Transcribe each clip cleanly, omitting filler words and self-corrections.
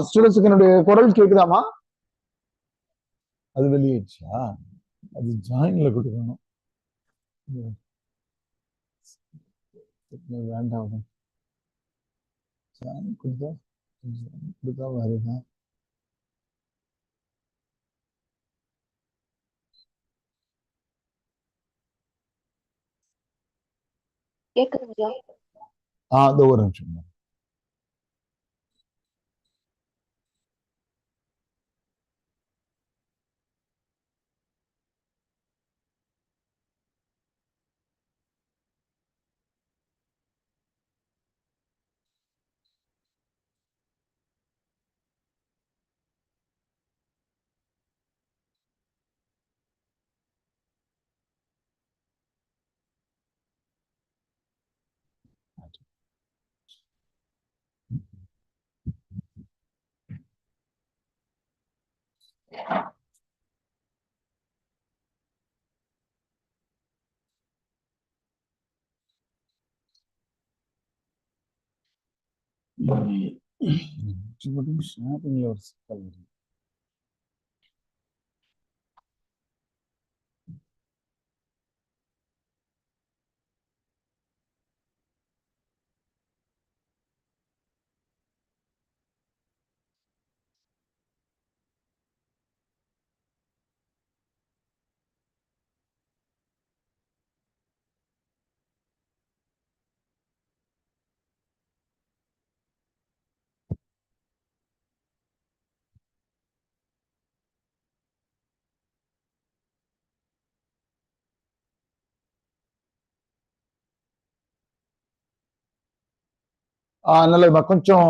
ஸ்டூடெண்ட்ஸுக்கு என்னுடைய குரல் கேக்குதாமா? அது வெளியிடுச்சா? அது ஜாயின்ல கொடுக்கணும். வேண்டாம், ஜாயின் கொடுத்தா வருதா? கேக்குதுங்களா? அது ஒரு நிமிஷம். ஷேரிங்ல ஒரு சிக்கல் இருக்கு. நல்லதுமா. கொஞ்சம்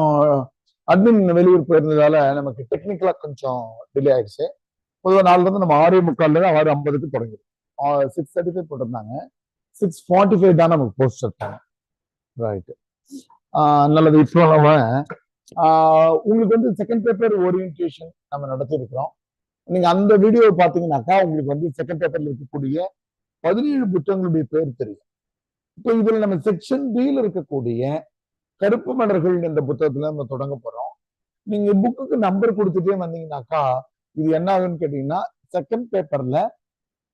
அட்மின் வெளியூர் போயிருந்ததால நமக்கு டெக்னிக்கலா கொஞ்சம் டிலே ஆயிடுச்சு. பொதுவாக 4 நம்ம 6:45 6:50 தொடங்கிடும். 6:35 போட்டிருந்தாங்க. 6:45 தான் நமக்கு போஸ்ட் இருக்காங்க. ரைட். நல்லது. இப்போ நம்ம உங்களுக்கு வந்து செகண்ட் பேப்பர் ஓரியன்டேஷன் நம்ம நடத்தி இருக்கிறோம். நீங்க அந்த வீடியோவை பாத்தீங்கன்னாக்கா உங்களுக்கு வந்து செகண்ட் பேப்பர்ல இருக்கக்கூடிய 17 புத்தகங்களுடைய பேர் தெரியும். இப்போ இதுல நம்ம செக்ஷன் பில இருக்கக்கூடிய கருப்பு மலர்கள் என்ற புத்தகத்துல நம்ம தொடங்க போறோம். நீங்க புக்குக்கு நம்பர் கொடுத்துட்டே வந்தீங்கன்னாக்கா இது என்ன ஆகுன்னு கேட்டீங்கன்னா செகண்ட் பேப்பர்ல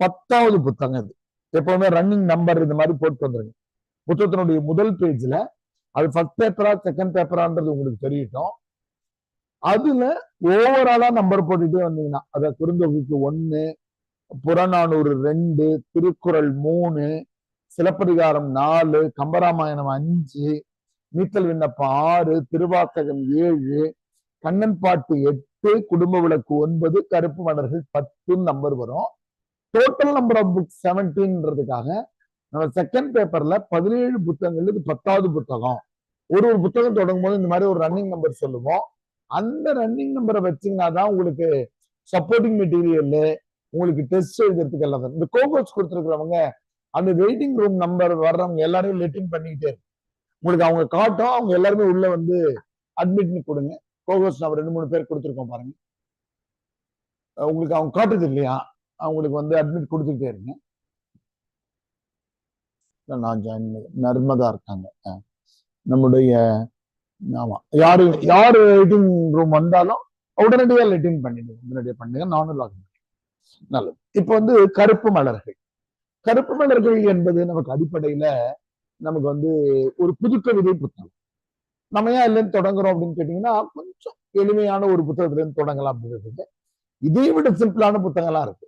10வது புத்தகம் இது. எப்பவுமே ரன்னிங் நம்பர் இந்த மாதிரி போட்டு வந்துருங்க. புத்தகத்தினுடைய முதல் பேஜ்ல அது ஃபர்ஸ்ட் பேப்பரா செகண்ட் பேப்பரான்றது உங்களுக்கு தெரியட்டும். அதுல ஓவராலா நம்பர் போட்டுட்டே வந்தீங்கன்னா அத குறுந்தொகைக்கு 1, புறநானூறு 2, திருக்குறள் 3, சிலப்பதிகாரம் 4, கம்பராமாயணம் 5, நீத்தல் விண்ணப்பம் 6, திருவாசகம் 7, கண்ணன் பாட்டு 8, குடும்ப விளக்கு 9, கருப்பு மலர்கள் 10 நம்பர் வரும். டோட்டல் நம்பர் ஆஃப் புக் 17ன்றதுக்காக நம்ம செகண்ட் பேப்பர்ல 17 புத்தகங்கள் இது 10வது புத்தகம். ஒரு புத்தகம் தொடங்கும் போது இந்த மாதிரி ஒரு ரன்னிங் நம்பர் சொல்லுவோம். அந்த ரன்னிங் நம்பரை வச்சீங்கன்னா தான் உங்களுக்கு சப்போர்ட்டிங் மெட்டீரியல், உங்களுக்கு டெஸ்ட் எழுதுறதுக்கு எல்லாம். இந்த கோகோஸ் கொடுத்துருக்கிறவங்க அந்த வெயிட்டிங் ரூம் நம்பர் வர்றவங்க எல்லாரையும் லெட்டின் பண்ணிக்கிட்டே இருக்கு. உங்களுக்கு அவங்க காட்டும், அவங்க எல்லாருமே உள்ள வந்து அட்மிட் கொடுங்க. கோகோஸ் நம்பர் 2-3 பேர் கொடுத்துருக்கோம் பாருங்க. உங்களுக்கு அவங்க காட்டுது இல்லையா, அவங்களுக்கு வந்து அட்மிட் கொடுத்துக்கிட்டே இருங்க. நான் ஜாயின் நர்மதா இருக்காங்க நம்முடைய. ஆமா, யாரு வெயிட்டிங் ரூம் வந்தாலும் உடனடியா லெட்டின் பண்ணிடுங்க. உடனடியாக பண்ணுங்க. நானும் லாகின். நல்லது. இப்ப வந்து கருப்பு மலர்கள். கருப்பு மலர்கள் என்பது நமக்கு அடிப்படையில நமக்கு வந்து ஒரு புதுக்கவிதை புத்தகம். நம்ம ஏன் இல்லைன்னு தொடங்குறோம் அப்படின்னு கேட்டீங்கன்னா கொஞ்சம் எளிமையான ஒரு புத்தகத்துல இருந்து தொடங்கலாம் அப்படின்றது. இதை விட சிம்பிளான புத்தகங்களா இருக்கு.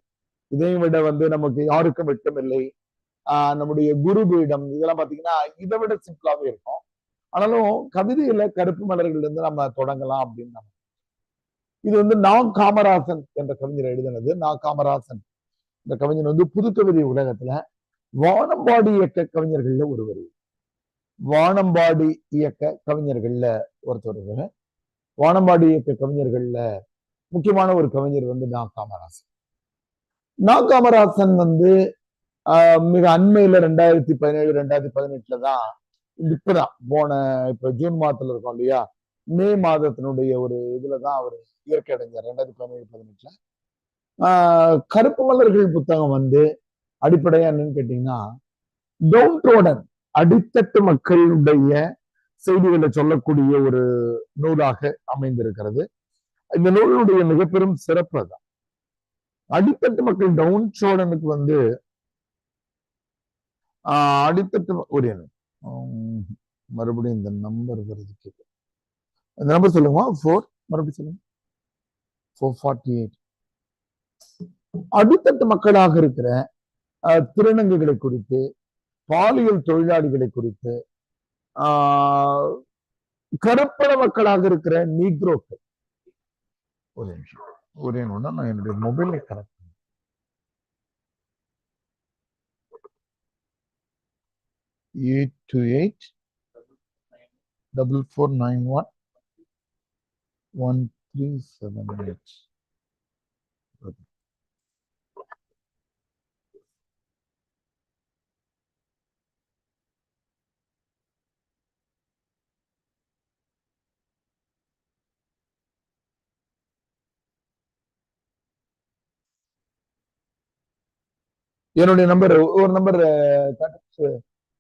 இதை விட வந்து நமக்கு யாருக்கும் வெட்கமில்லை, நம்முடைய குரு பீடம், இதெல்லாம் பாத்தீங்கன்னா இதை விட சிம்பிளாவே இருக்கும். ஆனாலும் கவிதையில கருப்பு மலர்கள் இருந்து நம்ம தொடங்கலாம் அப்படின்னு. இது வந்து நா. காமராசன் என்ற கவிஞர் எழுதினது. நா. காமராசன் இந்த கவிஞர் வந்து புதுக்கவிதை உலகத்துல வானம்பாடி இயக்க கவிஞர்கள்ல ஒருவர். வானம்பாடி இயக்க கவிஞர்கள்ல ஒருத்தர். வானம்பாடி இயக்க கவிஞர்கள்ல முக்கியமான ஒரு கவிஞர் வந்து நா. காமராசன். நா. காமராசன் வந்து மிக அண்மையில 2017 2018 தான், இப்பதான் இப்ப ஜூன் மாதத்துல இருக்கோம் இல்லையா, மே மாதத்தினுடைய ஒரு இதுலதான் அவர் இயற்கை அடைஞ்சார் 2017-18. கருப்பு மலர்கள் புத்தகம் வந்து அடிப்படையா என்னன்னு கேட்டீங்கன்னா டவுன் ரோடன் அடித்தட்டு மக்களுடைய செய்திகளை சொல்லக்கூடிய ஒரு நூலாக அமைந்திருக்கிறது. இந்த நூலுடைய மிகப்பெரும் சிறப்பு தான். அடித்தட்டு மக்கள் டவுன் சோழனுக்கு வந்து அடித்தட்டு ஒரு மறுபடியும் இந்த நம்பர் வருது. இந்த நம்பர் சொல்லுங்க. 4 மறுபடியும் சொல்லுங்க. 448. அடித்தட்டு மக்களாக இருக்கிற திருநங்கைகளை குறித்து, பாலியல் தொழிலாளிகளை குறித்து, கருப்பட மக்களாக இருக்கிற நீக்ரோக்கள், ஒரு நிமிஷம் ஒரே ஒண்ணு நான் என்னுடைய மொபைலை கனெக்ட் 828-4491-1378. என்னுடைய நம்பர் ஒரு நம்பர்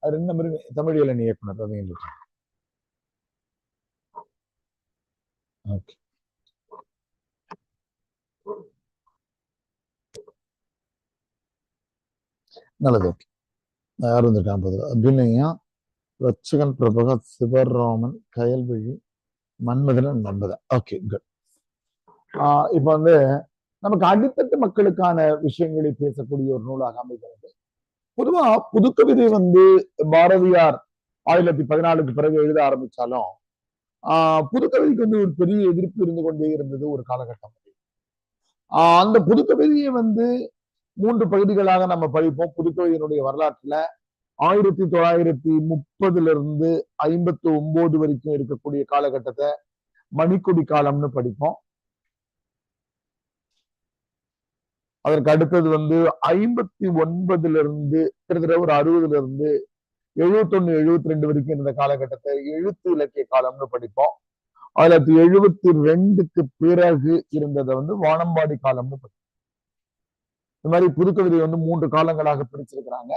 2 நம்பர் தமிழ் இளநீ இயக்குனர் ரவீந்திர. ஓகே, நல்லது. ஓகே, யார் வந்திருக்கான் பதில்? அபிநயா, ரட்சகன், பிரபகத், சிவராமன், கயல்விழி, மன்மதன், நம்பதா. Okay, good. இப்ப வந்து நமக்கு அடித்தட்டு மக்களுக்கான விஷயங்களை பேசக்கூடிய ஒரு நூலாக அமைகிறது. பொதுவா புதுக்கவிதை வந்து பாரதியார் 1914க்கு பிறகு எழுத ஆரம்பிச்சாலும் புதுக்கவிதைக்கு வந்து ஒரு பெரிய எதிர்ப்பு இருந்து கொண்டே இருந்தது ஒரு காலகட்டம். அந்த புதுக்கவிதையை வந்து 3 பகுதிகளாக நம்ம படிப்போம். புதுக்கவிதையினுடைய வரலாற்றுல 1930 59 வரைக்கும் இருக்கக்கூடிய காலகட்டத்தை மணிக்கொடி காலம்னு படிப்போம். அதற்கு அடுத்தது வந்து 59 கிட்டத்தட்ட ஒரு 60 71 72 வரைக்கும் இருந்த காலகட்டத்தை எழுத்து இலக்கிய காலம்னு படிப்போம். 1972க்கு பிறகு இருந்ததை வந்து வானம்பாடி காலம்னு படிப்போம். இந்த மாதிரி புதுக்கவிதை வந்து 3 காலங்களாக பிரிச்சிருக்கிறாங்க.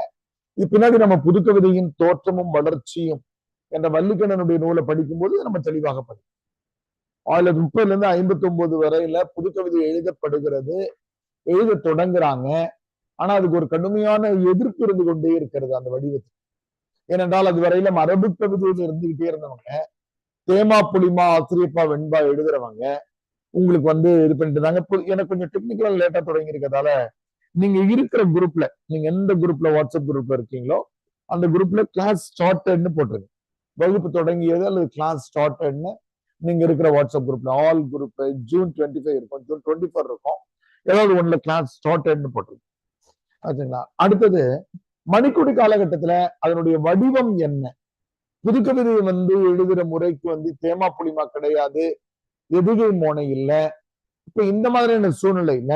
இது பின்னாடி நம்ம புதுக்கவிதையின் தோற்றமும் வளர்ச்சியும் என்ற வள்ளிக்கண்ணனுடைய நூலை படிக்கும்போது நம்ம தெளிவாக படிப்போம். 1930 59 வரையில புதுக்கவிதை எழுதப்படுகிறது, எழுத தொடங்குறாங்க. ஆனா அதுக்கு ஒரு கடுமையான எதிர்ப்பு இருந்து கொண்டே இருக்கிறது அந்த வடிவத்தில். ஏனென்றால் அது வரையில மரபு கவிதையில் இருந்துகிட்டே இருந்தவங்க, தேமா புலிமா ஆசிரியப்பா வெண்பா எழுதுறவங்க உங்களுக்கு வந்து இது பண்ணிட்டு இருந்தாங்க. எனக்கு கொஞ்சம் டெக்னிக்கலா லேட்டா தொடங்கி இருக்கிறதால நீங்க இருக்கிற குரூப்ல, நீங்க எந்த குரூப்ல வாட்ஸ்அப் குரூப்ல இருக்கீங்களோ அந்த குரூப்ல கிளாஸ் ஸ்டார்டட்னு போட்டுருங்க. வகுப்பு தொடங்கியது அல்லது கிளாஸ் ஸ்டார்டட்னு நீங்க இருக்கிற வாட்ஸ்அப் குரூப்ல ஆல் குரூப் ஜூன் 25 இருக்கும், ஜூன் 24 இருக்கும், ஏதாவது ஒண்ணுல கிளாஸ் ஸ்டார்டட்னு போட்டுருங்க. ஆச்சுங்களா? அடுத்தது மணிக்கொடி காலகட்டத்துல அதனுடைய வடிவம் என்ன? புதுக்கவிதையை வந்து எழுதுற முறைக்கு வந்து தேமா புலிமா கிடையாது, எதுகை மோனை இல்ல. இப்ப இந்த மாதிரியான சூழ்நிலையில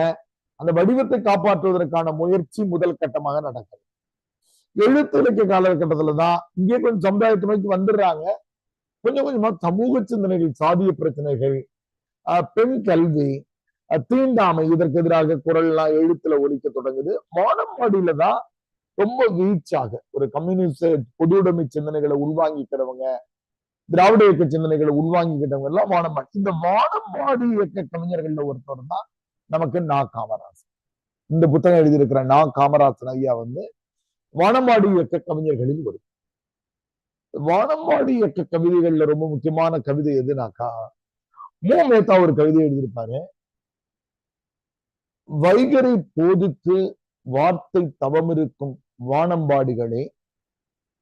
அந்த வடிவத்தை காப்பாற்றுவதற்கான முயற்சி முதல் கட்டமாக நடக்குது. எழுத்து இலக்கிய காலகட்டத்துலதான் இங்கே கொஞ்சம் சமுதாயத்து நோக்கி வந்துடுறாங்க. கொஞ்சம் கொஞ்சமா சமூக சிந்தனைகள், சாதிய பிரச்சனைகள், பெண் கல்வி, தீண்டாமை, இதற்கு எதிராக குரல் எல்லாம் எழுத்துல ஒலிக்க தொடங்குது. வானம்பாடியில தான் ரொம்ப வீச்சாக ஒரு கம்யூனிஸ்ட் பொதுவுடைமை சிந்தனைகளை உள்வாங்கிக்கிறவங்க, திராவிட இயக்க சிந்தனைகளை உள்வாங்கிக்கிட்டவங்க எல்லாம் வானம்பாடி. இந்த வானம்பாடி இயக்க கவிஞர்கள்ல ஒருத்தர் தான் நமக்கு நா. காமராசன். இந்த புத்தகம் எழுதியிருக்கிற நா. காமராசன் ஐயா வந்து வானம்பாடி இயக்க கவிஞர்களில் ஒரு. வானம்பாடி இயக்க கவிதைகள்ல ரொம்ப முக்கியமான கவிதை எதுனாக்கா, மு. மேத்தா ஒரு கவிதை எழுதியிருப்பாரு. வைகரை போதித்து வார்த்தை தவமிருக்கும் வானம்பாடிகளே,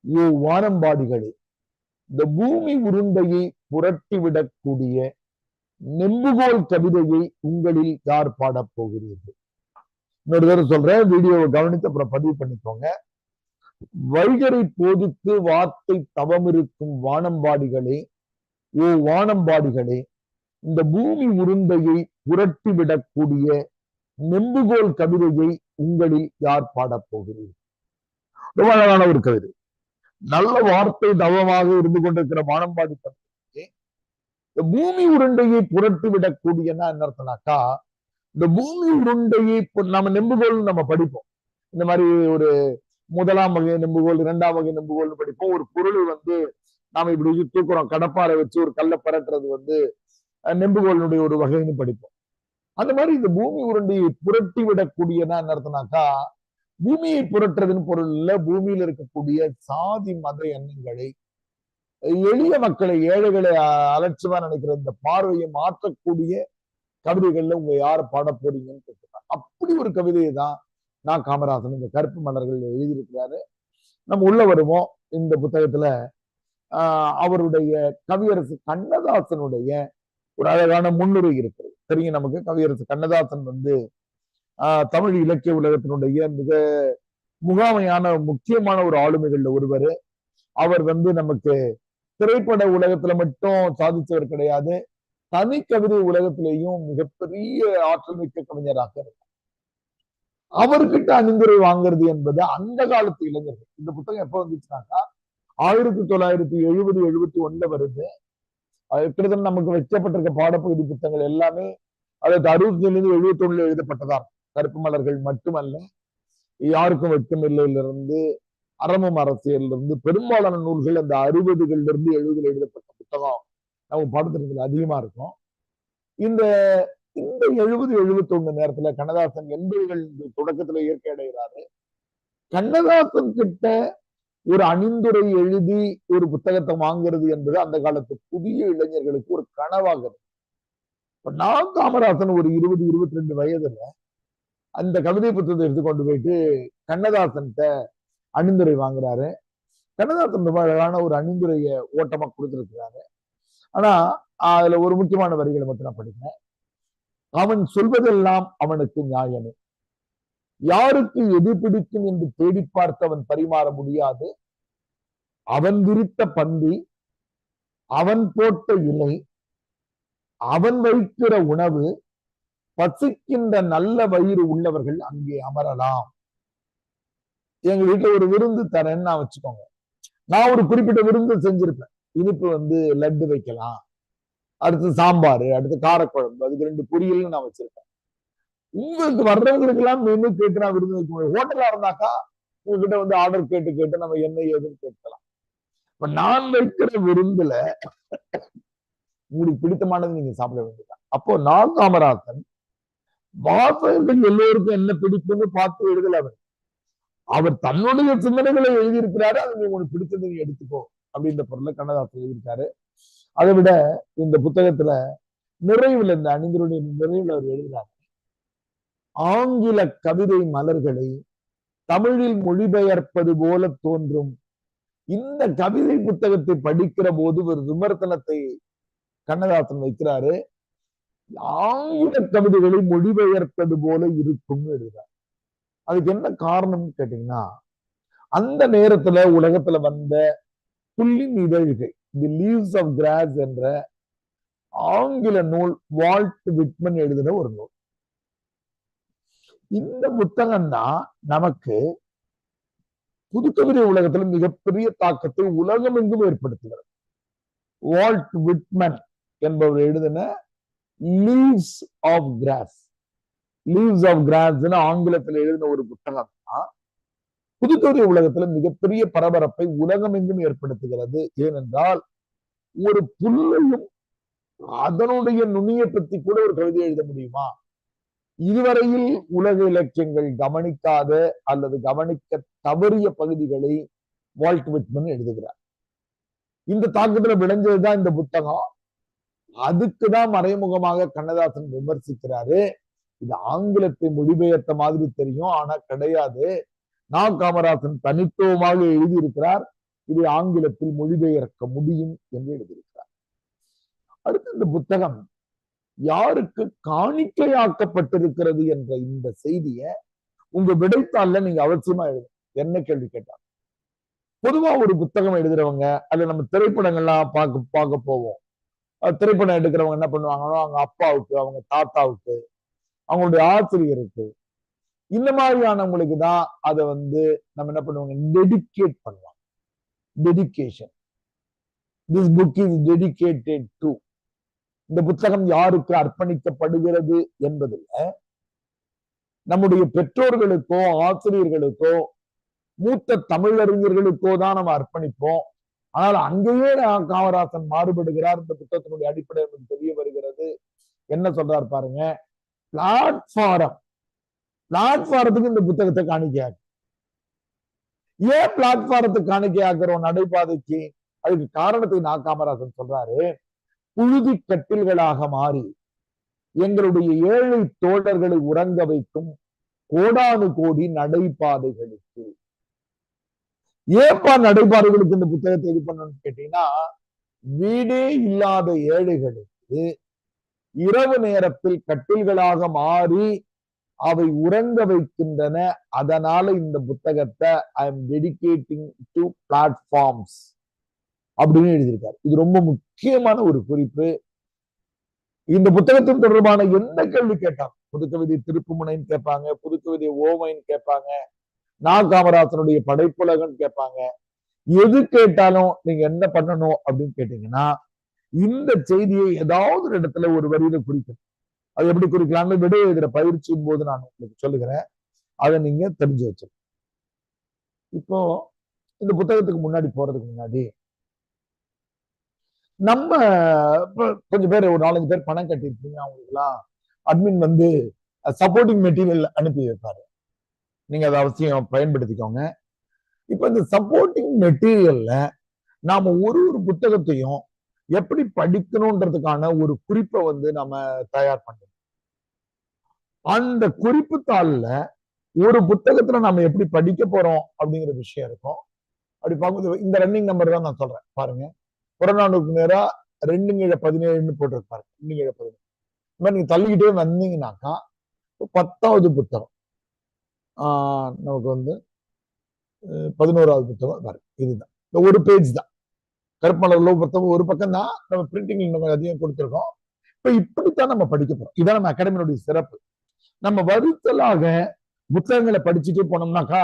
ஓ வானம்பாடிகளே, இந்த பூமி உருண்டையை புரட்டிவிடக்கூடிய நெம்புகோல் கவிதையை உங்களில் யார் பாடப் போகிறீர்கள்? இன்னொரு தடவை சொல்றேன், வீடியோவை கவனித்து அப்புறம் பதிவு பண்ணிக்கோங்க. வைகரை போதித்து வார்த்தை தவமிருக்கும் வானம்பாடிகளே, ஓ வானம்பாடிகளே, இந்த பூமி உருண்டையை புரட்டிவிடக்கூடிய நெம்புகோல் கவிதையை உங்களில் யார் பாடப் போகிறீர்கள்? ரொம்ப அழகான ஒரு கவிதை. நல்ல வார்த்தை தவமாக இருந்து கொண்டிருக்கிற வானம்பாடி கவிதை இந்த பூமி உருண்டையை புரட்டி விடக்கூடியன்னா என்ன அர்த்தம்னாக்கா, இந்த பூமி உருண்டையை நம்ம நெம்புகோல் நம்ம படிப்போம். இந்த மாதிரி ஒரு 1ஆம் வகை நெம்புகோல், 2ஆம் வகை நெம்புகோல் படிப்போம். ஒரு பொருள் வந்து நாம இப்படி தூக்குறோம், கடப்பாரை வச்சு ஒரு கல்லை பரட்டுறது வந்து நெம்புகோலினுடைய ஒரு வகைன்னு படிப்போம். அந்த மாதிரி இந்த பூமி உருண்டையை புரட்டி விடக்கூடியனா என்ன அர்த்தம்னாக்கா, பூமியை புரட்டுறதுன்னு பொருள் இல்ல, பூமியில இருக்கக்கூடிய சாதி மத எண்ணங்களை, எளிய மக்களை, ஏழைகளை அலட்சியமா நினைக்கிற இந்த பார்வையை மாற்றக்கூடிய கவிதைகள்ல உங்க யார பாட போறீங்கன்னு கேட்கிறார். அப்படி ஒரு கவிதையை தான் நான் காமராசன் இந்த கருப்பு மலர்கள் எழுதியிருக்கிறாரு. நம்ம உள்ள வருவோம். இந்த புத்தகத்துல அவருடைய கவியரசு கண்ணதாசனுடைய ஒரு அழகான முன்னுரை இருக்கிறது. தெரியும் நமக்கு, கவியரசு கண்ணதாசன் வந்து தமிழ் இலக்கிய உலகத்தினுடைய மிக முகாமையான முக்கியமான ஒரு ஆளுமைகள்ல ஒருவர். அவர் வந்து நமக்கு திரைப்பட உலகத்துல மட்டும் சாதிச்சவர் கிடையாது, தனி கவிதை உலகத்திலேயும் மிகப்பெரிய ஆற்றல் மிக்க கவிஞராக இருக்கு. அவர்கிட்ட அணிந்துரை வாங்குறது என்பது அந்த காலத்து இளைஞர்கள். இந்த புத்தகம் எப்ப வந்துச்சுனாக்கா 1970-71 வருது. கிட்டத்தட்ட நமக்கு வைக்கப்பட்டிருக்க பாடப்பகுதி புத்தகங்கள் எல்லாமே அதாவது 65-71 எழுதப்பட்டதா இருக்கும். கருப்பு மலர்கள் மட்டுமல்ல, யாருக்கும் வெட்கம் இல்லையிலிருந்து, அறமும் அரசியலிருந்து பெரும்பாலான நூல்கள் அந்த 60கள்ல இருந்து 70 எழுதப்பட்ட புத்தகம் நம்ம பாடத்திட்டத்தில் அதிகமா இருக்கும். இந்த இந்த 70-71 நேரத்துல கண்ணதாசன் 80கள் தொடக்கத்துல இயற்கை அடைகிறாரு. கண்ணதாசன் கிட்ட ஒரு அணிந்துரை எழுதி ஒரு புத்தகத்தை வாங்குறது என்பது அந்த காலத்து புதிய இளைஞர்களுக்கு ஒரு கனவாக இருக்கு. நான் காமராசன் ஒரு 20-22 வயதுல அந்த கவிதை புத்தகத்தை எடுத்து கொண்டு போயிட்டு கண்ணதாசன் அணிந்துரை வாங்குறாரு. கண்ணதாசன் ரொம்ப அழகான ஒரு அணிந்துரைய ஓட்டமா கொடுத்திருக்கிறாரு. ஆனா அதுல ஒரு முக்கியமான வரிகளை மட்டும் நான் படிக்கிறேன். அவன் சொல்வதெல்லாம் அவனுக்கு நியாயமே, யாருக்கு எது பிடிக்கும் என்று தேடி பார்த்து அவன் பரிமாற முடியாது. அவன் விரித்த பந்தி, அவன் போட்ட இலை, அவன் வைக்கிற உணவு, பசிக்கின்ற நல்ல வயிறு உள்ளவர்கள் அங்கே அமரலாம். எங்க வீட்டுல ஒரு விருந்து தரேன்னு நான் வச்சுக்கோங்க, நான் ஒரு குறிப்பிட்ட விருந்து செஞ்சிருப்பேன். இனிப்பு வந்து லட்டு வைக்கலாம், அடுத்து சாம்பார், அடுத்து காரக்குழம்பு, அதுக்கு 2 பொரியல்னு நான் வச்சிருப்பேன். உங்களுக்கு வர்றவங்களுக்கு எல்லாம் மெனு கேட்டு நான் விருந்து வைக்க முடியும். ஹோட்டலா இருந்தாக்கா உங்ககிட்ட வந்து ஆர்டர் கேட்டு நம்ம என்ன ஏதுன்னு கேட்கலாம். இப்ப நான் வைக்கிற விருந்துல உங்களுக்கு பிடித்தமானது நீங்க சாப்பிட வேண்டியதான். அப்போ நான் காமராசன் வாசகர்கள் எல்லோருக்கும் என்ன பிடிக்கும்னு பார்த்து எழுதல. அவர் தன்னுடைய சிந்தனைகளை எழுதியிருக்கிறாரு, அது உங்களுக்கு பிடிச்சது நீங்க எடுத்துக்கோ அப்படின்ற பொருளை கண்ணதாசன் எழுதியிருக்காரு. அதை விட இந்த புத்தகத்துல நிறைவுல, இந்த அணிந்தருடைய நிறைவுல அவர் எழுதுறாரு, ஆங்கில கவிதை மலர்களை தமிழில் மொழிபெயர்ப்பது போல தோன்றும். இந்த கவிதை புத்தகத்தை படிக்கிற போது ஒரு விமர்சனத்தை கண்ணதாசன் வைக்கிறாரு. ஆங்கில கவிதைகளை மொழிபெயர்ப்பது போல இருக்கும் எழுதுறாரு. அதுக்கு என்ன காரணம்னு கேட்டீங்கன்னா, அந்த நேரத்துல உலகத்துல வந்த புல்லின் இதழ்கள், தி லீவ்ஸ் ஆஃப் கிராஸ் என்ற ஆங்கில நூல் வால்ட் விட்மன் எழுதின ஒரு நூல். இந்த புத்தகம் தான் நமக்கு புதுக்கவிதை உலகத்துல மிகப்பெரிய தாக்கத்தை உலகம் எங்கும் ஏற்படுத்துகிறது. வால்ட் விட்மன் என்பவர் எழுதின Leaves of Grass, Leaves of Grass ஆங்கிலத்தில் எழுதின ஒரு புத்தகம் தான் புதுக்கவிதை உலகத்துல மிகப்பெரிய பரபரப்பை உலகம் எங்கும் ஏற்படுத்துகிறது. ஏனென்றால் ஒரு புல்லையும் அதனுடைய நுண்ணிய பத்தி கூட ஒரு கவிதை எழுத முடியுமா? இதுவரையில் உலக இலக்கியங்கள் கவனிக்காத அல்லது கவனிக்க தவறிய பகுதிகளை வால்ட் விட்மன் எழுதுகிறார். இந்த தாக்கத்துல விளைஞ்சதுதான் இந்த புத்தகம். அதுக்குதான் மறைமுகமாக கண்ணதாசன் விமர்சிக்கிறாரு. இது ஆங்கிலத்தை மொழிபெயர்த்த மாதிரி தெரியும், ஆனா கிடையாது. நான் காமராசன் தனித்துவமாக எழுதியிருக்கிறார், இதை ஆங்கிலத்தில் மொழிபெயர்க்க முடியும் என்று எழுதியிருக்கிறார். அடுத்து இந்த புத்தகம் யாருக்கு காணிக்கையாக்கப்பட்டிருக்கிறது என்ற இந்த செய்தியை உங்க விடைத்தாள்ல நீங்க அவசியமா எழுதுங்க. என்ன கேள்வி கேட்டா, பொதுவா ஒரு புத்தகம் எழுதுறவங்க அல்ல, நம்ம திரைப்படங்கள்லாம் பார்க்க போவோம். திரைப்படம் எடுக்கிறவங்க என்ன பண்ணுவாங்கன்னா, அவங்க அப்பாவுக்கு, அவங்க தாத்தாவுக்கு, அவங்களுடைய ஆசிரியருக்கு, இந்த மாதிரியானவங்களுக்கு தான் அதை வந்து நம்ம என்ன பண்ணுவாங்க, டெடிகேட் பண்ணுவாங்க. Dedication. This book is dedicated to. இந்த புத்தகம் யாருக்கு அர்ப்பணிக்கப்படுகிறது என்பதில் நம்முடைய பெற்றோர்களுக்கோ, ஆசிரியர்களுக்கோ, மூத்த தமிழறிஞர்களுக்கோ தான் நம்ம அர்ப்பணிப்போம். ஆனால் அங்கேயே காமராசன் மாறுபடுகிறார். இந்த புத்தகத்தினுடைய அடிப்படை நமக்கு தெரிய வருகிறது. என்ன சொல்றாரு பாருங்க, பிளாட்பாரத்துக்கு இந்த புத்தகத்தை காணிக்கையாக்கு. ஏன் பிளாட்பாரத்துக்கு காணிக்கையாக்குறோம் நடைபாதைக்கு? அதுக்கு காரணத்துக்கு காமராசன் சொல்றாரு, புழுதி கட்டில்களாக மாறி எங்களுடைய ஏழை தோழர்களை உறங்க வைக்கும் கோடானு கோடி நடைபாதைகளுக்கு. ஏப்பா நடைபாதைகளுக்கு இந்த புத்தகத்தை இது பண்ணணும்னு கேட்டீங்கன்னா, வீடே இல்லாத ஏழைகளுக்கு இரவு நேரத்தில் கட்டில்களாக மாறி அவை உறங்க வைக்கின்றன. அதனால இந்த புத்தகத்தை I am dedicating to platforms அப்படின்னு எழுதியிருக்காரு. இது ரொம்ப முக்கியமான ஒரு குறிப்பு. இந்த புத்தகத்தின் தொடர்பான எந்த கேள்வி கேட்டாங்க, புதுக்கவிதை திருப்புமுனைன்னு கேட்பாங்க, புதுக்கவிதை ஓமைன்னு கேட்பாங்க, காமராசனுடைய படைப்புலகன்னு கேட்பாங்க. எது கேட்டாலும் நீங்க என்ன பண்ணணும் அப்படின்னு கேட்டீங்கன்னா, இந்த செய்தியை ஏதாவது ஒரு இடத்துல ஒரு வரியில குறிக்கணும். அது எப்படி குறிக்கலாம்னு விடை எழுதுற பயிற்சியின் போது நான் உங்களுக்கு சொல்லுகிறேன். அதை நீங்க தெரிஞ்சு வச்சிருக்கணும். இப்போ இந்த புத்தகத்துக்கு முன்னாடி போறதுக்கு முன்னாடி நம்ம கொஞ்சம் பேர், ஒரு 4-5 பேர் பணம் கட்டிருக்கீங்க, அவங்களுக்குலாம் அட்மின் வந்து சப்போர்ட்டிங் மெட்டீரியல் அனுப்பி வைப்பாரு. நீங்க அதை அவசியம் பயன்படுத்திக்கோங்க. இப்ப இந்த சப்போர்ட்டிங் மெட்டீரியல்ல நாம ஒரு புத்தகத்தையும் எப்படி படிக்கணும்ன்றதுக்கான ஒரு குறிப்பை வந்து நம்ம தயார் பண்ணணும். அந்த குறிப்பு தாள்ல ஒரு புத்தகத்துல நம்ம எப்படி படிக்க போறோம் அப்படிங்கிற விஷயம் இருக்கும். அப்படி பார்க்கும்போது இந்த ரன்னிங் நம்பர் தான் நான் சொல்றேன் பாருங்க. புறநானூறுக்கு நேரா 2-17 போட்டிருப்பாரு. 2-17 இந்த மாதிரி நீங்க தள்ளிக்கிட்டே வந்தீங்கன்னாக்கா 10வது புத்தகம் நமக்கு வந்து 11வது புத்தகம் பாருங்க. இதுதான் இந்த ஒரு பேஜ் தான். கருப்பமலர் புத்தகம் ஒரு பக்கம் தான். நம்ம பிரிண்டிங் நம்ம அதிகம் கொடுத்துருக்கோம். இப்ப இப்படித்தான் நம்ம படிக்க போறோம். இதான் நம்ம அகாடமியோட சிறப்பு. நம்ம வருத்தலாக புத்தகங்களை படிச்சுட்டே போனோம்னாக்கா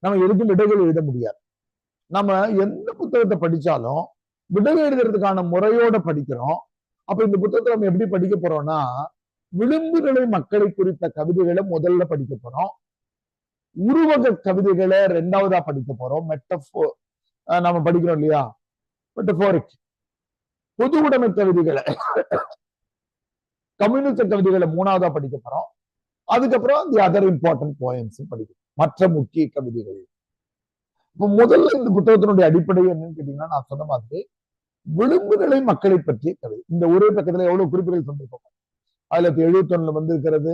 நம்ம எதுக்கும் விடைகள் எழுத முடியாது. நம்ம எந்த புத்தகத்தை படிச்சாலும் விடை எழுதுறதுக்கான முறையோட படிக்கிறோம். அப்ப இந்த புத்தகத்தை நம்ம எப்படி படிக்க போறோம்னா, விளிம்புகளை மக்களை குறித்த கவிதைகளை முதல்ல படிக்க போறோம். உருவக கவிதைகளை 2வதா படிக்க போறோம். மெட்டபோர் நம்ம படிக்கிறோம் இல்லையா, மெட்டபோரிக். பொது உடைமை கவிதைகளை, கம்யூனிஸ்ட் கவிதைகளை 3வதா படிக்க போறோம். அதுக்கப்புறம் தி அதர் இம்பார்ட்டன்ட் போயம்ஸ் படிக்கும், மற்ற முக்கிய கவிதைகள். இப்ப முதல்ல இந்த புத்தகத்தினுடைய அடிப்படை என்னன்னு கேட்டீங்கன்னா, நான் சொன்ன மாதிரி விளிம்புகளை மக்களை பற்றிய கவிதை. இந்த ஒரே பக்கத்துல எவ்வளவு குறிப்புகள் தந்திருக்கோம். 1971 வந்திருக்கிறது.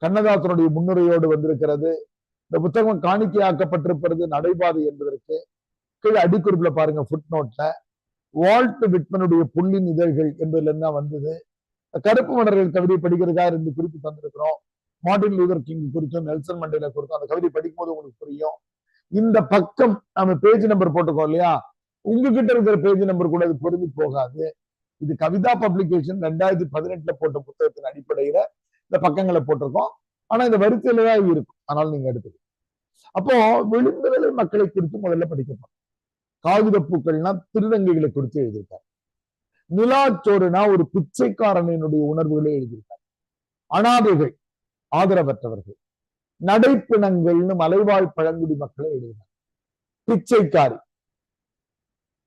கண்ணதாசனுடைய முன்னுரையோடு வந்திருக்கிறது. இந்த புத்தகம் காணிக்கையாக்கப்பட்டிருப்பது நடைபாதை என்பதற்கு. கீழே அடிக்குறிப்புல பாருங்க, ஃபுட் நோட்ல வால்ட் விட்மனுடைய புள்ளின் இதழ்கள் என்பதுல என்ன வந்தது. கருப்பு மலர்கள் கவிதை படிக்கிறதுக்காக 2 குறிப்பு தந்திருக்கிறோம். மார்ட்டின் லூதர் கிங் குறித்தும் நெல்சன் மண்டேலா குறித்தும். அந்த கவிதை படிக்கும் போது உங்களுக்கு புரியும். இந்த பக்கம் நம்ம பேஜ் நம்பர் போட்டுக்கோம் இல்லையா, உங்ககிட்ட இருக்கிற பேஜ் நம்பர் கூட அது பொருந்தி போகாது. இது கவிதா பப்ளிகேஷன் 2018 போட்ட புத்தகத்தின் அடிப்படையில இந்த பக்கங்களை போட்டிருக்கோம். ஆனா இந்த வரிசையில தான் இருக்கும். அதனால நீங்க எடுத்துக்கணும். அப்போ விளிம்புகளை மக்களை குறித்து முதல்ல படிக்கப்படும். காகித பூக்கள்னா திருநங்கைகளை குறித்து எழுதியிருக்காரு. நிலாச்சோறுனா ஒரு பிச்சைக்காரனினுடைய உணர்வுகளை எழுதியிருக்காரு. அனாதைகள், ஆதரவற்றவர்கள், நடைப்பிணங்கள்னு மலைவாழ் பழங்குடி மக்களை எழுதினார். பிச்சைக்காரி,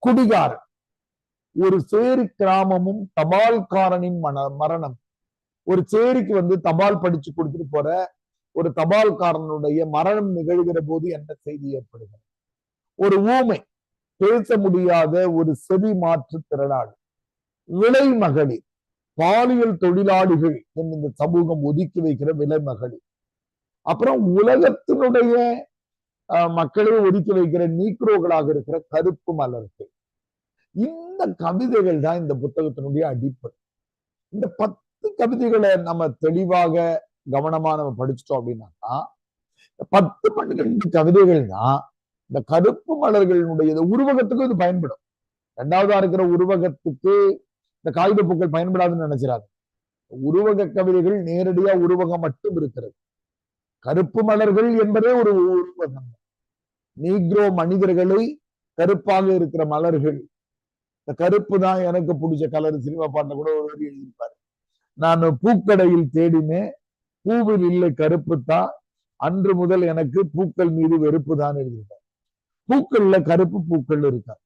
குடிகாரன், ஒரு சேரி கிராமமும் தபால்காரனின் மரணம். ஒரு சேரிக்கு வந்து தபால் படிச்சு கொடுத்துட்டு போற ஒரு தபால்காரனுடைய மரணம் நிகழ்கிற போது என்ன செய்தி ஏற்படுகிறது. ஒரு ஊமை, பேச முடியாத ஒரு செவி மாற்று திறனாளி, விலை மகளிர், பாலியல் தொழிலாளிகள் இந்த சமூகம் ஒதுக்கி வைக்கிற விலை மகளிர், அப்புறம் உலகத்தினுடைய மக்களை ஒதுக்கி வைக்கிற நீக்ரோகளாக இருக்கிற கருப்பு மலர்கள். இந்த கவிதைகள் தான் இந்த புத்தகத்தினுடைய அடிப்படை. இந்த 10 கவிதைகளை நம்ம தெளிவாக கவனமா நம்ம படிச்சுட்டோம் அப்படின்னாக்கா, 10-12 கவிதைகள் தான் இந்த கருப்பு மலர்களினுடைய உருவகத்துக்கு இது பயன்படும். 2வதா இருக்கிற உருவகத்துக்கு இந்த காகித பூக்கள் பயன்படாதுன்னு நினைச்சிடாது. உருவக கவிதைகள் நேரடியா உருவகம் மட்டும் இருக்கிறது. கருப்பு மலர்கள் என்பதே ஒரு உருவகம். நீக்ரோ மனிதர்களை கருப்பாக இருக்கிற மலர்கள். இந்த கருப்பு தான் எனக்கு பிடிச்ச கலர். சினிமா பாட்டில் கூட ஒரு வரி எழுதியிருப்பாரு, நான் பூக்கடையில் தேடினேன், பூவில் இல்லை கருப்பு தான், அன்று முதல் எனக்கு பூக்கள் மீது வெறுப்பு தான் எழுதியிருப்பார். பூக்கள்ல கருப்பு பூக்கள் இருக்காது.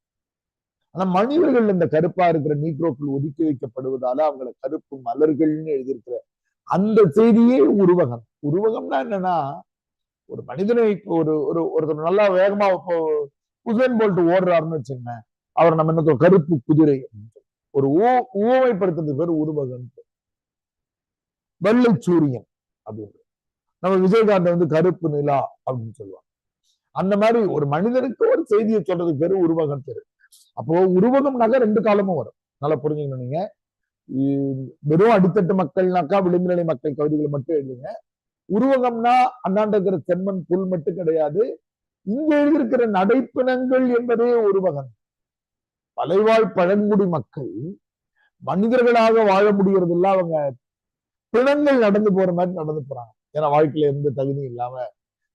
ஆனா மனிதர்கள் இந்த கருப்பா இருக்கிற நீக்ரோக்கள் ஒதுக்கி வைக்கப்படுவதால அவங்களை கருப்பு மலர்கள்னு எழுதியிருக்கிற அந்த செய்தியே உருவகம். உருவகம்னா என்னன்னா, ஒரு மனிதனை ஒரு ஒரு ஒருத்தர் நல்லா வேகமா இப்போ உசேன் போல்ட் ஓடுறாருன்னு வச்சுங்க, அவர் நம்ம என்ன கருப்பு குதிரை ஒரு ஊமைப்படுத்துறது பேர் உருவகம். வெள்ளை சூரியன் அப்படின்னு நம்ம விஜயகாந்த் வந்து கருப்பு நிலா அப்படின்னு சொல்லுவாங்க. அந்த மாதிரி ஒரு மனிதனுக்கு ஒரு செய்தியை சொல்றதுக்கு பேரு உருவகம் பேரு. அப்போ உருவகம்னாக்க ரெண்டு காலமும் வரும். நல்லா புரிஞ்சுக்கணும் நீங்க. வெறும் அடித்தட்டு மக்கள்னாக்கா விளிம்புநிலை மக்கள் கவிதைகளை மட்டும் எழுதுங்க. உருவகம்னா அந்தாண்ட இருக்கிற செம்மண் புல் மட்டும் கிடையாது. இங்க எழுதியிருக்கிற நடைப்பிணங்கள் என்பதே உருவகம். மலைவாழ் பழங்குடி மக்கள் மனிதர்களாக வாழ முடியறது இல்ல, அவங்க பிணங்கள் நடந்து போற மாதிரி நடந்து போறாங்க. ஏன்னா வாழ்க்கையில எந்த தகுதி இல்லாம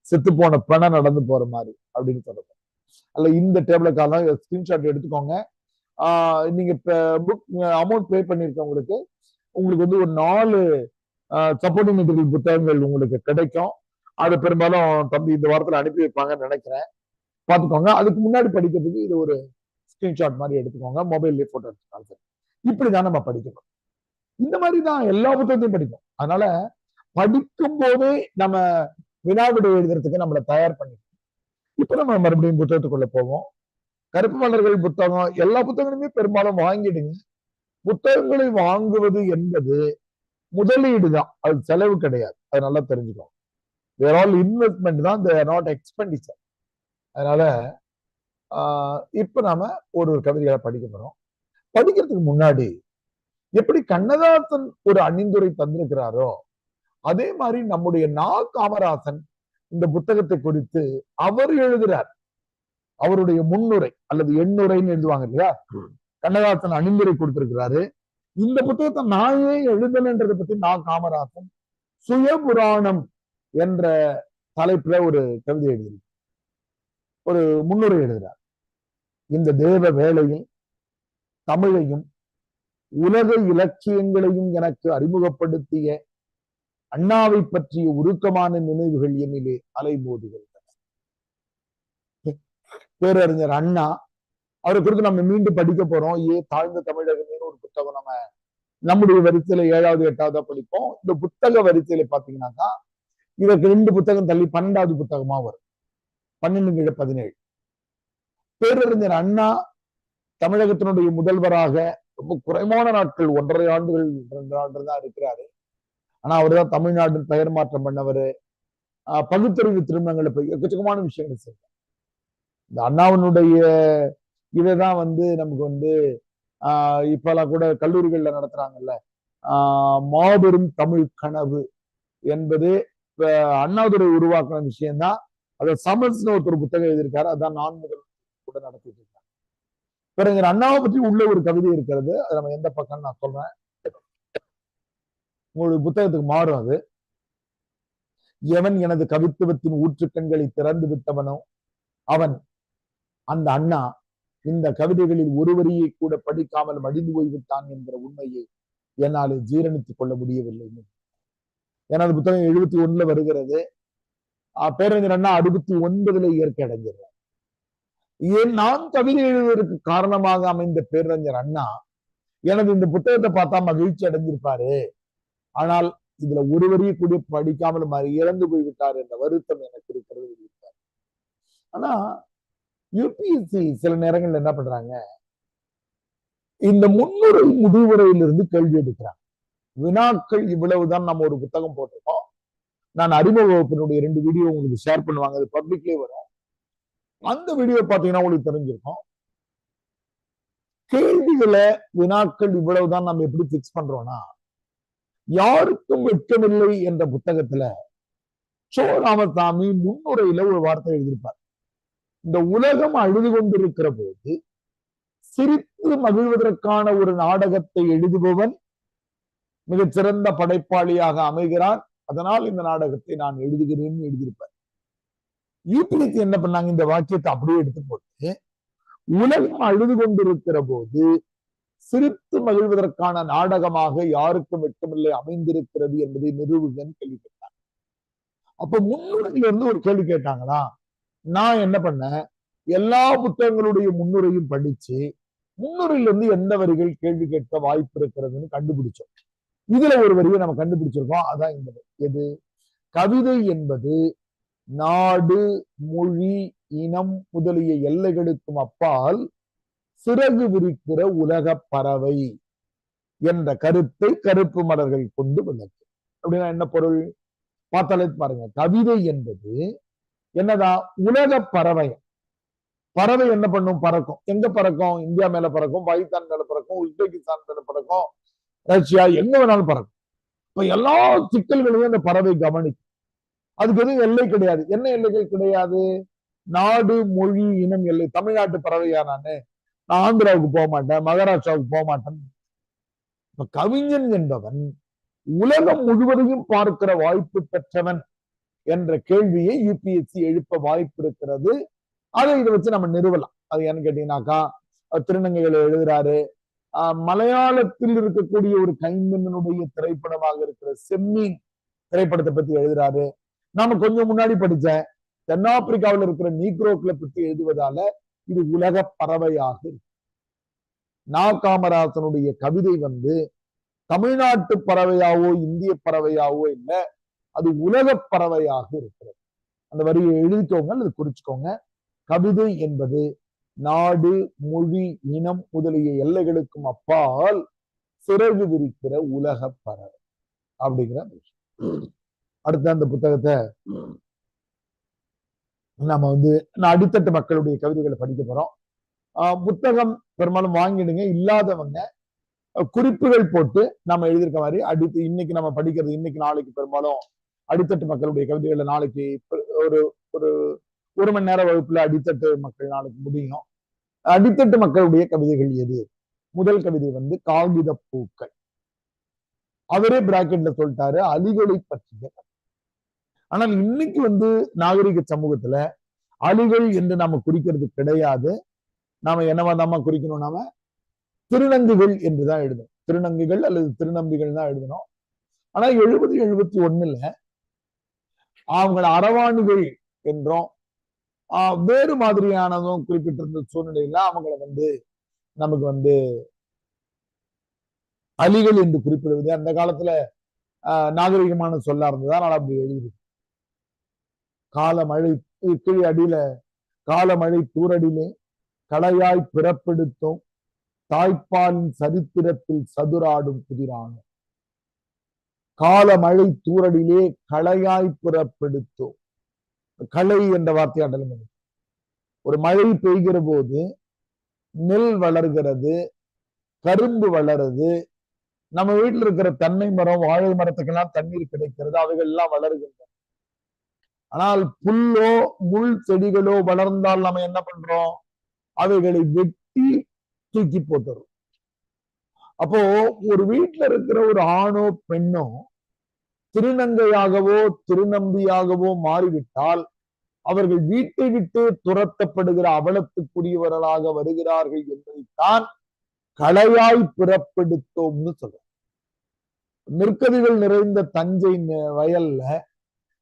செத்து போன பிணம் நடந்து போற மாதிரி அப்படின்னு சொல்றேன். அல்ல இந்த டேபிள காலம் ஸ்கிரீன்ஷாட் எடுத்துக்கோங்க. நீங்க புக் அமௌண்ட் பே பண்ணிருக்கவங்களுக்கு உங்களுக்கு வந்து ஒரு 4 சப்போர்ட்டிங் மெட்டீரியல் புத்தகங்கள் உங்களுக்கு கிடைக்கும். அது பெரும்பாலும் தம்பி இந்த வாரத்துல அனுப்பி வைப்பாங்கன்னு நினைக்கிறேன். பார்த்துக்கோங்க. அதுக்கு முன்னாடி படிக்கிறதுக்கு இது ஒரு ஸ்கிரீன்ஷாட் மாதிரி எடுத்துக்கோங்க. மொபைல்லேயே போட்டோ எடுத்துக்காங்க. இப்படிதான் நம்ம படிக்கணும். இந்த மாதிரி தான் எல்லா புத்தகத்தையும் படிக்கும். அதனால படிக்கும் போதே நம்ம வினாவிடை எழுதுறதுக்கு நம்மளை தயார் பண்ணிக்கணும். இப்ப நம்ம மறுபடியும் புத்தகத்துக்குள்ள போவோம். கருப்பு மலர்கள் புத்தகம் எல்லா புத்தகங்களுமே பெரும்பாலும் வாங்கிடுங்க. புத்தகங்களை வாங்குவது என்பது முதலீடு தான், அது செலவு கிடையாது. அது நல்லா தெரிஞ்சுக்கணும். தேர் ஆல் இன்வெஸ்ட்மெண்ட் தான், தேர் நாட் எக்ஸ்பெண்டிச்சர். அதனால இப்ப நாம ஒரு கவிதைகளை படிக்க போறோம். படிக்கிறதுக்கு முன்னாடி எப்படி கண்ணதாசன் ஒரு அணிந்துரை தந்திருக்கிறாரோ அதே மாதிரி நம்முடைய நா. காமராசன் இந்த புத்தகத்தை குறித்து அவர் எழுதுறார். அவருடைய முன்னுரை அல்லது எண்ணுரைன்னு எழுதுவாங்க இல்லையா, கண்ணதாசன் அணிந்துரை கொடுத்திருக்கிறாரு. இந்த புத்தகத்தை நான் ஏன் எழுதணுன்றதை பத்தி நா. காமராசன் சுயபுராணம் என்ற தலைப்புல ஒரு கவிதை எழுதி ஒரு முன்னுரை எழுதுகிறார். இந்த தேவ வேளையில் தமிழையும் உலக இலக்கியங்களையும் எனக்கு அறிமுகப்படுத்திய அண்ணாவை பற்றிய உருக்கமான நினைவுகள் என்னிலே அலைமோதுகின்றன. பேரறிஞர் அண்ணா அவரை குறித்து நம்ம மீண்டும் படிக்க போறோம். தாழ்ந்த தமிழகம்னு ஒரு புத்தகம் நம்ம நம்முடைய வரிசையில 7வது 8வதா படிப்போம். இந்த புத்தக வரிசையில பாத்தீங்கன்னாக்கா இதற்கு 2 புத்தகம் தள்ளி 12வது புத்தகமா வரும். 12-17. பேரறிஞர் அண்ணா தமிழகத்தினுடைய முதல்வராக ரொம்ப குறைவான நாட்கள், 1.5 ஆண்டுகள் 2 ஆண்டு தான் இருக்கிறாரு. ஆனா அவர் தான் தமிழ்நாடு பெயர் மாற்றம் பண்ணவர். பகுத்தறிவு திருமணங்களை போய் எக்கச்சக்கமான விஷயங்கள் செய்வார். இந்த அண்ணாவினுடைய இதைதான் வந்து நமக்கு வந்து இப்பெல்லாம் கூட கல்லூரிகள்ல நடத்துறாங்கல்ல, மாபெரும் தமிழ் கனவு என்பது அண்ணாதுரை உருவாக்கின விஷயம்தான். அதை சமர்ஸ்னு ஒருத்தர் புத்தகம் எழுதியிருக்காரு. அதான் நான் முதல் கூட நடத்திட்டு இருக்கேன். பிறகு அண்ணாவை பற்றி உள்ள ஒரு கவிதை இருக்கிறது. அது நம்ம எந்த பக்கம் நான் சொல்றேன், உங்களுடைய புத்தகத்துக்கு மாறும் அது. எவன் எனது கவித்துவத்தின் ஊற்றுக்கண்களை திறந்து விட்டவனோ அவன் அந்த அண்ணா இந்த கவிதைகளில் ஒரு வரியை கூட படிக்காமல் மடிந்து போய்விட்டான் என்கிற உண்மையை என்னால் ஜீரணித்துக் கொள்ள முடியவில்லை. எனது புத்தகம் 71 வருகிறது. பேரறிஞர் அண்ணா 69 இயற்கை அடைஞ்சிருந்தார். ஏன் நான் கவிதை எழுதுவதற்கு காரணமாக அமைந்த பேரறிஞர் அண்ணா எனது இந்த புத்தகத்தை பார்த்தா மகிழ்ச்சி அடைஞ்சிருப்பாரு. ஆனால் இதுல ஒரு வரியை கூட படிக்காமல் இறந்து போய்விட்டார் என்ற வருத்தம் எனக்கு இருக்கிறது. ஆனா யூபிஎஸ்சி சில நேரங்கள்ல என்ன பண்றாங்க, இந்த முன்னுரை முடிவுரையிலிருந்து கேள்வி எடுக்கிறாங்க. வினாக்கள் இவ்வளவுதான். நம்ம ஒரு புத்தகம் போட்டிருக்கோம். நான் அறிமுக வகுப்பினுடைய 2 வீடியோ உங்களுக்கு ஷேர் பண்ணுவாங்க, அது பப்ளிக்லயே வரும். அந்த வீடியோ பார்த்தீங்கன்னா உங்களுக்கு தெரிஞ்சிருக்கும். கேள்விகளை வினாக்கள் இவ்வளவுதான் நம்ம எப்படி பிக்ஸ் பண்றோம்னா, யாருக்கும் வெட்கமில்லை என்ற புத்தகத்துல சோ. ராமசாமி முன்னுரையில ஒரு வார்த்தை எழுதியிருப்பார். இந்த உலகம் அழுது கொண்டிருக்கிற போது சிரித்து மகிழ்வதற்கான ஒரு நாடகத்தை எழுதுபவன் மிகச்சிறந்த படைப்பாளியாக அமைகிறான். அதனால் இந்த நாடகத்தை நான் எழுதுகிறேன்னு எழுதியிருப்பார். யூபிஎஸ்சி என்ன பண்ணாங்க, இந்த வாக்கியத்தை அப்படியே எடுத்து போட்டு உலகம் அழுது கொண்டிருக்கிற போது சிரித்து மகிழ்வதற்கான நாடகமாக யாருக்கும் வெட்கமில்லை அமைந்திருக்கிறது என்பதை நிறுவுகன்னு கேள்வி கேட்டாங்க. அப்ப முன்னுரையில இருந்து ஒரு கேள்வி கேட்டாங்களா, நான் என்ன பண்ணேன், எல்லா புத்தகங்களுடைய முன்னுரையும் படிச்சு 300ல இருந்து எந்த வரிகள் கேள்வி கேட்க வாய்ப்பு இருக்கிறதுன்னு கண்டுபிடிச்சோம். இதுல ஒரு வரியை நம்ம கண்டுபிடிச்சிருக்கோம். அதான் இந்த வரி. எது? கவிதை என்பது நாடு, மொழி, இனம் முதலிய எல்லைகளுக்கும் அப்பால் சிறகு விரிக்கிற உலக பறவை என்ற கருத்தை கருப்பு மலர்கள் கொண்டு விளக்கு. அப்படின்னா என்ன பொருள்? பார்த்தாலே பாருங்க. கவிதை என்பது என்னதான்? உலக பறவை. பறவை என்ன பண்ணும்? பறக்கும். எங்க பறக்கும்? இந்தியா மேல பறக்கும், பாகிஸ்தான் மேல பறக்கும், உஸ்பெகிஸ்தான் மேல பறக்கும், ரஷ்யா, எங்க வேணாலும் பறக்கும். இப்ப எல்லா சிக்கல்களையும் அந்த பறவை கவனிக்கும். அதுக்கு எதுவும் எல்லை கிடையாது. என்ன எல்லைகள் கிடையாது? நாடு, மொழி, இனம் எல்லை. தமிழ்நாட்டு பறவையா நானு? நான் ஆந்திராவுக்கு போக மாட்டேன், மகாராஷ்டிராவுக்கு போக மாட்டேன். இப்ப கவிஞன் என்பவன் உலகம் முழுவதையும் பார்க்கிற வாய்ப்பு பெற்றவன் என்ற கேள்வியை யூபிஎஸ்சி எழுப்ப வாய்ப்பு இருக்கிறது. அதை இதை வச்சு நம்ம நிறுவலாம். அது என்னன்னு கேட்டீங்கன்னாக்கா, திருநங்கைகளை எழுதுறாரு. மலையாளத்தில் இருக்கக்கூடிய ஒரு கைம்பெண்ணனுடைய திரைப்படமாக இருக்கிற செம்மீன் திரைப்படத்தை பத்தி எழுதுறாரு. நாம கொஞ்சம் முன்னாடி படிச்ச தென்னாப்பிரிக்காவில் இருக்கிற நீக்ரோக்களை பத்தி எழுதுவதால இது உலக பறவையாக இருக்கு. நா. காமராசனுடைய கவிதை தமிழ்நாட்டு பறவையாவோ இந்திய பறவையாவோ இல்லை, அது உலக பறவையாக இருக்கிறது. அந்த வரியை எழுதிக்கோங்க அல்லது குறிச்சுக்கோங்க. கவிதை என்பது நாடு, மொழி, இனம் முதலிய எல்லைகளுக்கும் அப்பால் சிறகு விரிக்கிற உலக பறவை அப்படிங்கிற விஷயம். அடுத்த அந்த புத்தகத்தை நம்ம அடித்தட்டு மக்களுடைய கவிதைகளை படிக்க போறோம். புத்தகம் பெரும்பாலும் வாங்கிடுங்க. இல்லாதவங்க குறிப்புகள் போட்டு நம்ம எழுதியிருக்க மாதிரி இன்னைக்கு நம்ம படிக்கிறது, இன்னைக்கு நாளைக்கு பெரும்பாலும் அடித்தட்டு மக்களுடைய கவிதைகளை நாளைக்கு ஒரு ஒரு ஒரு மணி நேர வகுப்புல அடித்தட்டு மக்கள் நாளைக்கு முடியும். அடித்தட்டு மக்களுடைய கவிதைகள் எது? முதல் கவிதை காகித பூக்கள். அவரே பிராக்கெட்ல சொல்லிட்டாரு, அலிகளை பற்றிய. ஆனால் இன்னைக்கு நாகரிக சமூகத்துல அலிகள் என்று நாம குறிக்கிறது கிடையாது. நாம என்னவாதாம குறிக்கணும்? நாம திருநங்கைகள் என்றுதான் எழுதணும். திருநங்கைகள் அல்லது திருநம்பிகள் தான் எழுதணும். ஆனா 70-71 அவங்களை அரவாணிகள் என்றும் வேறு மாதிரியானதும் குறிப்பிட்டிருந்த சூழ்நிலையில அவங்களை நமக்கு அலிகள் என்று குறிப்பிடுவது அந்த காலத்துல நாகரிகமான சொல்லா இருந்ததா. அதனால அப்படி எழுதியிருக்கு. காலமழை கீழ் அடியில காலமழை தூரடிலே களையாய் பிறப்பெடுத்தோம் தாய்ப்பாலின் சரித்திரத்தில் சதுராடும் புதிரான. காலமழை தூரடிலே களையாய் பிறப்பெடுத்தோம். களை என்ற வார்த்தையாடலும் ஒரு மழை பெய்கிற போது நெல் வளர்கிறது, கரும்பு வளருது. நம்ம வீட்டில் இருக்கிற தென்னை மரம், வாழை மரத்துக்கெல்லாம் தண்ணீர் கிடைக்கிறது, அவைகள் எல்லாம் வளர்கின்றன. ஆனால் புல்லோ முள் செடிகளோ வளர்ந்தால் நம்ம என்ன பண்றோம்? அவைகளை வெட்டி தூக்கி போட்டுறோம். அப்போ ஒரு வீட்டுல இருக்கிற ஒரு ஆணோ பெண்ணோ திருநங்கையாகவோ திருநம்பியாகவோ மாறிவிட்டால் அவர்கள் வீட்டை விட்டு துரத்தப்படுகிற அவலத்துக்குரியவர்களாக வருகிறார்கள் என்பதைத்தான் களையாய் பிறப்பெடுத்தோம்னு சொல்றோம். நெற்கதிகள் நிறைந்த தஞ்சை வயல்ல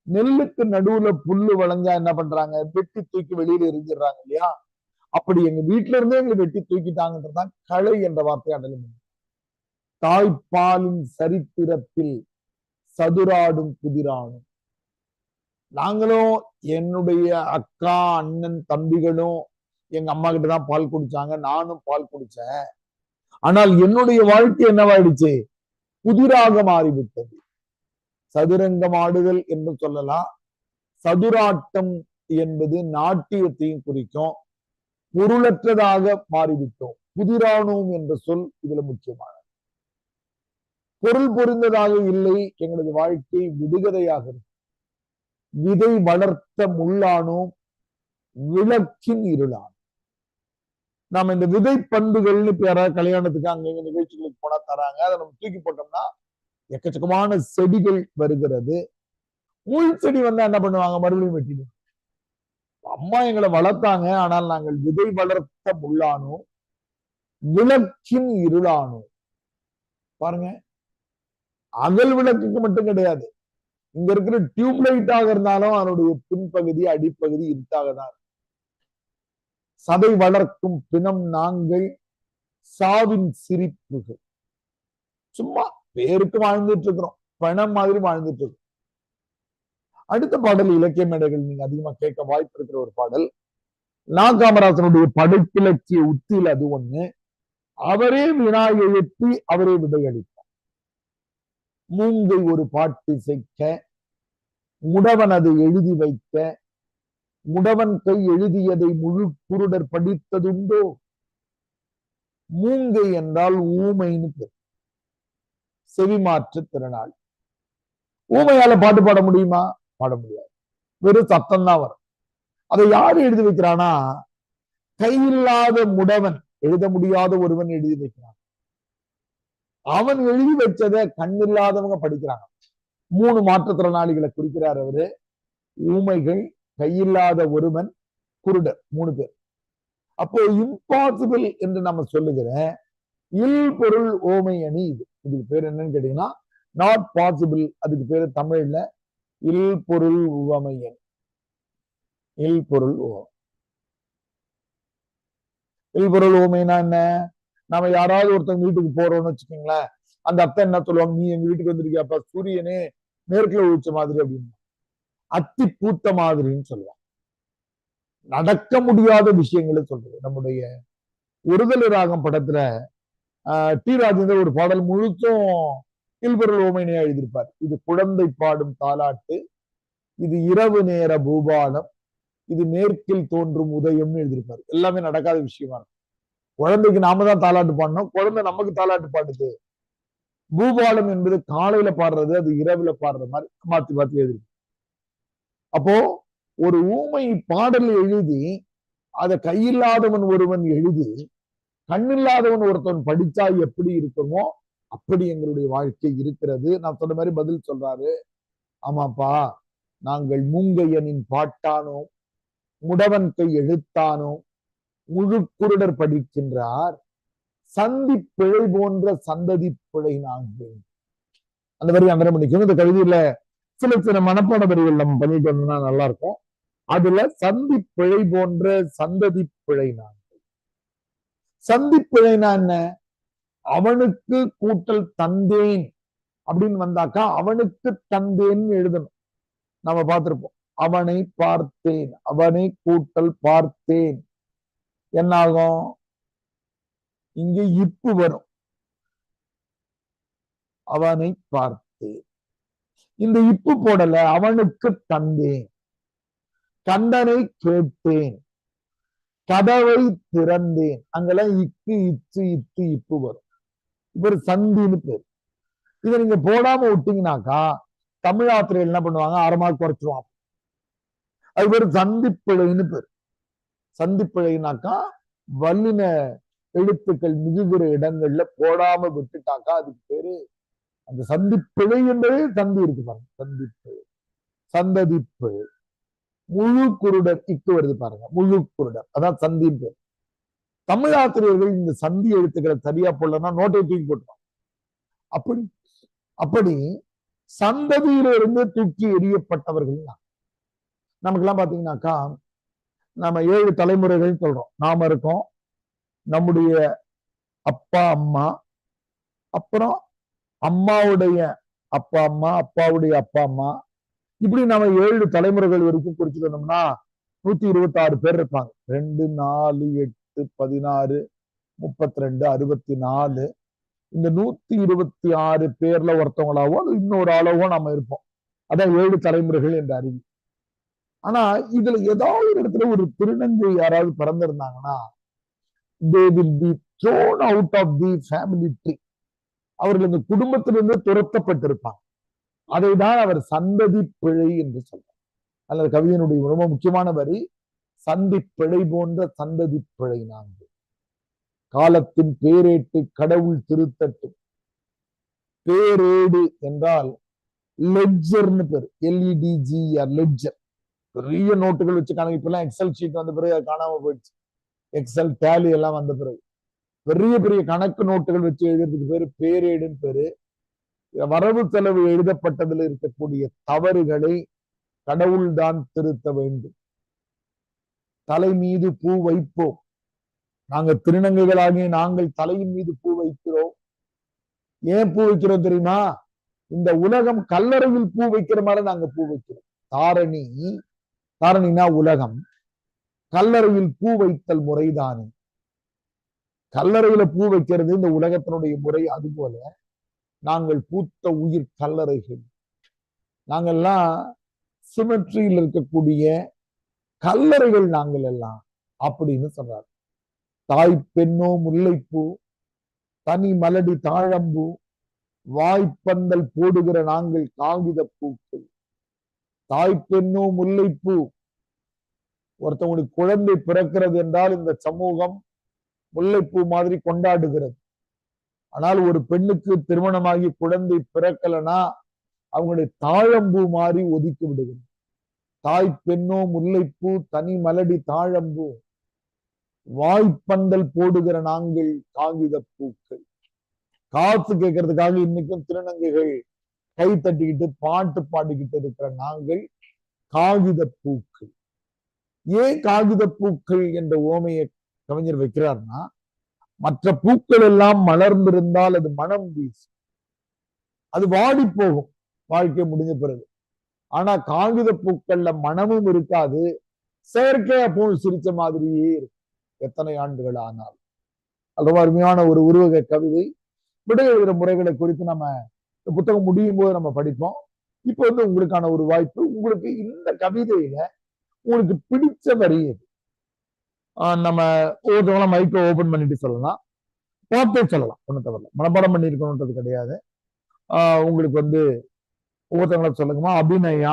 நெல்லுக்கு நடுவுல புல்லு வளைஞ்சா என்ன பண்றாங்க? வெட்டி தூக்கி வெளியில எரிஞ்சிடறாங்க இல்லையா? அப்படி எங்க வீட்டுல இருந்தே எங்களை வெட்டி தூக்கிட்டாங்கன்றதுதான் களை என்ற வார்த்தை அடலும். தாய்ப்பாலின் சரித்திரத்தில் சதுராடும் புதிரானும். நாங்களும் என்னுடைய அக்கா, அண்ணன், தம்பிகளும் எங்க அம்மா கிட்டதான் பால் குடிச்சாங்க, நானும் பால் குடிச்சேன். ஆனால் என்னுடைய வாழ்க்கை என்னவாயிடுச்சு? புதிராக மாறிவிட்டது. சதுரங்கம் ஆடுதல் என்று சொல்லலாம். சதுராட்டம் என்பது நாட்டியத்தையும் குறிக்கும். பொருளற்றதாக மாறிவிட்டோம். புதிரானோம் என்ற சொல் இதுல முக்கியமானது. பொருள் பொருந்ததாக இல்லை. எங்களது வாழ்க்கை விடுகதையாக இருக்கு. விதை வளர்த்த முள்ளானோம், விளக்கின் இருளானோம். நாம இந்த விதை பண்புகள்னு யாராவது கல்யாணத்துக்கு அங்க நிகழ்ச்சிகளுக்கு போனா தராங்க. அதை நம்ம தூக்கி போட்டோம்னா எக்கச்சக்கமான செடிகள் வருகிறது. முள் செடி என்ன பண்ணுவாங்க? மறுபடியும் வெட்டிடுவாங்க. அம்மா எங்களை வளர்த்தாங்க, ஆனால் நாங்கள் விதை வளர்த்த முள்ளானோ விளக்கின் இருளானோ. பாருங்க, அகல் விளக்குக்கு மட்டும் கிடையாது. இங்க இருக்கிற டியூப்லைட்டாக இருந்தாலும் அதனுடைய பின்பகுதி அடிப்பகுதி இருட்டாக தான். சதை வளர்க்கும் பிணம் நாங்கள் சாவின் சிரிப்புகள். சும்மா பேருக்கு வாழ்ந்துட்டு இருக்கிறோம், பணம் மாதிரி வாழ்ந்துட்டு இருக்கோம். அடுத்த பாடல் இலக்கிய மேடைகள் நீங்க அதிகமா கேட்க வாய்ப்பு இருக்கிற ஒரு பாடல். நா. காமராசனுடைய படைப்பிலக்கிய உத்தியில் அது ஒண்ணு. அவரே வினா எழுப்பி அவரே விடையளித்தார். மூங்கை ஒரு பாட்டு செய்க, முடவன் அதை எழுதி வைக்க, முடவன் கை எழுதியதை முழு குருடர் படித்ததுண்டோ. மூங்கை என்றால் ஊமைன்னு பேர், செவிமாற்று திறனாளி. ஊமையால பாட்டு பாட முடியுமா? பாட முடியாது, வெறும் சத்தம் தான் வரும். அதை யாரு எழுதி வைக்கிறானா? கையில்லாத முடவன், எழுத முடியாத ஒருவன் எழுதி வைக்கிறான். அவன் எழுதி வச்சதை கண்ணில்லாதவங்க படிக்கிறாங்க. 3 மாற்றுத்திறனாளிகளை குறிக்கிறார் அவரு. ஊமைகள், கையில்லாத ஒருவன், குருடர், 3 பேர். அப்போ இம்பாசிபிள் என்று நம்ம சொல்லுகிற இல் பொருள் ஓமை அணி இது. இதுக்கு பேர் என்னன்னு கேட்டீங்கன்னா நாட் பாசிபிள். அதுக்கு பேரு தமிழ்ல இல் பொருள் உவமை அணி. இல் பொருள் ஓமை. இல் பொருள் ஓமைனா என்ன? நம்ம யாராவது ஒருத்தவங்க வீட்டுக்கு போறோம்னு வச்சுக்கோங்களேன், அந்த அத்தை என்ன சொல்லுவாங்க, நீ எங்க வீட்டுக்கு வந்திருக்கியாப்பா, சூரியனே மேற்குல உழிச்ச மாதிரி அப்படின்னு, அத்தி பூத்த மாதிரின்னு சொல்லுவாங்க. நடக்க முடியாத விஷயங்களை சொல்றது. நம்முடைய ஒருதலை ராகம் படத்துல டி. ராஜேந்தர் ஒரு பாடல் முழுத்தும் இல்பொருள் ஓமைனையா எழுதியிருப்பார். இது குழந்தை பாடும் தாலாட்டு, இது இரவு நேர பூபாலம், இது மேற்கில் தோன்றும் உதயம்னு எழுதியிருப்பாரு. எல்லாமே நடக்காத விஷயமா இருக்கும். குழந்தைக்கு நாம தான் தாலாட்டு பாடணும், குழந்தை நமக்கு தாலாட்டு பாடுது. பூபாலம் என்பது காலையில பாடுறது, அது இரவுல பாடுற மாதிரி மாத்தி மாத்தி எழுதிருக்கு. அப்போ ஒரு ஊமை பாடல் எழுதி அதை கையில்லாதவன் ஒருவன் எழுதி கண்ணில்லாதவன் ஒருத்தன் படிச்சா எப்படி இருக்குமோ அப்படி எங்களுடைய வாழ்க்கை இருக்கிறது. நான் சொன்ன மாதிரி பதில் சொல்றாரு. ஆமாப்பா, நாங்கள் மூங்கையனின் பாட்டானோ, முடவன் கை எழுத்தானோ, முழு குருடர் படிக்கின்றார், சந்தி பிழை போன்ற சந்ததி பிழை நாங்கள். அந்த வரி அங்கே பண்ணிக்கணும். இந்த கவிதையில சில சில மனப்பாட வரிகள் நம்ம பண்ணிட்டு வந்தோம்னா நல்லா இருக்கும். அதுல சந்தி பிழை போன்ற சந்ததி பிழை நாங்கள். சந்தி பிழைனா என்ன? அவனுக்கு கூட்டல் தந்தேன் அப்படின்னு வந்தாக்கா அவனுக்கு தந்தேன்னு எழுதணும். நம்ம பார்த்திருப்போம். அவனை பார்த்தேன், அவனை கூட்டல் பார்த்தேன், என்ன ஆகும்? இங்க இப்பு வரும். அவனை பார்த்தேன், இந்த இப்பு போடல. அவனுக்கு தந்தேன், கண்டனை கேட்டேன், கதவை திறந்தேன், அங்கெல்லாம் இக்கு இச்சு இத்து இப்பு வரும். இப்ப ஒரு சந்தின்னு பேர். இதை நீங்க போடாம விட்டீங்கன்னாக்கா தமிழ் ஆசிரியர் என்ன பண்ணுவாங்க, 1/2 மார்க் குறைச்சிருவாங்க. அது பேர் சந்திப்பிழைன்னு பேர். சந்திப்பிழைனாக்கா வல்லின எழுத்துக்கள் மிகுகிற இடங்கள்ல போடாம விட்டுட்டாக்கா அதுக்கு பேரு அந்த சந்திப்பிழை என்பதே சந்தி இருக்கு பாருங்க. சந்திப்பிழை, சந்ததிப்பிழை. முழு குருடர் இக்கு வருது பாருங்க, முழு குருடர், அதான் சந்தின் பேர். தமிழ் ஆசிரியர்கள் இந்த சந்தி எழுத்துக்களை சரியா போடலன்னா நோட்டை தூக்கி போட்டுருவாங்க. அப்படி சந்ததியிலிருந்து தூக்கி எறியப்பட்டவர்கள் நமக்கெல்லாம் பாத்தீங்கன்னாக்கா நம்ம 7 தலைமுறைகள் சொல்றோம். நாம இருக்கோம், நம்முடைய அப்பா அம்மா, அப்புறம் அம்மாவுடைய அப்பா அம்மா, அப்பாவுடைய அப்பா அம்மா, இப்படி நம்ம 7 தலைமுறைகள் வரைக்கும் குறிச்சுக்கணும்னா 126 பேர் இருப்பாங்க. 2, 4, 8, 16, 32, 64. இந்த 126 பேர்ல ஒருத்தவங்களாவோ இன்னொரு அளவோ நம்ம இருப்போம். அதான் 7 தலைமுறைகள் என்ற அறிவு. ஆனா இதுல ஏதாவது ஒரு இடத்துல ஒரு திருநங்கை யாராவது பிறந்திருந்தாங்கன்னா they will be thrown out of the family tree. அவர்கள் இந்த குடும்பத்திலிருந்து துரத்தப்பட்டிருப்பாங்க. அதை தான் அவர் சந்ததி பிழை என்று சொல்றார். அல்லது கவிதையினுடைய ரொம்ப முக்கியமான வரி, சந்தி பிழை போன்ற சந்ததி பிழை நான்கு. காலத்தின் பேரேட்டு கடவுள் திருத்தட்டும். பேரேடு என்றால் லெட்ஜர்னு பேர், LEDGER, லெட்ஜர். பெரிய நோட்டுகள் வச்சு கணக்கு. இப்பெல்லாம் எக்ஸல் ஷீட் வந்த பிறகு அது காணாம போயிடுச்சு. எக்ஸல் டேலி எல்லாம் வந்த பிறகு பெரிய பெரிய கணக்கு நோட்டுகள் வச்சு எழுதுறதுக்கு பேரு பேரேடுன்னு பேரு. வரவு செலவு எழுதப்பட்டதில் இருக்கக்கூடிய தவறுகளை கடவுள் தான் திருத்த வேண்டும். தலை மீது பூ வைப்போம், நாங்க திருநங்கைகளாகிய நாங்கள் தலையின் மீது பூ வைக்கிறோம். ஏன் பூ வைக்கிறோம் தெரியுமா? இந்த உலகம் கல்லறையில் பூ வைக்கிற மாதிரி நாங்க பூ வைக்கிறோம். தாரணி, தாரணினா உலகம், கல்லறையில் பூ வைத்தல் முறைதானே. கல்லறையில பூ வைக்கிறது இந்த உலகத்தினுடைய முறை. அதுபோல நாங்கள் பூத்த உயிர் கல்லறைகள். நாங்கள்லாம் சிமெட்ரியில் இருக்கக்கூடிய கல்லறைகள் நாங்கள் எல்லாம் அப்படின்னு சொல்றாரு. தாய் பெண்ணோ முல்லைப்பூ, தனி மலடி தாழம்பூ, வாய்ப்பந்தல் போடுகிற நாங்கள் காகித பூக்கள். தாய் பெண்ணோ முல்லைப்பூ. ஒருத்தவங்களுக்கு குழந்தை பிறக்கிறது என்றால் இந்த சமூகம் முல்லைப்பூ மாதிரி கொண்டாடுகிறது. ஆனால் ஒரு பெண்ணுக்கு திருமணமாகி குழந்தை பிறக்கலனா அவங்களுடைய தாழம்பூ மாதிரி ஒதுக்கி விடுகிறது. தாய் பெண்ணோ முல்லைப்பூ, தனி மலடி தாழம்பூ, வாய்ப்பந்தல் போடுகிற நாங்கள் காகித பூக்கள். காசு கேட்கறதுக்காக இன்னைக்கும் திருநங்கைகள் கை தட்டிக்கிட்டு பாட்டு பாடிக்கிட்டு இருக்கிற நாங்கள் காகித பூக்கள். ஏன் காகித பூக்கள் என்ற ஓமையை கவிஞர் வைக்கிறார்னா, மற்ற பூக்கள் எல்லாம் மலர்ந்திருந்தால் அது மனம் வீசும், அது வாடி போகும் வாழ்க்கை முடிஞ்ச பிறகு. ஆனா காகித பூக்கள்ல மனமும் இருக்காது, செயற்கையா பூ சிரிச்ச மாதிரியே இருக்கும் எத்தனை ஆண்டுகள் ஆனாலும். ரொம்ப அருமையான ஒரு உருவக கவிதை. விடை எழுதுகிற முறைகளை குறித்து நம்ம புத்தகம் முடியும் போது நம்ம படிப்போம். இப்போ உங்களுக்கான ஒரு வாய்ப்பு. உங்களுக்கு இந்த கவிதையில உங்களுக்கு பிடிச்ச வரி எது? நம்ம ஒவ்வொருத்தவங்களும் மைக்கை ஓபன் பண்ணிட்டு சொல்லலாம், பார்த்தே சொல்லலாம், ஒன்றும் தவறல. மனப்பாடம் பண்ணிருக்கணும்ன்றது கிடையாது. உங்களுக்கு ஒவ்வொருத்தவங்களும் சொல்லுங்கம்மா. அபிநயா,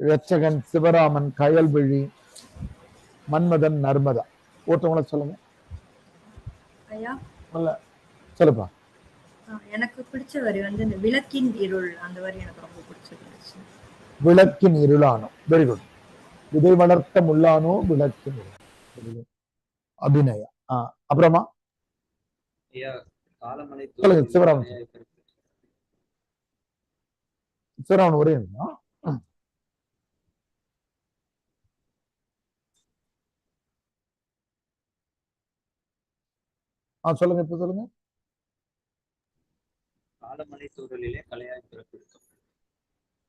ரட்சகன், சிவராமன், கயல்விழி, மன்மதன், நர்மதா. ஒருத்தவங்களும் சொல்லுங்க. ஐயா சொல்லுப்பா. எனக்கு பிடிச்ச வரி இந்த விளக்கின் இருள், அந்த வரி எனக்கு ரொம்ப பிடிச்சிருந்துச்சு. விளக்கின் இருளானோ, வெரி குட். விதை வளர்த்த முள்ளானோ விளக்கின் இருள். அபிநயா. அப்புறமா சொல்லுங்க. சிவராமன், சிவராமன் ஒரே சொல்லுங்க. இப்ப சொல்லுங்க. காலமழை தூறலிலே கலையாய் பிறப்பிருக்கும்.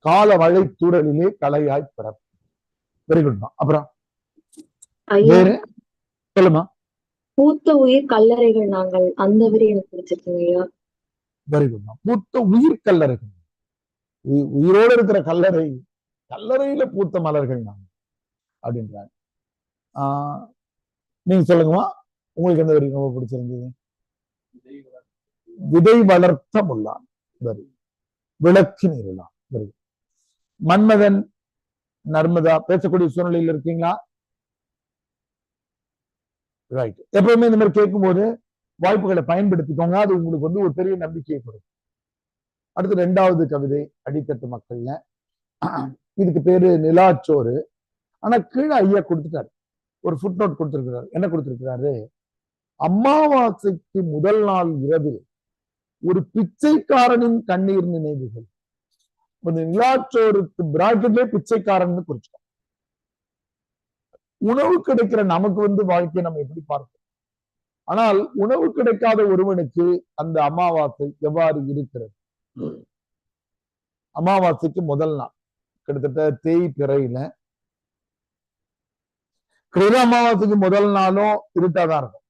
காலமழை தூறலிலே கலையாய் பிறப்பு. Very good. அப்புறம் சொல்லுமா. பூத்த உயிர் கல்லறைகள் நாங்கள், அந்த வரி எனக்கு பிடிச்சிருக்குங்க. Very good. பூத்த உயிர் கல்லறைகள், உயிரோடு இருக்கிற கல்லறை, கல்லறையில பூத்த மலர்கள் நாங்கள் அப்படின்றாங்க. நீங்க சொல்லுங்கம்மா, உங்களுக்கு எந்த வரி ரொம்ப பிடிச்சிருந்தது? விதை வளர்த்த முள்ளான், வெரி. விளக்கின் இருளான், வெரி. மன்மதன், நர்மதா, பேசக்கூடிய சூழ்நிலையில் இருக்கீங்களா? ரைட். எப்பவுமே இந்த மாதிரி கேட்கும்போது வாய்ப்புகளை பயன்படுத்திக்கோங்க. அது உங்களுக்கு ஒரு பெரிய நம்பிக்கையை கொடுக்கும். அடுத்து 2வது கவிதை, அடித்தட்டு மக்கள்ல. இதுக்கு பேரு நிலாச்சோறு. ஆனா கீழே ஐயா கொடுத்துட்டாரு, ஒரு ஃபுட் நோட் கொடுத்திருக்கிறாரு. என்ன கொடுத்திருக்கிறாரு? அமாவாசைக்கு முதல் நாள் இரவில் ஒரு பிச்சைக்காரனின் கண்ணீர் நினைவுகள். நிலாச்சோருக்கு பிராக்கெட்லயே பிச்சைக்காரன் குறிச்சோம். உணவு கிடைக்கிற நமக்கு வாழ்க்கையை நம்ம எப்படி பார்க்கிறோம்? ஆனால் உணவு கிடைக்காத ஒருவனுக்கு அந்த அமாவாசை எவ்வாறு இருக்கிறது? அமாவாசைக்கு முதல் நாள் கிட்டத்தட்ட தேய்பிறையில, அமாவாசைக்கு முதல் நாளும் இருட்டாதான் இருக்கும்,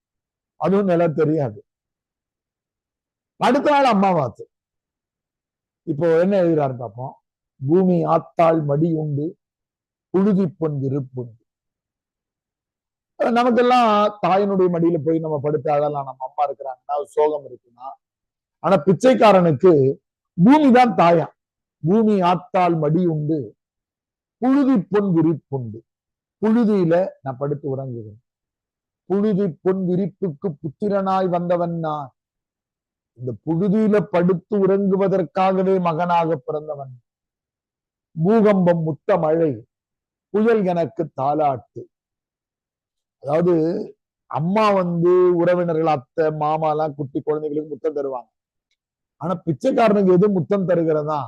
அதுவும் நில தெரியாது. அடுத்த நாள் அமாவாசை. இப்போ என்ன எழுதுறாரு பார்ப்போம். பூமி ஆத்தாள் மடி உண்டு, புழுதி பொன் விருப்புண்டு. நமக்கெல்லாம் தாயினுடைய மடியில போய் நம்ம படுத்து அதெல்லாம் நம்ம அம்மா இருக்கிறாங்கன்னா சோகம் இருக்குன்னா, ஆனா பிச்சைக்காரனுக்கு பூமி தான் தாயா. பூமி ஆத்தாள் மடி உண்டு, புழுதி பொன் விரிப்புண்டு. புழுதியில நான் படுத்து உறங்குகிறேன். புழுதி பொன் விரிப்புக்கு புத்திரனாய் வந்தவன் நான். இந்த புழுதியில படுத்து உறங்குவதற்காகவே மகனாக பிறந்தவன். பூகம்பம் முத்த மழை, புயல் எனக்கு தாலாட்டு. அதாவது அம்மா உறவினர்கள், அத்தை, மாமா எல்லாம் குட்டி குழந்தைகளுக்கு முத்தம் தருவாங்க. ஆனா பிச்சைக்காரனுக்கு எது முத்தம் தருகிறதா?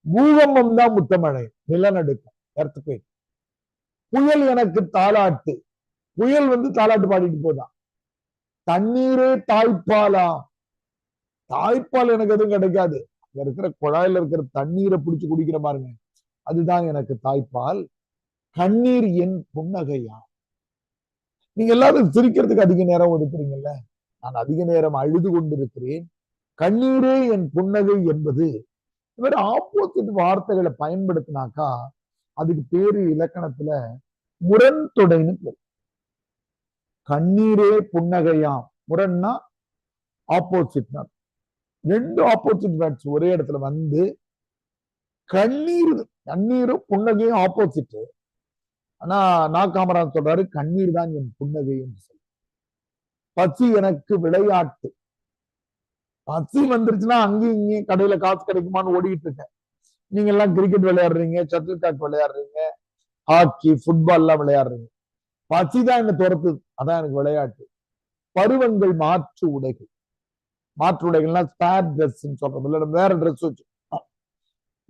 பூகம்பம் தான் முத்தமழை, நிலநடுக்கம், எர்த்குவேக். புயல் எனக்கு தாலாட்டு. புயல் வந்து தாலாட்டு பாடிட்டு போதான். தண்ணீரே தாய்ப்பாலா, தாய்ப்பால் எனக்கு எதுவும் கிடைக்காது. அங்க இருக்கிற குழாயில இருக்கிற தண்ணீரை பிடிச்சு குடிக்கிற பாருங்க, அதுதான் எனக்கு தாய்ப்பால். கண்ணீர் என் புன்னகையா. நீங்க எல்லாரும் சிரிக்கிறதுக்கு அதிக நேரம் ஒதுக்குறீங்கல்ல, நான் அதிக நேரம் அழுது கொண்டிருக்கிறேன். கண்ணீரே என் புன்னகை என்பது இந்த மாதிரி ஆப்போசிட் வார்த்தைகளை பயன்படுத்தினாக்கா அதுக்கு பேரு இலக்கணத்துல முரண்தொடைன்னு பேரு. கண்ணீரே புன்னகையாம். முரண்னா ஆப்போசிட். ரெண்டு ஆப்போசிட் வேர்ட்ஸ் ஒரே இடத்துல வந்து கண்ணீரும் புன்னகையும் ஆப்போசிட். ஆனா காமராஜ் சொல்றாரு கண்ணீர் தான் என் புன்னகை என்று சொல்லி. பசி எனக்கு விளையாட்டு. பசி வந்துருச்சுன்னா அங்கேயும் இங்கேயும் கடையில காசு கிடைக்குமான்னு ஓடிட்டு இருக்கேன். நீங்க எல்லாம் கிரிக்கெட் விளையாடுறீங்க, ஷட்டில் காக் விளையாடுறீங்க, ஹாக்கி, ஃபுட்பால் எல்லாம் விளையாடுறீங்க. பசி தான் என்ன துரத்துது, அதான் எனக்கு விளையாட்டு. பருவங்கள் மாற்று உடைகள். மாற்று உடைகள்னா ஸ்பேர் ட்ரெஸ் சொல்றோம் இல்ல, வேற ட்ரெஸ் வச்சு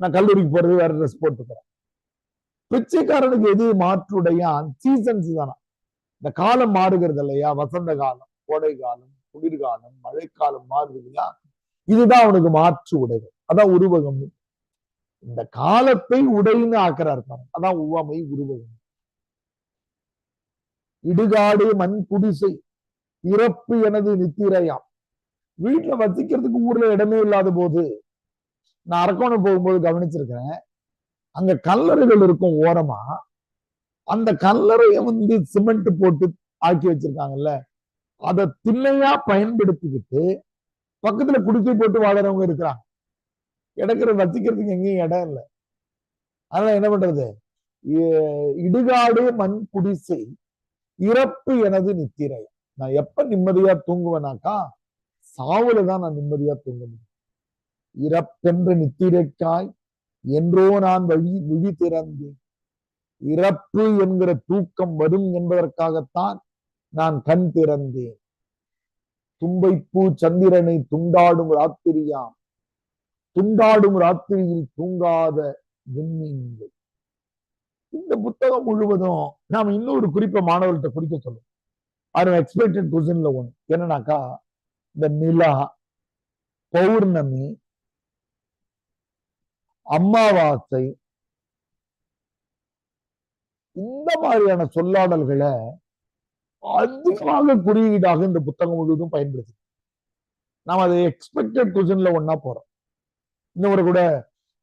நான் கல்லூரிக்கு போறது வேற ட்ரெஸ் போட்டுக்கிறேன். பிச்சைக்காரனுக்கு எது மாற்றுடையா? சீசன்ஸ் தானா. இந்த காலம் மாறுகிறது இல்லையா, வசந்த காலம், கோடை காலம், குளிர்காலம், மழைக்காலம் மாறுது இல்லையா, இதுதான் அவனுக்கு மாற்று உடைகள். அதான் உருவகம். இந்த காலத்தை உடைன்னு ஆக்கிறார், அதான் உவமை உருவகம். இடுகாடு மண் குடிசை இறப்பு எனது நித்திரையாம். வீட்டுல வசிக்கிறதுக்கு ஊர்ல இடமே இல்லாத போது நான் அரக்கோணம் போகும்போது கவனிச்சிருக்கிறேன், அங்க கல்லறைகள் இருக்கும் ஓரமா. அந்த கல்லறைய வந்து சிமெண்ட் போட்டு ஆக்கி வச்சிருக்காங்கல்ல, அதை திண்ணையா பயன்படுத்திக்கிட்டு பக்கத்துல குடிசை போட்டு வாழறவங்க இருக்கிறாங்க. இடக்கிற வசிக்கிறதுக்கு எங்கேயும் இடம் இல்லை. அதனால என்ன பண்றது, இடுகாடு மண் குடிசை இறப்பு எனது நித்திரை. நான் எப்ப நிம்மதியா தூங்குவேனாக்கா சாவுலதான் நான் நிம்மதியா தூங்க முடியும். இறப்பென்ற நித்திரைக்காய் என்றோ நான் விழி திறந்தேன். இறப்பு என்கிற தூக்கம் வரும் என்பதற்காகத்தான் நான் கண் திறந்தேன். தும்பைப்பூ சந்திரனை துண்டாடும் ராத்திரியாம். துண்டாடும் ராத்திரியில் தூங்காத விண்மீன்கள். இந்த புத்தகம் முழுவதும் நாம இன்னொரு குறிப்பை மாணவர்கிட்ட குறிக்க சொல்லுவோம். அது எக்ஸ்பெக்டட் கொஸ்டின்ல ஒண்ணு என்னன்னாக்கா, இந்த நிலா, பௌர்ணமி, அமாவாசை, இந்த மாதிரியான சொல்லாடல்களை அதிகமாக குறியீடாக இந்த புத்தகம் முழுவதும் பயன்படுத்தி நாம அதை எக்ஸ்பெக்டட் கொஸ்டின்ல ஒன்னா போறோம். இன்னொரு கூட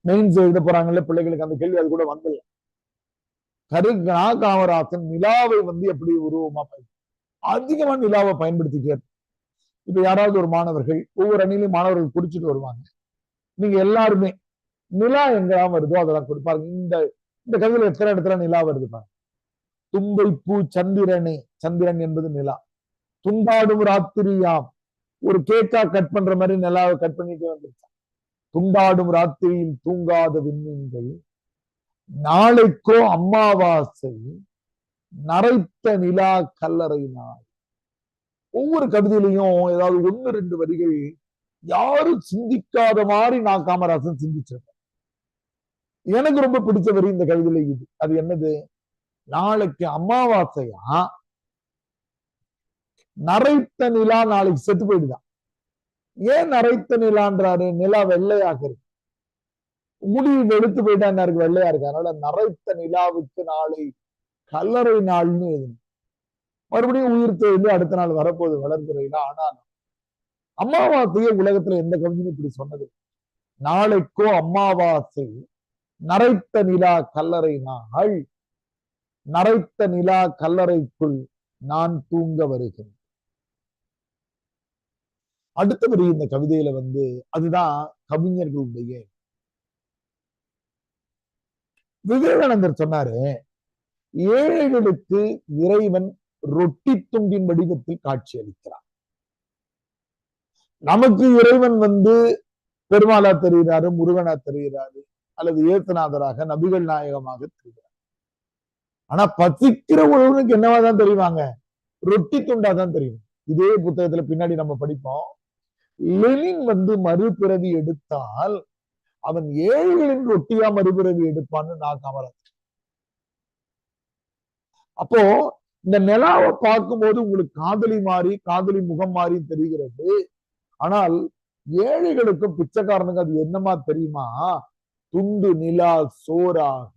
மெயின்ஸ் எழுத போறாங்கல்ல பிள்ளைகளுக்கு, அந்த கேள்வி அது கூட வந்துடல. காமராசன் நிலாவை வந்து எப்படி உருவமா அதிகமா நிலாவை பயன்படுத்திக்க. இப்ப யாராவது ஒரு மாணவர்கள் ஒவ்வொரு அணிலையும் மாணவர்கள் குறிச்சிட்டு வருவாங்க. நீங்க எல்லாருமே நிலா எங்கெல்லாம் வருதோ அதெல்லாம் கொடுப்பாங்க. இந்த கவிதையில எத்தனை இடத்துல நிலா வருது பாருங்க. தும்பை பூ சந்திரனே, சந்திரன் என்பது நிலா. துண்டாடும் ராத்திரியாம், ஒரு கேக்கா கட் பண்ற மாதிரி நிலாவை கட் பண்ணிட்டு வந்துருச்சான். துண்டாடும் ராத்திரியில் தூங்காத விண்மீன்கள், நாளைக்கோ அமாவாசை, நரைத்த நிலா கல்லறை நாள். ஒவ்வொரு கவிதையிலையும் ஏதாவது ஒண்ணு ரெண்டு வரிகள் யாரும் சிந்திக்காத மாதிரி நான் காமராசன் சிந்திச்சிருக்கேன். எனக்கு ரொம்ப பிடிச்ச வரி இந்த கவிதையில இது. அது என்னது, நாளைக்கு அமாவாசையா, நரைத்த நிலா நாளைக்கு செத்து போயிடுதான். ஏன் நரைத்த நிலான்றாரு? நிலா வெள்ளையாக இருக்கு, முடி வெளுத்து போயிட்டா என்ன இருக்கு, வெள்ளையா இருக்கு. அதனால நரைத்த நிலாவுக்கு நாளை கல்லறை நாள்னு எழுதணும். மறுபடியும் உயிர் தெழுந்து அடுத்த நாள் வரப்போது வளர்கிறீங்களா. ஆனாலும் அமாவாசையை உலகத்துல எந்த கவிஞனும் இப்படி சொன்னது. நாளைக்கோ அமாவாசை, நரைத்த நிலா கல்லறை நாள், நரைத்த நிலா கல்லறைக்குள் நான் தூங்க வருகிறேன். அடுத்தபடி இந்த கவிதையில வந்து அதுதான் கவிஞர்களுடைய விவேகானந்தர் சொன்னாரு, ஏழைகளுக்கு இறைவன் ரொட்டி துண்டின் வடிவத்தில் காட்சி அளிக்கிறார். நமக்கு இறைவன் வந்து பெருமாளா தெரிகிறாரு, முருகனா தெரிகிறாரு, அல்லது ஏசுநாதராக, நபிகள் நாயகமாக தெரிகிறார். ஆனா பசிக்கிற ஒருவனுக்கு என்னவாதான் தெரிவாங்க, ரொட்டி துண்டாதான் தெரியும். இதே புத்தகத்துல பின்னாடி நம்ம படிப்போம், லெனின் வந்து மறுபிறவி எடுத்தால் அவன் ஏழைகளின் ரொட்டியா மறுபிறவி எடுப்பான்னு நான் காமராஜ். அப்போ இந்த நிலாவை பார்க்கும்போது உங்களுக்கு காதலி மாறி காதலி முகம் மாறி தெரிகிறது. ஆனால் ஏழைகளுக்கும் பிச்சைக்காரனுக்கு அது என்னமா தெரியுமா? துண்டு நிலா சோறாக.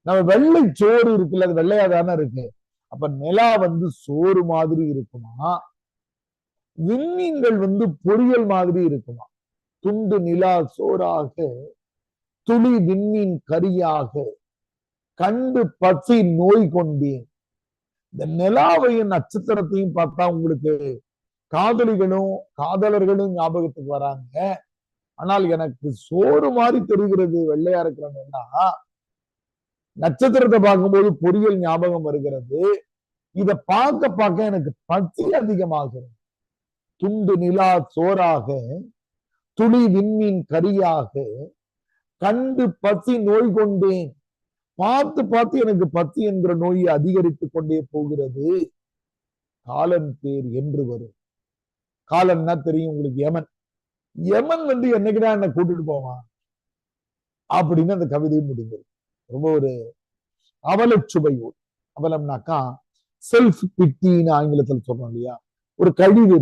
நம்ம வெள்ளை சோறு இருக்குல்ல, அது வெள்ளையா தானே இருக்கு. அப்ப நிலா சோறு மாதிரி இருக்குமா? விண்மீன்கள் பொரியல் மாதிரி இருக்குமா? துண்டு நிலா சோறாக, துளி விண்மீன் கரியாக, கண்டு பசி நோய் கொண்டேன். இந்த நிலாவையும் நட்சத்திரத்தையும் பார்த்தா உங்களுக்கு காதலிகளும் காதலர்களும் ஞாபகத்துக்கு வராங்க. ஆனால் எனக்கு சோறு மாதிரி தெரிகிறது வெள்ளையா இருக்கிறேன்னா, நட்சத்திரத்தை பார்க்கும்போது பொறியியல் ஞாபகம் வருகிறது. இத பார்க்க பார்க்க எனக்கு பசி அதிகமாகிறது. துண்டு நிலா சோறாக, துளி விண்மீன் கரியாக, கண்டு பசி நோய் கொண்டேன். பார்த்து பார்த்து எனக்கு பசி என்கிற நோயை அதிகரித்துக் கொண்டே போகிறது. காலன் பேர் என்று வரும். காலன்னா தெரியும் உங்களுக்கு, யமன். யமன் என்னைக்குதான் என்ன கூட்டிட்டு போவான் அப்படின்னு அந்த கவிதை முடிந்தது. ரொம்ப ஒரு அவலச்சுவையோடு. அவலம்னாக்கா செல்ஃப் பிட்டின்னு ஆங்கிலத்தில் சொல்றோம் இல்லையா, ஒரு கழிவு.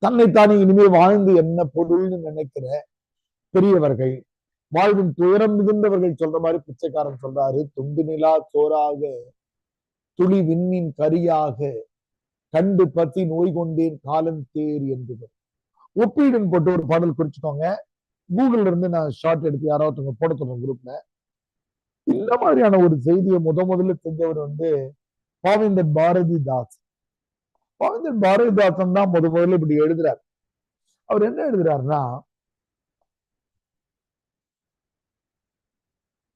தன்னைத்தானே இனிமே வாழ்ந்து என்ன பொருள்னு நினைக்கிற பெரியவர்கள், வாழ்வின் துயரம் மிகுந்தவர்கள் சொல்ற மாதிரி பிச்சைக்காரன் சொல்றாரு, துண்டு நிலா சோறாக, துளி விண்மீன் கரியாக, கண்டு பசி நோய் கொண்டேன் காலன் தேர் என்று. ஒப்பீடுன்னு போட்டு ஒரு பாடல் குறிச்சுக்கோங்க. கூகுள்ல இருந்து நான் ஷார்ட் எடுத்து யாராவது போட சொல்றேன் குரூப்ல. இந்த மாதிரியான ஒரு செய்தியை முதல்ல செஞ்சவர் பாவேந்தர் பாரதிதாஸ். பாவேந்தர் பாரதிதாசன் தான் முதல்ல இப்படி எழுதுறாரு. அவர் என்ன எழுதுறாருன்னா,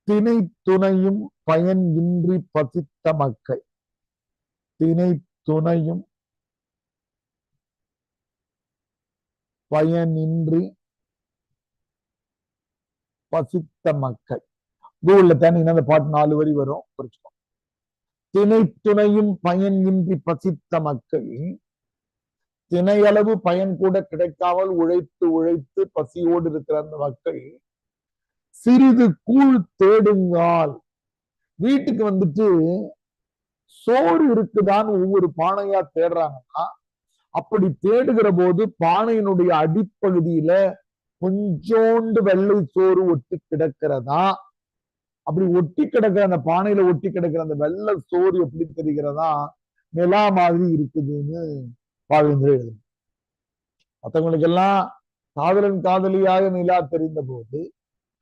திணை துணையும் பயன் இன்றி பசித்த மக்கள், திணை துணையும் பயனின்றி பசித்த மக்கள். கூகுள்ல தேனீங்கன்னா அந்த பாட்டு 4 வரி வரும், குறிச்சுக்கோ. திணை துணையும் பயன் இன்றி பசித்த மக்கள், திணையளவு பயன் கூட கிடைக்காமல் உழைத்து உழைத்து பசியோடு இருக்கிற அந்த மக்கள், சிறிது கூழ் தேடுங்கால். வீட்டுக்கு சோறு இருக்குதான்னு ஒவ்வொரு பானையா தேடுறாங்கன்னா, அப்படி தேடுகிற போது பானையினுடைய அடிப்பகுதியில கொஞ்சோண்டு வெள்ளை சோறு ஒட்டி கிடக்கிறதா. அப்படி ஒட்டி கிடக்கிற அந்த பானையில ஒட்டி கிடக்கிற அந்த வெள்ளை சோறு எப்படி தெரிகிறதா? நிலா மாதிரி இருக்குதுன்னு பாவேந்தர் எழுது. மற்றவங்களுக்கு எல்லாம் காதலன் காதலியாக நிலா தெரிந்த போது,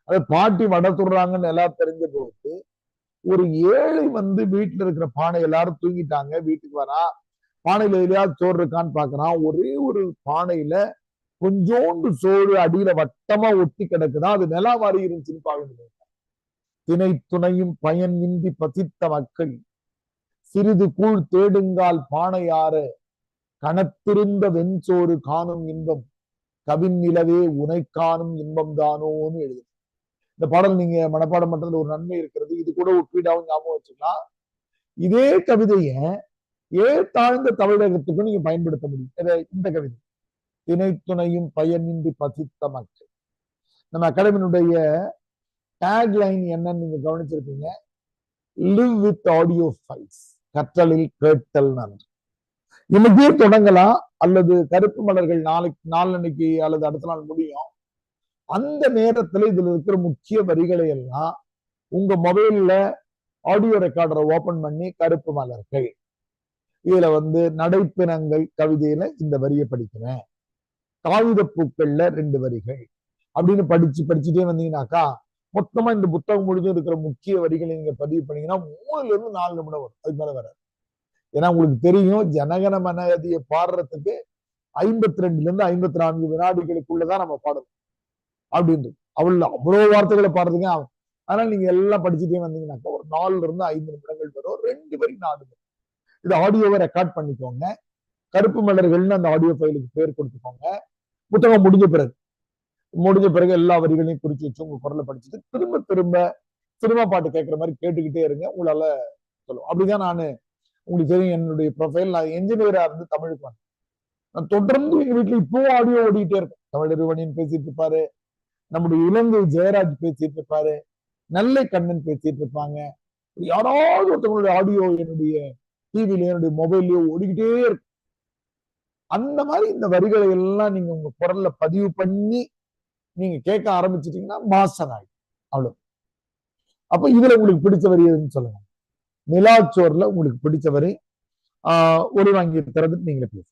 அதை பாட்டி வடை சொல்றாங்கன்னு நிலா தெரிஞ்ச போது, ஒரு ஏழை வீட்டுல இருக்கிற பானை எல்லாரும் தூங்கிட்டாங்க, வீட்டுக்கு வரா, பானையில எதையாவது சோறு இருக்கான்னு பாக்குறான். ஒரே ஒரு பானையில கொஞ்சோண்டு சோறு அடியில வட்டமா ஒட்டி கிடக்குதான், அது நிலா மாதிரி இருந்துச்சுன்னு பாவேந்தர். திணை துணையும் பயன் இன்றி பசித்த மக்கள், சிறிது கூழ் தேடுங்கால் பானையார, கனத்திருந்த வெண்சோறு காணும் இன்பம், கவின் நிலவே உனை காணும் இன்பம் தானோன்னு எழுது. இந்த பாடல் நீங்க மனப்பாடம் பண்றதுல ஒரு நன்மை இருக்கிறது. இது கூட ஒப்பீடாவும் ஞாபகம் வச்சுக்கலாம். இதே கவிதைய தாழ்ந்த தமிழகத்துக்கும் நீங்க பயன்படுத்த முடியும். இந்த கவிதை, திணை துணையும் பயனின்றி பசித்த மக்கள். நம்ம அகாடமியினுடைய டேக்லைன் என்னன்னு நீங்க கவனிச்சிருப்பீங்க, லிவ் வித் ஆடியோ ஃபைல்ஸ், கற்றலில் கேட்டல் நன்று. இன்னைக்கே தொடங்கலாம், அல்லது கருப்பு மலர்கள் நாளன்னைக்கு அல்லது அடுத்த நாள் முடியும். அந்த நேரத்துல இதுல இருக்கிற முக்கிய வரிகளை எல்லாம் உங்க மொபைல்ல ஆடியோ ரெக்கார்டரை ஓபன் பண்ணி, கருப்பு மலர்கள் இதுல நடைப்பிணங்கள் கவிதையில இந்த வரியை படிக்கிறேன், காகித பூக்கள்ல 2 வரிகள் அப்படின்னு படிச்சுட்டே வந்தீங்கன்னாக்கா, மொத்தமா இந்த புத்தகம் முழுதும் இருக்கிற முக்கிய வரிகளை நீங்க பதிவு பண்ணீங்கன்னா 3 இருந்து 4 நிமிடம் வரும், அதுக்கு மேல வராது. ஏன்னா உங்களுக்கு தெரியும், ஜனகன மனதியை பாடுறதுக்கு 52 இருந்து 54 வினாடிகளுக்குள்ளதான் நம்ம பாடணும் அப்படின்றது. அவ்வளவு வார்த்தைகளை பாடுறதுங்க. அதனால நீங்க எல்லாம் படிச்சுட்டே வந்தீங்கன்னாக்கா ஒரு 4 இருந்து 5 நிமிடங்கள் வரும், 2 வரி 4 வரி. இது ஆடியோவை ரெக்கார்ட் பண்ணிக்கோங்க, கருப்பு மலர்கள்னு அந்த ஆடியோ ஃபைலுக்கு பேர் கொடுத்துக்கோங்க. புத்தகம் முடிஞ்ச பிறகு எல்லா வரிகளையும் குறிச்சு வச்சு உங்க குரலை படிச்சுட்டு திரும்ப திரும்ப சினிமா பாட்டு கேட்கிற மாதிரி கேட்டுக்கிட்டே இருங்க, உங்களால சொல்லுவோம். அப்படிதான் நானு, உங்களுக்கு தெரியும் என்னுடைய ப்ரொஃபைல், நான் என்ஜினியரா இருந்து தமிழுக்கு வந்தேன். நான் தொடர்ந்து எங்க வீட்டுல இப்பவும் ஆடியோ ஓடிக்கிட்டே இருக்கும். தமிழறிவணியன் பேசிட்டு இருப்பாரு, நம்முடைய இலங்கை ஜெயராஜ் பேசிட்டு இருப்பாரு, நெல்லை கண்ணன் பேசிட்டு இருப்பாங்க, யாராவது ஒருத்தவங்களுடைய ஆடியோ என்னுடைய டிவிலயோ என்னுடைய மொபைல்லயோ ஓடிக்கிட்டே இருக்கு. அந்த மாதிரி இந்த வரிகளை எல்லாம் நீங்க உங்க குரல்ல பதிவு பண்ணி நீங்க கேட்க ஆரம்பிச்சிட்டீங்கன்னா மாசம் ஆயிடும். அவ்வளவு. அப்ப இதுல உங்களுக்கு பிடிச்ச வரி எதுன்னு சொல்லுங்க. நிலாச்சோர்ல உங்களுக்கு பிடிச்ச வரி ஒளி வாங்கி திறந்துட்டு நீங்களே பேசுங்க.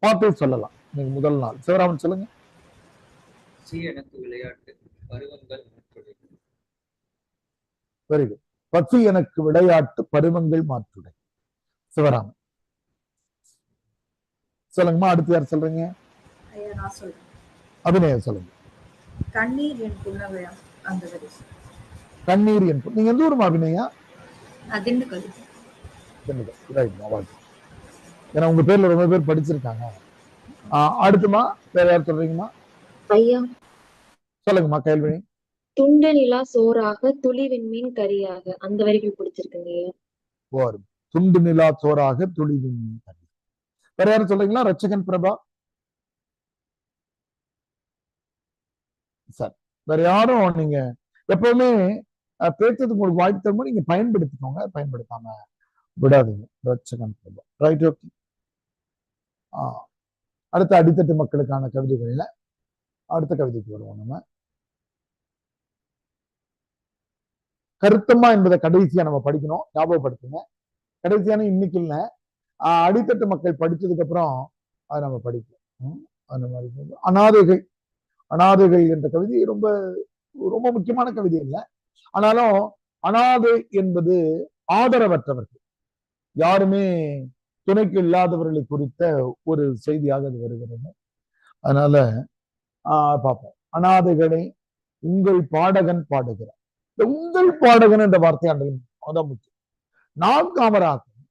பார்த்தே சொல்லலாம். நீங்க முதல் நாள் சிவராமன் சொல்லுங்க. எனக்கு விளையாட்டு பருவங்கள் மாற்றுடை. Very good. பசி எனக்கு விளையாட்டு பருவங்கள் மாற்றுடை. சிவராமன் சொல்லுங்கம்மா. அடுத்து யார் சொல்றீங்க? ஐயா நான் சொல்றேன். அபிநயம் சொல்லுங்க. கண்ணீர் என் புன்னகையா அந்த வரி. கண்ணீர் என் நீங்க எந்த ஊருமா அபிநயா? திண்டுக்கல். ஏன்னா உங்க பேர்ல ரொம்ப பேர் படிச்சிருக்காங்க. அடுத்துமா வேற யார் சொல்றீங்கம்மா? ஐயா சொல்லுங்கம்மா. கேள்வி. துண்டு நிலா சோறாக துளி விண்மீன் கரியாக அந்த வரிகள் பிடிச்சிருக்குங்க ஐயா. வரும். துண்டு நிலா சோறாக துளி விண்மீன் கரி. வேற யாரும் சொல்றீங்களா? ரட்சகன் பிரபா சார். வேற யாரும் நீங்க எப்பவுமே பேசுறதுக்கு உங்களுக்கு வாய்ப்பு தரும்போது நீங்க பயன்படுத்திக்கோங்க. பயன்படுத்தாம விடாதீங்க. ரட்சகன் பிரபா. ரைட். ஓகே. அடுத்த அடித்தட்டு மக்களுக்கான கவிதைகள்ல அடுத்த கவிதைக்கு வருவோம். நம்ம கருத்தம்மா என்பதை கடைசியா நம்ம படிக்கணும். ஞாபகப்படுத்துங்க. கடைசியான இன்னைக்கு இல்ல, அடித்தட்டு மக்கள் படிச்சதுக்கு அப்புறம் அதை நம்ம படிக்கலாம். அந்த மாதிரி அனாதைகள். அனாதைகள் என்ற கவிதை ரொம்ப ரொம்ப முக்கியமான கவிதை இல்லை. ஆனாலும் அனாதை என்பது ஆதரவற்றவர்கள், யாருமே துணைக்கு இல்லாதவர்களை குறித்த ஒரு செய்தியாக அது வருகிறது. அதனால பார்ப்போம். அனாதைகளை உங்கள் பாடகன் பாடுகிறார். இந்த உங்கள் பாடகன் என்ற வார்த்தையாண்டது அதான் முக்கியம். காமராஜன்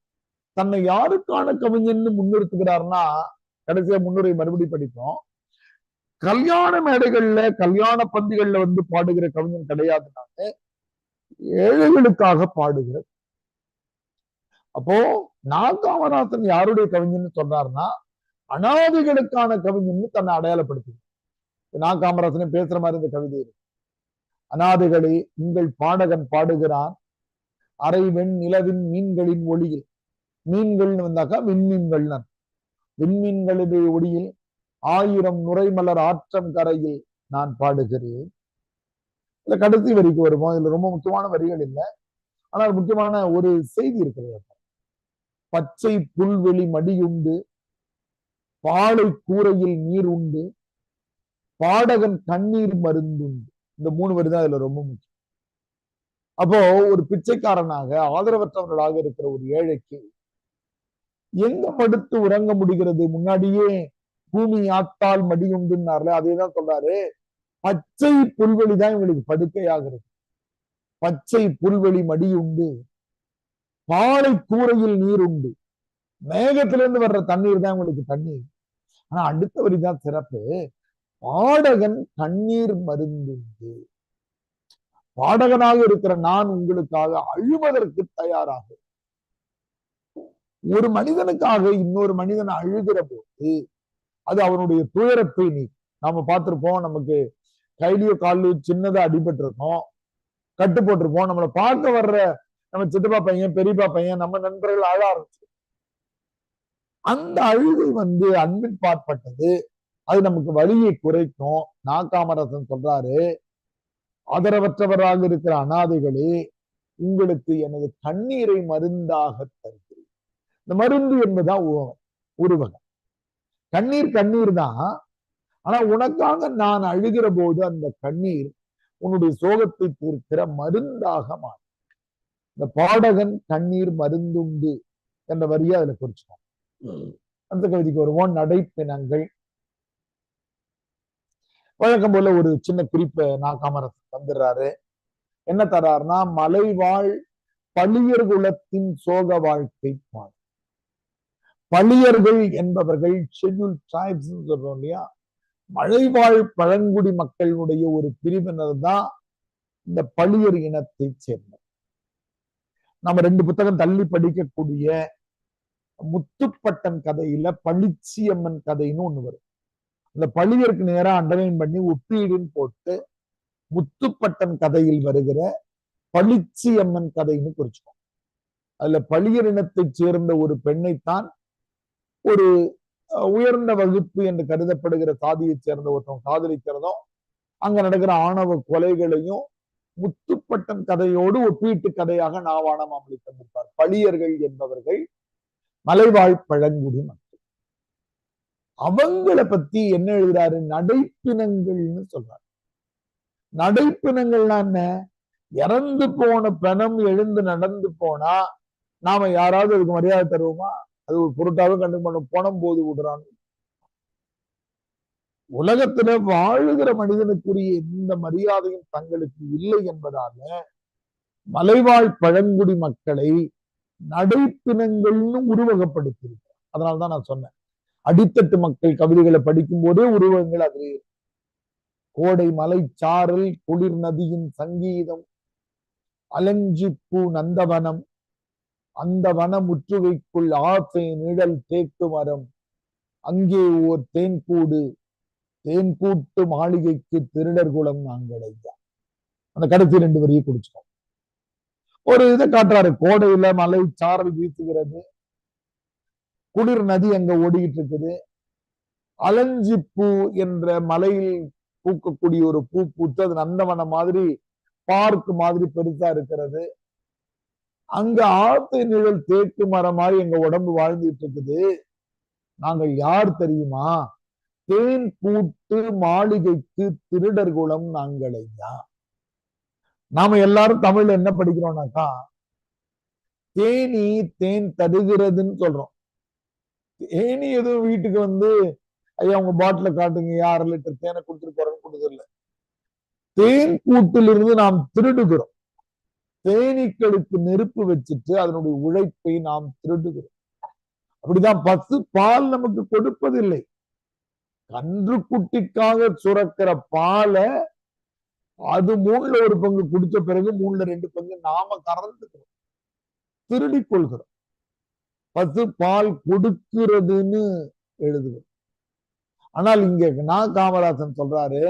தன்னை யாருக்கான கவிஞன்னு முன்னிறுத்துகிறார்னா, கடைசியா முன்னுரை மறுபடி படிப்போம். கல்யாண மேடைகள்ல கல்யாண பந்திகள்ல வந்து பாடுகிற கவிஞன் கிடையாதுனால ஏழைகளுக்காக பாடுகிற. அப்போ காமராஜன் யாருடைய கவிஞன்னு சொல்றாருன்னா, அனாதைகளுக்கான கவிஞன்னு தன்னை அடையாளப்படுத்து. காமராஜனை பேசுற மாதிரி இந்த கவிதை இருக்கு. அனாதைகளை உங்கள் பாடகன் பாடுகிறான் அரை வெண் நிலவின் மீன்களின் ஒளியில். மீன்கள்னு வந்தாக்கா விண்மீன்கள். விண்மீன்களுடைய ஒளியில் 1000 நுரைமலர் ஆற்றம் கரையில் நான் பாடுகிறேன். இல்ல கடைசி வரிக்கு வருவோம். இதுல ரொம்ப முக்கியமான வரிகள் இல்லை, ஆனால் முக்கியமான ஒரு செய்தி இருக்கிறது. பச்சை புல்வெளி மடியுண்டு பாலை கூரையில் நீர் உண்டு பாடகன் கண்ணீர் மருந்துண்டு. இந்த 3 வரி தான் இதுல ரொம்ப முக்கியம். அப்போ ஒரு பிச்சைக்காரனாக ஆதரவற்றவர்களாக இருக்கிற ஒரு ஏழைக்கு எங்க படுத்து உறங்க முடிகிறது? முன்னாடியே பூமி ஆத்தால் மடியுண்டுன்னார்ல, அதேதான் சொல்றாரு. பச்சை புல்வெளி தான் இவங்களுக்கு படுக்கையாகிறது. பச்சை புல்வெளி மடியுண்டு பாலை கூரையில் நீர் உண்டு. மேகத்திலிருந்து வர்ற தண்ணீர் தான் இவங்களுக்கு தண்ணீர். ஆனா அடுத்த வரிதான் சிறப்பு. பாடகன் கண்ணீர் மருந்துண்டு. பாடகனாக இருக்கிற நான் உங்களுக்காக அழுவதற்கு தயாராக. ஒரு மனிதனுக்காக இன்னொரு மனிதன் அழுகிற போது அது அவனுடைய துயரத்தை நாம பார்த்திருப்போம். நமக்கு கைலியோ காலிலோ சின்னதா அடிபட்டு இருக்கோம், கட்டு போட்டிருப்போம். நம்மளை பார்க்க வர்ற நம்ம சித்தப்பா பையன் பெரியப்பா பையன் நம்ம நண்பர்கள் அழ ஆரம்பிச்சு. அந்த அழுகை அன்பின் பாற்பட்டது. அது நமக்கு வலியை குறைக்கும். காமராஜன் சொல்றாரு, ஆதரவற்றவராக இருக்கிற அனாதைகளே உங்களுக்கு எனது கண்ணீரை மருந்தாக தருகிறேன். இந்த மருந்து என்பதுதான் உருவகம். கண்ணீர் கண்ணீர் தான். ஆனா உனக்காக நான் அழுகிற போது அந்த கண்ணீர் உன்னுடைய சோகத்தை தீர்க்கிற மருந்தாக மாறும். இந்த பாடகன் கண்ணீர் மருந்துண்டு என்ற வரியை அதுல குறிச்சுக்கோம். அந்த கவிதைக்கு வருவோம். நடைப்பிணங்கள். வழக்கம் போல ஒரு சின்ன குறிப்பை காமராஜர் தந்துடுறாரு. என்ன தர்றாருன்னா, மலைவாழ் பழியர் குலத்தின் சோக வாழ்க்கை பாடு. பழியர்கள் என்பவர்கள் ஷெட்யூல் டிரைப்ஸ் சொல்றோம் இல்லையா, மலைவாழ் பழங்குடி மக்களுடைய ஒரு பிரிவினர் தான் இந்த பழியர் இனத்தை சேர்ந்தவர். நம்ம 2 புத்தகம் தள்ளி படிக்கக்கூடிய முத்துப்பட்டன் கதையில பளிச்சியம்மன் கதைன்னு ஒண்ணு வரும். அந்த பழியருக்கு நேரா அண்டர்லைன் பண்ணி ஒப்பீடுன்னு போட்டு முத்துப்பட்டன் கதையில் வருகிற பளிச்சி அம்மன் கதைன்னு குறிச்சுக்கோம். அதுல பழியர் இனத்தைச் சேர்ந்த ஒரு பெண்ணைத்தான் ஒரு உயர்ந்த வகுப்பு என்று கருதப்படுகிற சாதியைச் சேர்ந்த ஒருத்தவங்க காதலிக்கிறதும் அங்க நடக்கிற ஆணவ கொலைகளையும் முத்துப்பட்டன் கதையோடு ஒப்பீட்டு கதையாக நாவான மாமலை தந்திருப்பார். பழியர்கள் என்பவர்கள் மலைவாழ் பழங்குடி மக்கள். அவங்கள பத்தி என்ன எழுதுறாரு? நடைப்பிணங்கள்னு சொல்றாரு. நடைப்பிணங்கள்னா என்ன? இறந்து போன பிணம் எழுந்து நடந்து போனா நாம யாராவது அதுக்கு மரியாதை தருவோமா? அது ஒரு பொருட்டாவே கண்டு பண்ணும். பணம் போது விடுறான். உலகத்துல வாழுகிற மனிதனுக்குரிய எந்த மரியாதையும் தங்களுக்கு இல்லை என்பதால மலைவாழ் பழங்குடி மக்களை நடைப்பிணங்கள்னு உருவகப்படுத்தியிருக்க. அதனால்தான் நான் சொன்னேன், அடித்தட்டு மக்கள் கவிதைகளை படிக்கும் போதே உருவகங்கள் அது. கோடை மலை சாரல், குளிர் நதியின் சங்கீதம், அலஞ்சி பூ நந்தவனம், அந்த வன முற்றுகைக்குள் ஆசை நிழல் தேக்கு மரம், அங்கே ஓர் தேன்கூடு, தேன்கூட்டு மாளிகைக்கு திருடர் குலம் நாங்கள் ஐயா. அந்த கடைசி 2 வரியை குடிச்சோம். ஒரு இதை காட்டுறாரு. கோடையில மலை சாரல் வீசுகிறது, குளிர் நதி அங்க ஓடிக்கிட்டு இருக்குது, அலஞ்சி பூ என்ற மலையில் பூக்கக்கூடிய ஒரு பூ பூத்து அது நந்தவனம் மாதிரி பார்க் மாதிரி பெருசா இருக்கிறது, அங்க ஆத்து நிழல் தேக்கு மரம் மாதிரி எங்க உடம்பு வாழ்ந்துட்டு இருக்குது. நாங்கள் யார் தெரியுமா? தேன் கூட்டு மாளிகைக்கு திருடர் குலம் நாங்கள் ஐயா. நாம எல்லாரும் தமிழ்ல என்ன படிக்கிறோம்னாக்கா, தேனி தேன் தருகிறதுன்னு சொல்றோம். தேனி எதுவும் வீட்டுக்கு வந்து ஐயா உங்க பாட்டில காட்டுங்க, 6 லிட்டர் தேனை கொடுத்துட்டு போறேன்னு கொடுக்கல. தேன் கூட்டிலிருந்து நாம் திருடுகிறோம். தேனீக்களுக்கு நெருப்பு வச்சுட்டு அதனுடைய உழைப்பை நாம் திருடுகிறோம். அப்படிதான் பசு பால் நமக்கு கொடுப்பதில்லை. கன்று குட்டிக்காக சுரக்கிற பாலை அது 3ல 1 பங்கு குடிச்ச பிறகு 3ல 2 பங்கு நாம கறந்துக்கிறோம், திருடி கொள்கிறோம். பசு பால் கொடுக்கிறதுன்னு எழுதுகிறோம். ஆனால் இங்க நான் காமராசன் சொல்றாரு,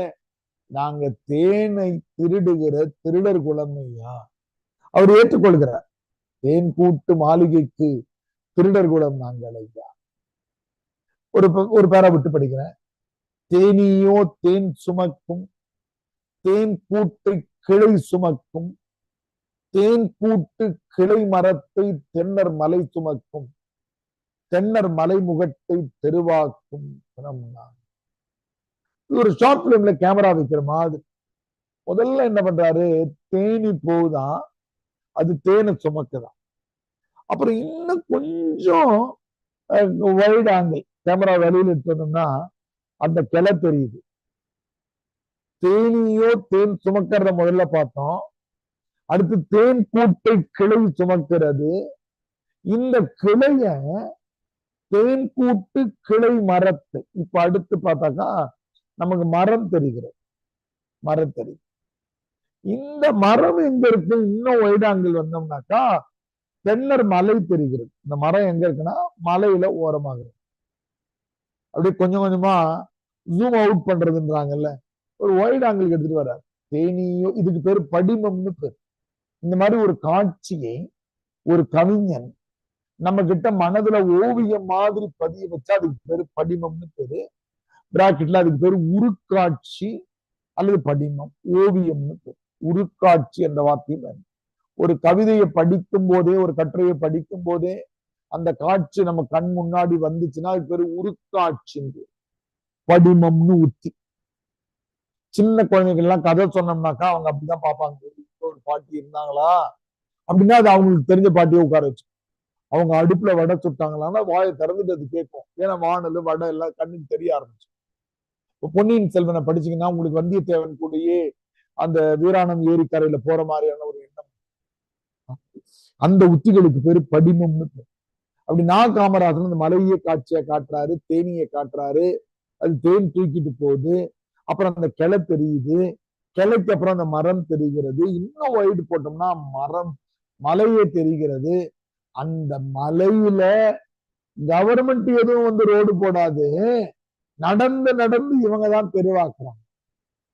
நாங்க தேனை திருடுகிற திருடர் குலமையா. அவர் ஏற்றுக்கொள்கிறார். தேன் கூட்டு மாளிகைக்கு திருடர் குலம் நாங்கள் ஐயா. ஒரு பேரா விட்டு படிக்கிறேன். தேனியோ தேன் சுமக்கும், தேன் கூட்டை கிளை சுமக்கும், தேன் கூட்டு கிளை மரத்தை தென்னர் மலை சுமக்கும், தென்னர் மலை முகத்தை தெருவாக்கும். இது ஒரு ஷார்ட் பிலிம்ல கேமரா வைக்கிற மாதிரி. முதல்ல என்ன பண்றாரு? தேனி போகுதான், அது தேனை சுமக்குதான். அப்புறம் இன்னும் கொஞ்சம் வைட் ஆங்கிள் கேமரா வெளியில எடுத்தோம்னா அந்த கிளை தெரியுது. தேனியோ தேன் சுமக்கிறத முதல்ல பார்த்தோம். அடுத்து தேன் கூட்டை கிளை சுமக்கிறது. இந்த கிளைய தேன் கூட்டு கிளை மரத்தை இப்ப அடுத்து பார்த்தாக்கா நமக்கு மரம் தெரிகிறது. மரம் தெரியுது. இந்த மரம் எங்க இருக்கு? இன்னும் வைட் ஆங்கிள் வந்தோம்னாக்கா தென்னர் மலை தெரிகிறது. இந்த மரம் எங்க இருக்குன்னா மலையில ஓரமாக இருக்கு. அப்படியே கொஞ்சம் கொஞ்சமா ஜூம் அவுட் பண்றதுன்றாங்கல்ல, ஒரு வைட் ஆங்கிள் எடுத்துட்டு வர்றாரு. தேனியோ, இதுக்கு பேரு படிமம்னு பேரு. இந்த மாதிரி ஒரு காட்சியை ஒரு கவிஞன் நம்ம கிட்ட மனதுல ஓவியம் மாதிரி பதிய வச்சா அதுக்கு பேரு படிமம்னு பேரு. பிராக்கெட்ல அதுக்கு பேரு உருக்காட்சி அல்லது படிமம், ஓவியம்னு பேரு. உருக்காட்சி என்ற வார்த்தையும் ஒரு கவிதையை படிக்கும் போதே, ஒரு கட்டுரையை படிக்கும் போதே அந்த காட்சி நம்ம கண் முன்னாடி வந்துச்சுன்னா அது பேரு உருக்காட்சி. படிமம்னு உத்தி. சின்ன குழந்தைகள் எல்லாம் கதை சொன்னோம்னாக்கா அவங்க அப்படிதான் பார்ப்பாங்க. ஒரு பாட்டி இருந்தாங்களா அப்படின்னா அது அவங்களுக்கு தெரிஞ்ச பாட்டியை உட்கார வச்சு, அவங்க அடுப்புல வடை சுட்டாங்களான்னா வாயை திறந்துட்டு அது கேட்கும். ஏன்னா வானல் வடை எல்லாம் கண்ணுக்கு தெரிய ஆரம்பிச்சு. இப்போ பொன்னியின் செல்வனை படிச்சீங்கன்னா உங்களுக்கு வந்தியத்தேவன் கூடயே அந்த வீராணம் ஏரிக்கரையில போற மாதிரியான ஒரு எண்ணம். அந்த உத்திகளுக்கு பேரு படிமம்னு பேரு. அப்படி நான் காமராசன் இந்த மலையை காட்சியை காட்டுறாரு, தேனியை காட்டுறாரு. அது தேன் தூக்கிட்டு போகுது. அப்புறம் அந்த கிளை தெரியுது. கிளைக்கு அப்புறம் அந்த மரம் தெரிகிறது. இன்னும் வைடு போட்டோம்னா மரம் மலையே தெரிகிறது. அந்த மலையில கவர்மெண்ட் எதுவும் வந்து ரோடு போடாது. நடந்து நடந்து இவங்கதான் தெருவாக்குறாங்க.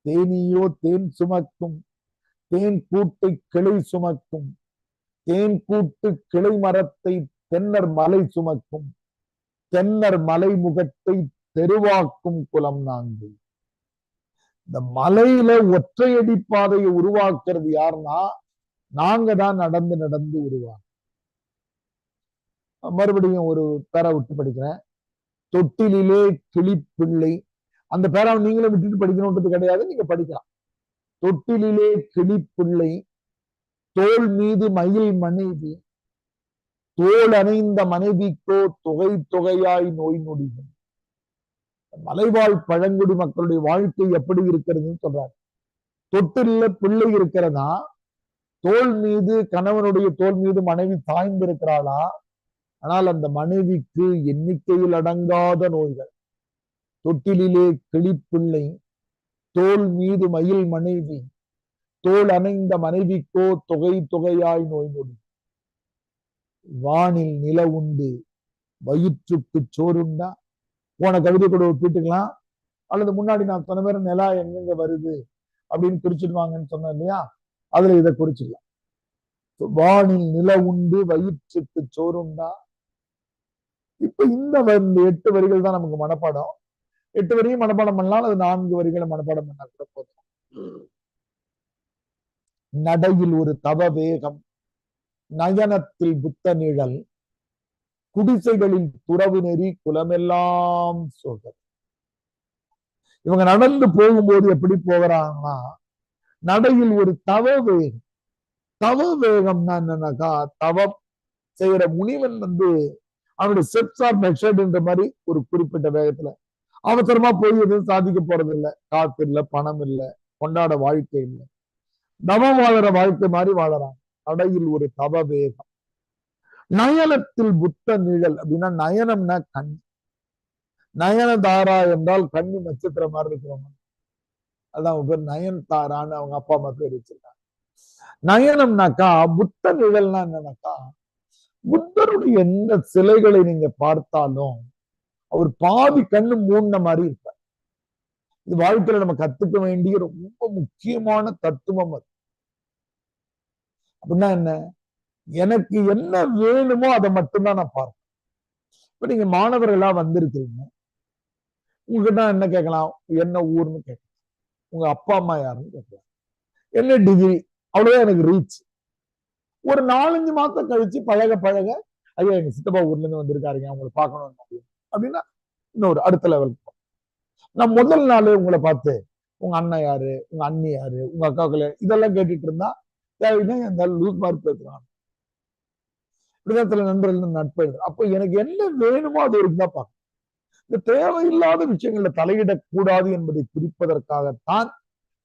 தேனியோ தேன் சுமக்கும், தேன் கூட்டை கிளை சுமக்கும், தேன் கூட்டு கிளை மரத்தை தென்னர் மலை சுமக்கும், தென்னர் மலை முகத்தை தெருவாக்கும் குலம் நாங்கள். இந்த மலையில ஒற்றையடி பாதையை உருவாக்குறது யாருன்னா நாங்க தான் நடந்து நடந்து உருவாக்குறோம். மறுபடியும் ஒரு பேரை விட்டு படிக்கிறேன். தொட்டிலே கிளிப்பிள்ளை. அந்த பேரை நீங்களும் விட்டுட்டு படிக்கணும்ன்றது கிடையாது, நீங்க படிக்கலாம். தொட்டிலே கிளிப்பிள்ளை, தோல் மீது மயில் மனைவி, தோல் அணைந்த மனைவிக்கோ தொகை தொகையாய் நோய் நொடிகள். மலைவாழ் பழங்குடி மக்களுடைய வாழ்க்கை எப்படி இருக்கிறதுன்னு சொல்றாரு. தொட்டில பிள்ளை இருக்கிறதா, தோல் மீது கணவனுடைய தோல் மீது மனைவி சாய்ந்திருக்கிறாளா, ஆனால் அந்த மனைவிக்கு எண்ணிக்கையில் அடங்காத நோய்கள். தொட்டிலே கிளிப்பிள்ளை, தோல் மீது மயில் மனைவி, தோல் அணைந்த மனைவிக்கோ தொகை தொகையாய் நோய் நொடி. வானில் நில உண்டு வயிற்றுக்கு சோறுண்டா. போன கவிதை கூட ஒப்பிட்டுக்கலாம். அல்லது முன்னாடி நான் சொன்ன மாதிரி நிலா எங்கெங்க வருது அப்படின்னு குறிச்சிடுவாங்கன்னு சொன்னேன் இல்லையா, அதுல இதை குறிச்சிடலாம். வானில் நில உண்டு வயிற்றுக்கு சோறுண்டா. இப்ப இந்த 8 வரிகள் தான் நமக்கு மனப்பாடம். 8 வரையும் மனப்பாடம் பண்ணலாம், அது 4 வரிகளை மனப்பாடம் பண்ணா கூட போதும். நடையில் ஒரு தவ வேகம், நயனத்தில் புத்த நிழல், குடிசைகளில் துறவு நெறி, குலமெல்லாம் சோகம். இவங்க நடந்து போகும்போது எப்படி போகிறாங்கன்னா, நடையில் ஒரு தவ வேகம். தவ வேகம்னா என்னன்னாக்கா, தவம் செய்யற முனிவன் அவனுடைய ஸ்டெப்ஸ் ஆர் மெஷர்டுன்ற மாதிரி ஒரு குறிப்பிட்ட வேகத்துல அவசரமா போய் எதுவும் சாதிக்க போறது இல்லை. காசு இல்லை, பணம் இல்லை, கொண்டாட வாழ்க்கை இல்லை, தவம் வாழற வாழ்க்கை மாதிரி வாழறான். நடையில் ஒரு தவ வேகம். நயனத்தில் புத்த நிழல் அப்படின்னா, நயனம்னா கண். நயனதாரா என்றால் கண்ணு நட்சத்திரம் மாதிரி இருக்கிறவங்க. அதான் பேர் நயன் தாரான்னு அவங்க அப்பா அம்மா பேர் வச்சிருக்காங்க. நயனம்னாக்கா, புத்த நிழல்னா என்னன்னாக்கா, புத்தருடைய எந்த சிலைகளை நீங்க பார்த்தாலும் அவர் பாதி கண்ணு மூடின மாதிரி இருப்பார். இது வாழ்க்கையில நம்ம கத்துக்க வேண்டிய ரொம்ப முக்கியமான தத்துவம் அது. அப்படின்னா என்ன, எனக்கு என்ன வேணுமோ அதை மட்டும்தான் நான் பார்ப்பேன். இப்ப நீங்க மாணவர்களா வந்திருக்கிறீங்க, உங்ககிட்ட என்ன கேட்கலாம், என்ன ஊர்னு கேட்கலாம், உங்க அப்பா அம்மா யாருன்னு கேட்கலாம், என்ன டிகிரி, அவ்வளவுதான் எனக்கு ரீச். ஒரு 4-5 மாசம் கழிச்சு பழக பழக, ஐயா எங்க சித்தப்பா ஊர்ல இருந்து வந்திருக்காருங்க, அவங்களை பார்க்கணும் அப்படின்னா இன்னொரு அடுத்த லெவலுக்கு. நான் முதல் நாள் உங்களை பார்த்து உங்க அண்ணன் யாரு, உங்க அண்ணி யாரு, உங்க அக்காக்கள் இதெல்லாம் கேட்டுட்டு இருந்தா லூஸ் மார்க் பேசுறான். இப்படிதான் சில நண்பர்கள் நட்பு எழுது. அப்ப எனக்கு என்ன வேணுமோ அது வரைக்கும் தான் பார்க்கணும். இந்த தேவையில்லாத விஷயங்கள்ல தலையிடக்கூடாது என்பதை குறிப்பதற்காகத்தான்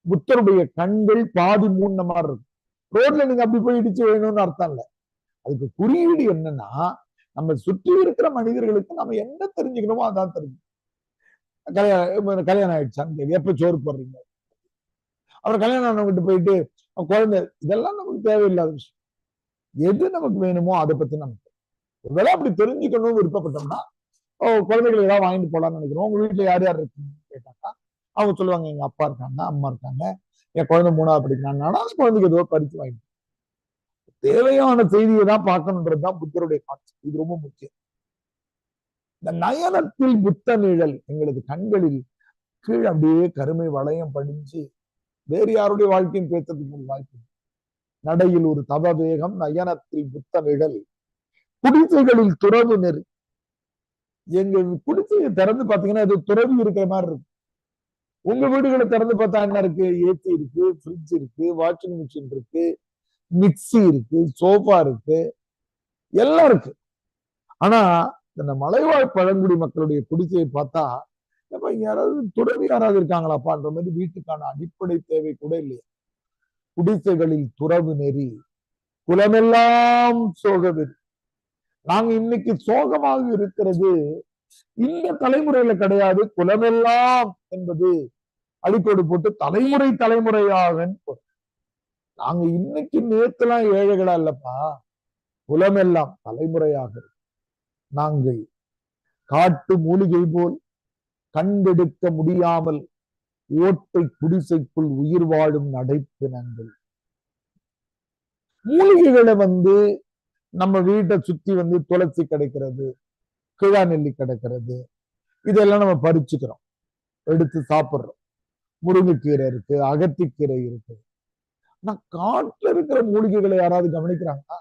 புத்தருடைய கண்கள் பாதி மூணு மாதிரி இருக்கும். ரோட்ல நீங்க அப்படி போய் இடிச்சு வேணும்னு அர்த்தம் இல்லை. அதுக்கு குறியீடு என்னன்னா, நம்ம சுற்றி இருக்கிற மனிதர்களுக்கு நம்ம என்ன தெரிஞ்சுக்கணுமோ அதான் தெரிஞ்சுக்கணும். கல்யாணம் ஆயிடுச்சான்னு எப்ப சோறு போடுறீங்க, அப்புறம் கல்யாணம் ஆனவங்கிட்ட போயிட்டு குழந்தை, இதெல்லாம் நமக்கு தேவையில்லாத விஷயம். எது நமக்கு வேணுமோ அதை பத்தி நமக்கு இதெல்லாம் அப்படி தெரிஞ்சுக்கணும்னு விருப்பப்பட்டோம்னா, குழந்தைகள் ஏதாவது வாங்கிட்டு போலாம்னு நினைக்கிறோம். உங்க வீட்டுல யார் யார் இருக்குன்னு கேட்டாக்கா அவங்க சொல்லுவாங்க, எங்க அப்பா இருக்காங்க, அம்மா இருக்காங்க, என் குழந்தை 3வது படிக்கிறாங்கன்னா அந்த குழந்தைக்கு ஏதோ பரிசு வாங்கிட்டு. தேவையான செய்தியை தான் பார்க்கணுன்றதுதான் புத்தருடைய கான்செப்ட். இது ரொம்ப முக்கியம். இந்த நயனத்தில் புத்த நிழல், எங்களது கண்களில் கீழ் அப்படியே கருமை வளையம் படிஞ்சு வேறு யாருடைய வாழ்க்கையும் பேசுறதுக்கு ஒரு வாய்ப்பு. நடையில் ஒரு தவ வேகம், நயனத்தில் புத்த நிழல், குடிசைகளில் துறவு நெறி. எங்க குடிசையை திறந்து பாத்தீங்கன்னா அது துறவி இருக்கிற மாதிரி இருக்கு. உங்க வீடுகளை திறந்து பார்த்தா என்ன இருக்கு, ஏசி இருக்கு, ஃப்ரிட்ஜ் இருக்கு, வாஷிங் மிஷின் இருக்கு, மிக்சி இருக்கு, சோஃபா இருக்கு, எல்லாம் இருக்கு. ஆனா இந்த மலைவாழ் பழங்குடி மக்களுடைய குடிசையை பார்த்தா, யாராவது துறவி யாராவது இருக்காங்களாப்பான்ற மாதிரி வீட்டுக்கான அடிப்படை தேவை கூட இல்லையா. குடிசைகளில் துறவு நெறி, குலமெல்லாம் சோகவெறி. நாங்க இன்னைக்கு சோகமாக இருக்கிறது இந்த தலைமுறையில கிடையாது, குலமெல்லாம் என்பது அடிக்கோடு போட்டு தலைமுறை தலைமுறையாக. நாங்க இன்னைக்கு நேத்துலாம் ஏழைகளா இல்லப்பா, குலமெல்லாம் தலைமுறையாக. நாங்கள் காட்டு மூலிகை போல் கண்டெடுக்க முடியாமல் ஓட்டை குடிசைக்குள் உயிர் வாழும் நடைப்பினங்கள். மூலிகைகளை நம்ம வீட்டை சுத்தி துளசி கிடைக்கிறது, கிழா நெல்லி கிடைக்கிறது, இதெல்லாம் நம்ம பறிச்சுக்கிறோம், எடுத்து சாப்பிடுறோம். முருங்கைக்கீரை இருக்கு, அகத்திக்கீரை இருக்கு. ஆனா காட்டுல இருக்கிற மூலிகைகளை யாராவது கவனிக்கிறாங்களா?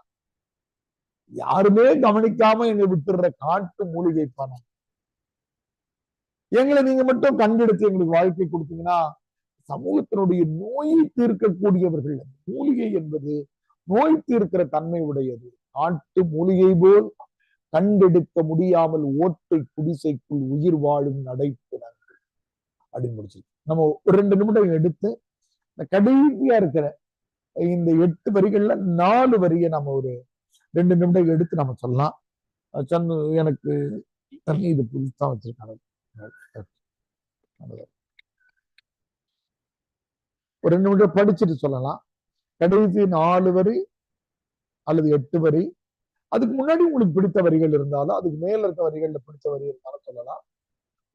யாருமே கவனிக்காம எங்க விட்டுற காட்டு மூலிகை பணம். எங்களை நீங்க மட்டும் கண்டெடுத்து எங்களுக்கு வாழ்க்கை கொடுத்தீங்கன்னா, சமூகத்தினுடைய நோயை தீர்க்கக்கூடியவர்கள். மூலிகை என்பது நோய் தீர்க்கிற தன்மை உடையது. காட்டு மூலிகை போல் கண்டெடுக்க முடியாமல் ஓட்டை குடிசைக்குள் உயிர் வாழும் நடைப்பினர்கள் அப்படின்னு முடிச்சு. நம்ம ஒரு 2 நிமிடம் எடுத்து இந்த கடைசியா இருக்கிற இந்த 8 வரிகள்ல 4 வரியை நம்ம ஒரு 2 நிமிடம் எடுத்து நம்ம சொல்லலாம். சன்னு எனக்கு இது புதுசா வச்சிருக்காங்க. ஒரு 2 நிமிடம் படிச்சுட்டு சொல்லலாம். கடைசி 4 வரி அல்லது 8 வரி. அதுக்கு முன்னாடி உங்களுக்கு பிடித்த வரிகள் இருந்தாலும், அதுக்கு மேல இருக்க வரிகள்ல பிடிச்ச வரி இருந்தாலும் சொல்லலாம்.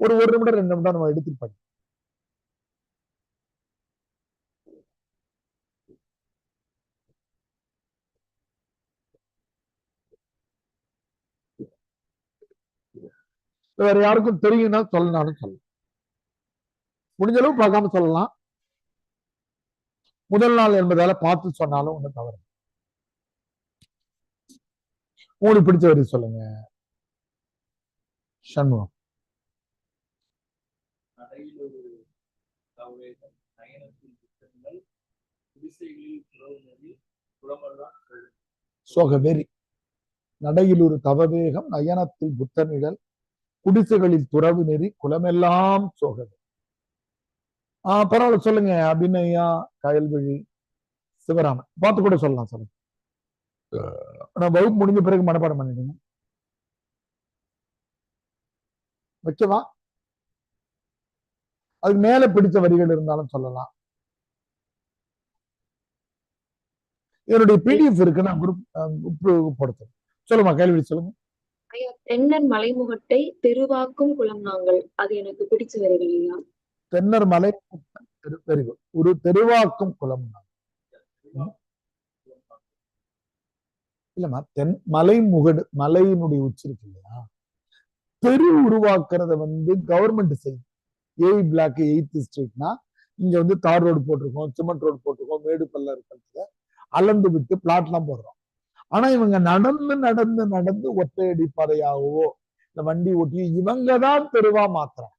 ஒரு 1 நிமிடம் 2 நிமிடம் நம்ம எடுத்து படி. வேற யாருக்கும் தெரியும்னா சொல்லனாலும் சொல்லலாம். முடிஞ்ச அளவு பார்க்காம சொல்லலாம். முதல் நாள் என்பதால பார்த்து சொன்னாலும் ஒன்றும் தவறு. உங்களுக்கு பிடிச்ச வரி சொல்லுங்க சண்முகம். சோகவெறி. நடையில் ஒரு தவவேகம், நயனத்தில் புத்தனிழல், குடிசைகளில் துறவு நெறி, குலமெல்லாம் சோகவே. பரவாயில்ல சொல்லுங்க. அபிநயா, கயல்விழி, சிவராமன் பார்த்து கூட சொல்லலாம். சொல்லுங்க. வகுப்பு முடிஞ்ச பிறகு மனப்பாடம் பண்ணிடுங்க. வைக்கவா? அதுக்கு மேல பிடிச்ச வரிகள் இருந்தாலும் சொல்லலாம். என்னுடைய பிடிஎஃப் இருக்கு, நான் குரூப் போடுறேன். சொல்லுமா, கேள்வி சொல்லுங்க. தென்னர் மலைமுகட்டை தெருவாக்கும் குளம் நாங்கள், அது எனக்கு பிடிச்ச வரிகள் ஐயா. தென்னர் மலை ஒரு தெருவாக்கும் குளம். இல்லம்மா, மலை முகடு, மலையினுடைய உச்சி இருக்கு இல்லையா, தெரு உருவாக்குறத கவர்மெண்ட் செய்யும். 8 பிளாக் 8th ஸ்ட்ரீட்னா இங்க தார் ரோடு போட்டிருக்கோம், சிமெண்ட் ரோடு போட்டிருக்கோம், மேடு பல்ல இருக்கிறத அளந்து விட்டு பிளாட் எல்லாம் போடுறோம். ஆனா இவங்க நடந்து நடந்து நடந்து ஒற்றையடி பாதையாகவோ இந்த வண்டி ஓட்டி இவங்கதான் தெருவா மாத்துறாங்க.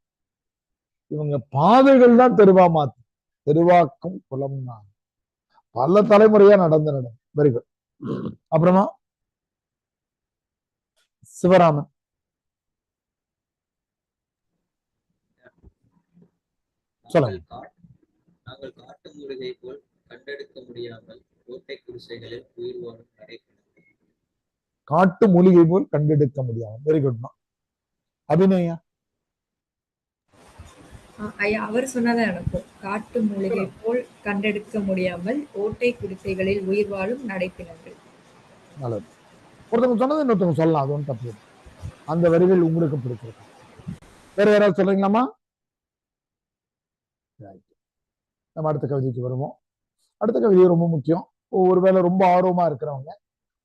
இவங்க பாதைகள் தான் தெருவா மாத்து. தெருவாக்கும் குளம் தான் பல தலைமுறையா நடந்து நடந்து. Very good. அப்புறமா சிவராமன். சொல்லுங்க. நாங்கள் காட்டு மூலிகை போல் கண்டெடுக்க முடியாமல் ஓட்டை குடிசைகளில் உயிர் வாழும் நடைப்பினர்கள். காட்டு மூலிகை போல் கண்டெடுக்க முடியாமல். வெரி குட்மா. அபிநயா. ஐயா, அவர் சொன்னதான் எனக்கும். காட்டு மூலிகை போல் கண்டெடுக்க முடியாமல் ஓட்டை குடிசைகளில் உயிர் வாழும் நடைப்பினர்கள். நல்லது. ஒருத்தவங்க சொன்னது இன்னொருத்தவங்க சொல்லலாம், அது ஒன்றும் தப்பு. அந்த வரிகள் உங்களுக்கு பிடிச்சிருக்கா? வேற யாராவது சொல்றீங்களாமா? நம்ம அடுத்த கவிதைக்கு வருவோம். அடுத்த கவிதை ரொம்ப முக்கியம். ஒருவேளை ரொம்ப ஆர்வமா இருக்கிறவங்க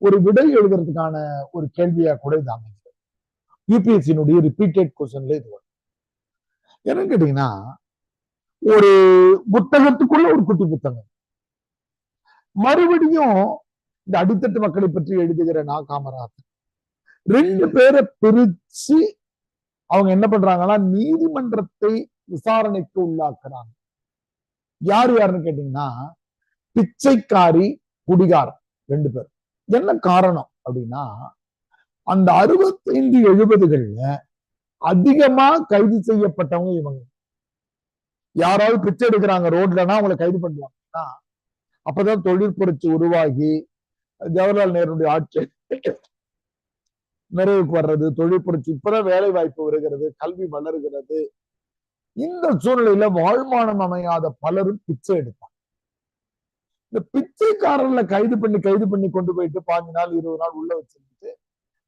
ஒரு விடை எழுதுறதுக்கான ஒரு கேள்வியா கூட இது அமைஞ்சது. யூபிஎஸ்சியினுடைய ரிப்பீட்டட் கொஸ்டின்ல இது வரும். என்னன்னு கேட்டீங்கன்னா, ஒரு புத்தகத்துக்குள்ள ஒரு குட்டி புத்தகம், மறுபடியும் இந்த அடித்தட்டு மக்களை பற்றி எழுதுகிற காமராஜர் 2 பேரை பிரிச்சு அவங்க என்ன பண்றாங்கன்னா, நீதிமன்றத்தை விசாரணைக்கு உள்ளாக்குறாங்க. யாரு யாருன்னு கேட்டீங்கன்னா, பிச்சைக்காரி, குடிகாரன் 2 பேர். என்ன காரணம் அப்படின்னா, அந்த 65 70கள்ல அதிகமா கைது செய்யப்பட்டவங்க இவங்க. யாராவது பிச்சை எடுக்கிறாங்க ரோட்லன்னா அவங்களை கைது பண்ணுவாங்கன்னா, அப்பதான் தொழில் புரட்சி உருவாகி ஜவஹர்லால் நேருடைய ஆட்சி நிறைவுக்கு வர்றது, தொழில் புரட்சி, இப்பதான் வேலை வாய்ப்பு வருகிறது, கல்வி வளர்கிறது. இந்த சூழ்நிலையில வாழ்மானம் அமையாத பலரும் பிச்சை எடுப்பாங்க. இந்த பிச்சைக்காரர்களை கைது பண்ணி கொண்டு போயிட்டு 15 நாள் 20 நாள் உள்ள வச்சுட்டு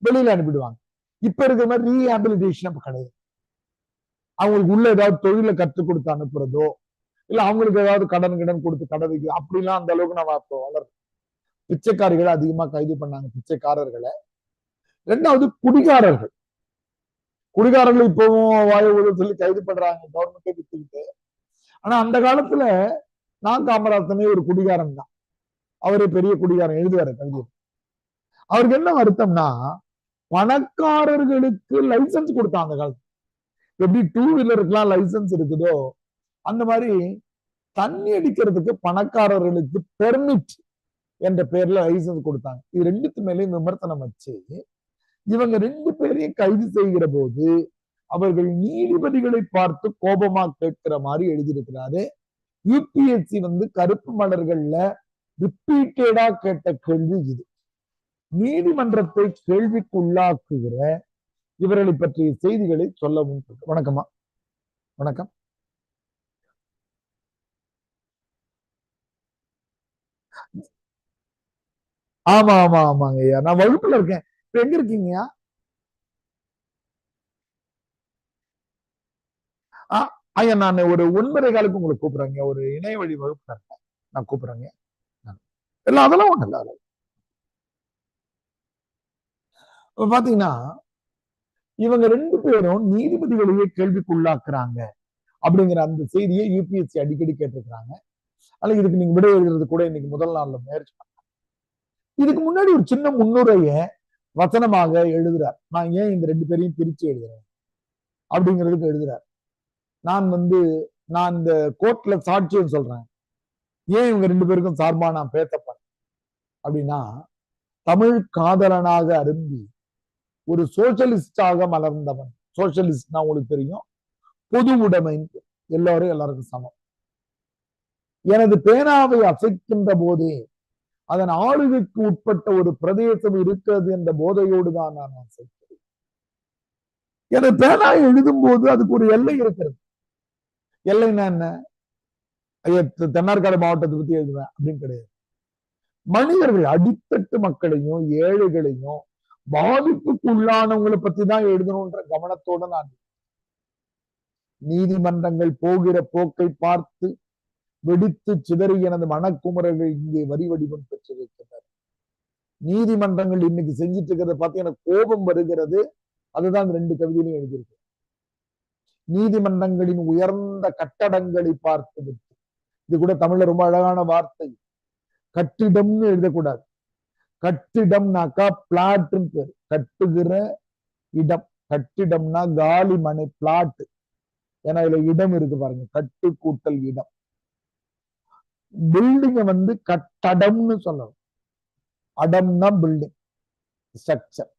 வெளியில அனுப்பிடுவாங்க. இப்ப இருக்கிற மாதிரி ரீஹாபிலிட்டேஷன் கிடையாது. அவங்களுக்கு உள்ள ஏதாவது தொழிலை கற்றுக் கொடுத்து அனுப்புறதோ, இல்ல அவங்களுக்கு ஏதாவது கடன் கொடுத்து கடை வைக்க, அப்படிலாம் அந்த அளவுக்கு நம்ம அப்போ வளர்றோம். பிச்சைக்காரிகளை அதிகமா கைது பண்ணாங்க, பிச்சைக்காரர்களை. ரெண்டாவது குடிகாரர்கள். குடிகாரர்கள் இப்பவும் வாய ஊழல் சொல்லி கைது பண்றாங்க கவர்மெண்டே வித்துக்கிட்டு. ஆனா அந்த காலத்துல நான் காமராசனே ஒரு குடிகாரன் தான். அவரே பெரிய குடிகாரன், எழுதுவாரு கவிதை. அவருக்கு என்ன வருத்தம்னா, பணக்காரர்களுக்கு லைசன்ஸ் கொடுத்தான் அந்த காலத்துல. எப்படி 2 வீலருக்குலாம் லைசன்ஸ் இருக்குதோ அந்த மாதிரி தண்ணி அடிக்கிறதுக்கு பணக்காரர்களுக்கு பெர்மிட் என்ற பேர்ல லைசன்ஸ் கொடுத்தாங்க. இது ரெண்டுத்து மேலேயும் விமர்சனம் வச்சு இவங்க 2 பேரையும் கைது செய்கிற போது அவர்கள் நீதிபதிகளை பார்த்து கோபமா கேட்கிற மாதிரி எழுதியிருக்கிறாரு. யூபிஎஸ்சி கருப்பு மலர்கள்ல ரிப்பீட்டடா கேட்ட கேள்வி இது. நீதிமன்றத்தை கேள்விக்கு உள்ளாக்குகிற இவர்களை பற்றிய செய்திகளை சொல்லவும். வணக்கம்மா. வணக்கம். ஆமா ஆமா ஆமாங்க ஐயா, நான் வகுப்புல இருக்கேன். இப்ப எங்க இருக்கீங்கயா? ஐயா நான் ஒரு 9:15 உங்களுக்கு கூப்பிடுறேங்க. ஒரு இணைய வழி வகுப்புல இருக்கேன், நான் கூப்பிடுறேங்க. இல்ல அதெல்லாம் ஒண்ணு இல்ல. பாத்தீங்கன்னா இவங்க 2 பேரும் நீதிபதிகளையே கேள்விக்குள்ளாக்குறாங்க அப்படிங்கிற அந்த செய்தியை யூபிஎஸ்சி அடிக்கடி கேட்டிருக்கிறாங்க. ஆனா இதுக்கு நீங்க விடை எழுதுறது கூட இன்னைக்கு முதல் நாள்ல முயற்சி பண்ண. இதுக்கு முன்னாடி ஒரு சின்ன முன்னுரைய வசனமாக எழுதுறார். நான் ஏன் இந்த 2 பேரையும் பிரிச்சு எழுதுறேன் அப்படிங்கிறதுக்கு எழுதுறார். நான் இந்த கோர்ட்ல சாட்சியம் சொல்றேன், ஏன் இவங்க 2 பேருக்கும் சார்பா நான் பேசப்பேன் அப்படின்னா, தமிழ் காதலனாக அருந்தி ஒரு சோசியலிஸ்டாக மலர்ந்தவன். சோசியலிஸ்ட்னா உங்களுக்கு தெரியும், பொது உடைமை, எல்லாருக்கும் சமம். எனது பேனாவை அசைக்கின்ற போதே அதன் ஆளுகைக்கு உட்பட்ட ஒரு பிரதேசம் இருக்கிறது என்ற போதையோடு தான் நான் அசைக்கிறேன். எனது பேனா எழுதும் போது அதுக்கு ஒரு எல்லை இருக்கிறது. எல்லைன்னா என்ன? தென்னார்காடு மாவட்டத்தை பத்தி எழுதுவேன் அப்படின்னு கிடையாது. மனிதர்கள், அடித்தட்டு மக்களையும் ஏழைகளையும் பாதிப்புக்கு உள்ளானவங்களை பத்தி தான் எழுதணும்ன்ற கவனத்தோட நான் நீதிமன்றங்கள் போகிற போக்கை பார்த்து வெடித்து சிதறி எனது மனக்குமரர்கள் இங்கே வரி வடிவம் பெற்றிருக்கின்றன. நீதிமன்றங்கள் இன்னைக்கு செஞ்சிட்டு இருக்கிறத பார்த்து எனக்கு கோபம் வருகிறது. அதுதான் 2 கவிதையிலும் எழுதியிருக்கு. நீதிமன்றங்களின் உயர்ந்த கட்டடங்களை பார்த்து விட்டு, இது கூட தமிழ்ல ரொம்ப அழகான வார்த்தை, கட்டிடம்னு எழுதக்கூடாது. கட்டிடம்னாக்கா பிளாட்னு பேரு, கட்டுகிற இடம். கட்டிடம்னா காலி மனை, பிளாட். ஏன்னா இதுல இடம் இருக்கு பாருங்க, கட்டு கூட்டல் இடம். பில்டிங்க கட்டடம்னு சொல்லணும். அடம்னா பில்டிங் ஸ்ட்ரக்சர்.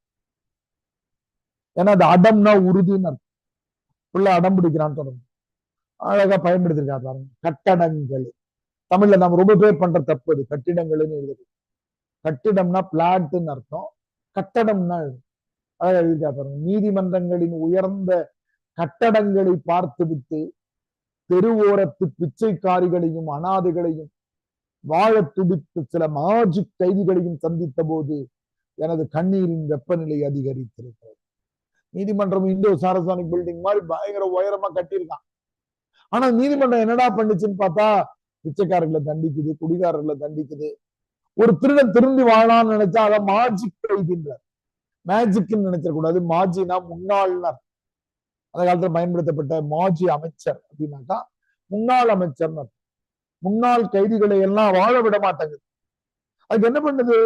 ஏன்னா அது அடம்னா உறுதின்னு அர்த்தம். உள்ள அடம் பிடிக்கிறான்னு சொல்லணும். அழகா பயன்படுத்திருக்காரு பாருங்க, கட்டடங்கள். தமிழ்ல நம்ம ரொம்ப பேர் பண்ற தப்பு அது, கட்டிடங்கள்னு எழுதுறது. கட்டிடம்னா பிளாட்னு அர்த்தம், கட்டடம்னா அழகா எழுதிக்கா பாருங்க. நீதிமன்றங்களின் உயர்ந்த கட்டடங்களை பார்த்து விட்டு தெருவோரத்து பிச்சைக்காரிகளையும் அனாதைகளையும் வாழ துடித்து சில மாஜிக் கைதிகளையும் சந்தித்த போது எனது கண்ணீரின் வெப்பநிலை அதிகரித்திருக்கிறது. நீதிமன்றம் இந்தோ சாரசானிக் பில்டிங் மாதிரி பயங்கர உயரமா கட்டியிருக்கான். ஆனா நீதிமன்றம் என்னடா பண்ணுச்சுன்னு பார்த்தா, பிச்சைக்காரர்களை தண்டிக்குது, குடிகாரர்களை தண்டிக்குது. ஒரு திருடன் திருந்தி வாழலாம்னு நினைச்சா அதை மாஜிக் கைதின்றார். மேஜிக்னு நினைச்சிடக்கூடாது. மாஜினா முன்னாள்னா, அந்த காலத்துல பயன்படுத்தப்பட்ட மாஜி அமைச்சர் அப்படின்னாக்கா முன்னாள் அமைச்சர். முன்னாள் கைதிகளை எல்லாம் வாழ விட மாட்டேங்குது. அதுக்கு என்ன பண்ணுது?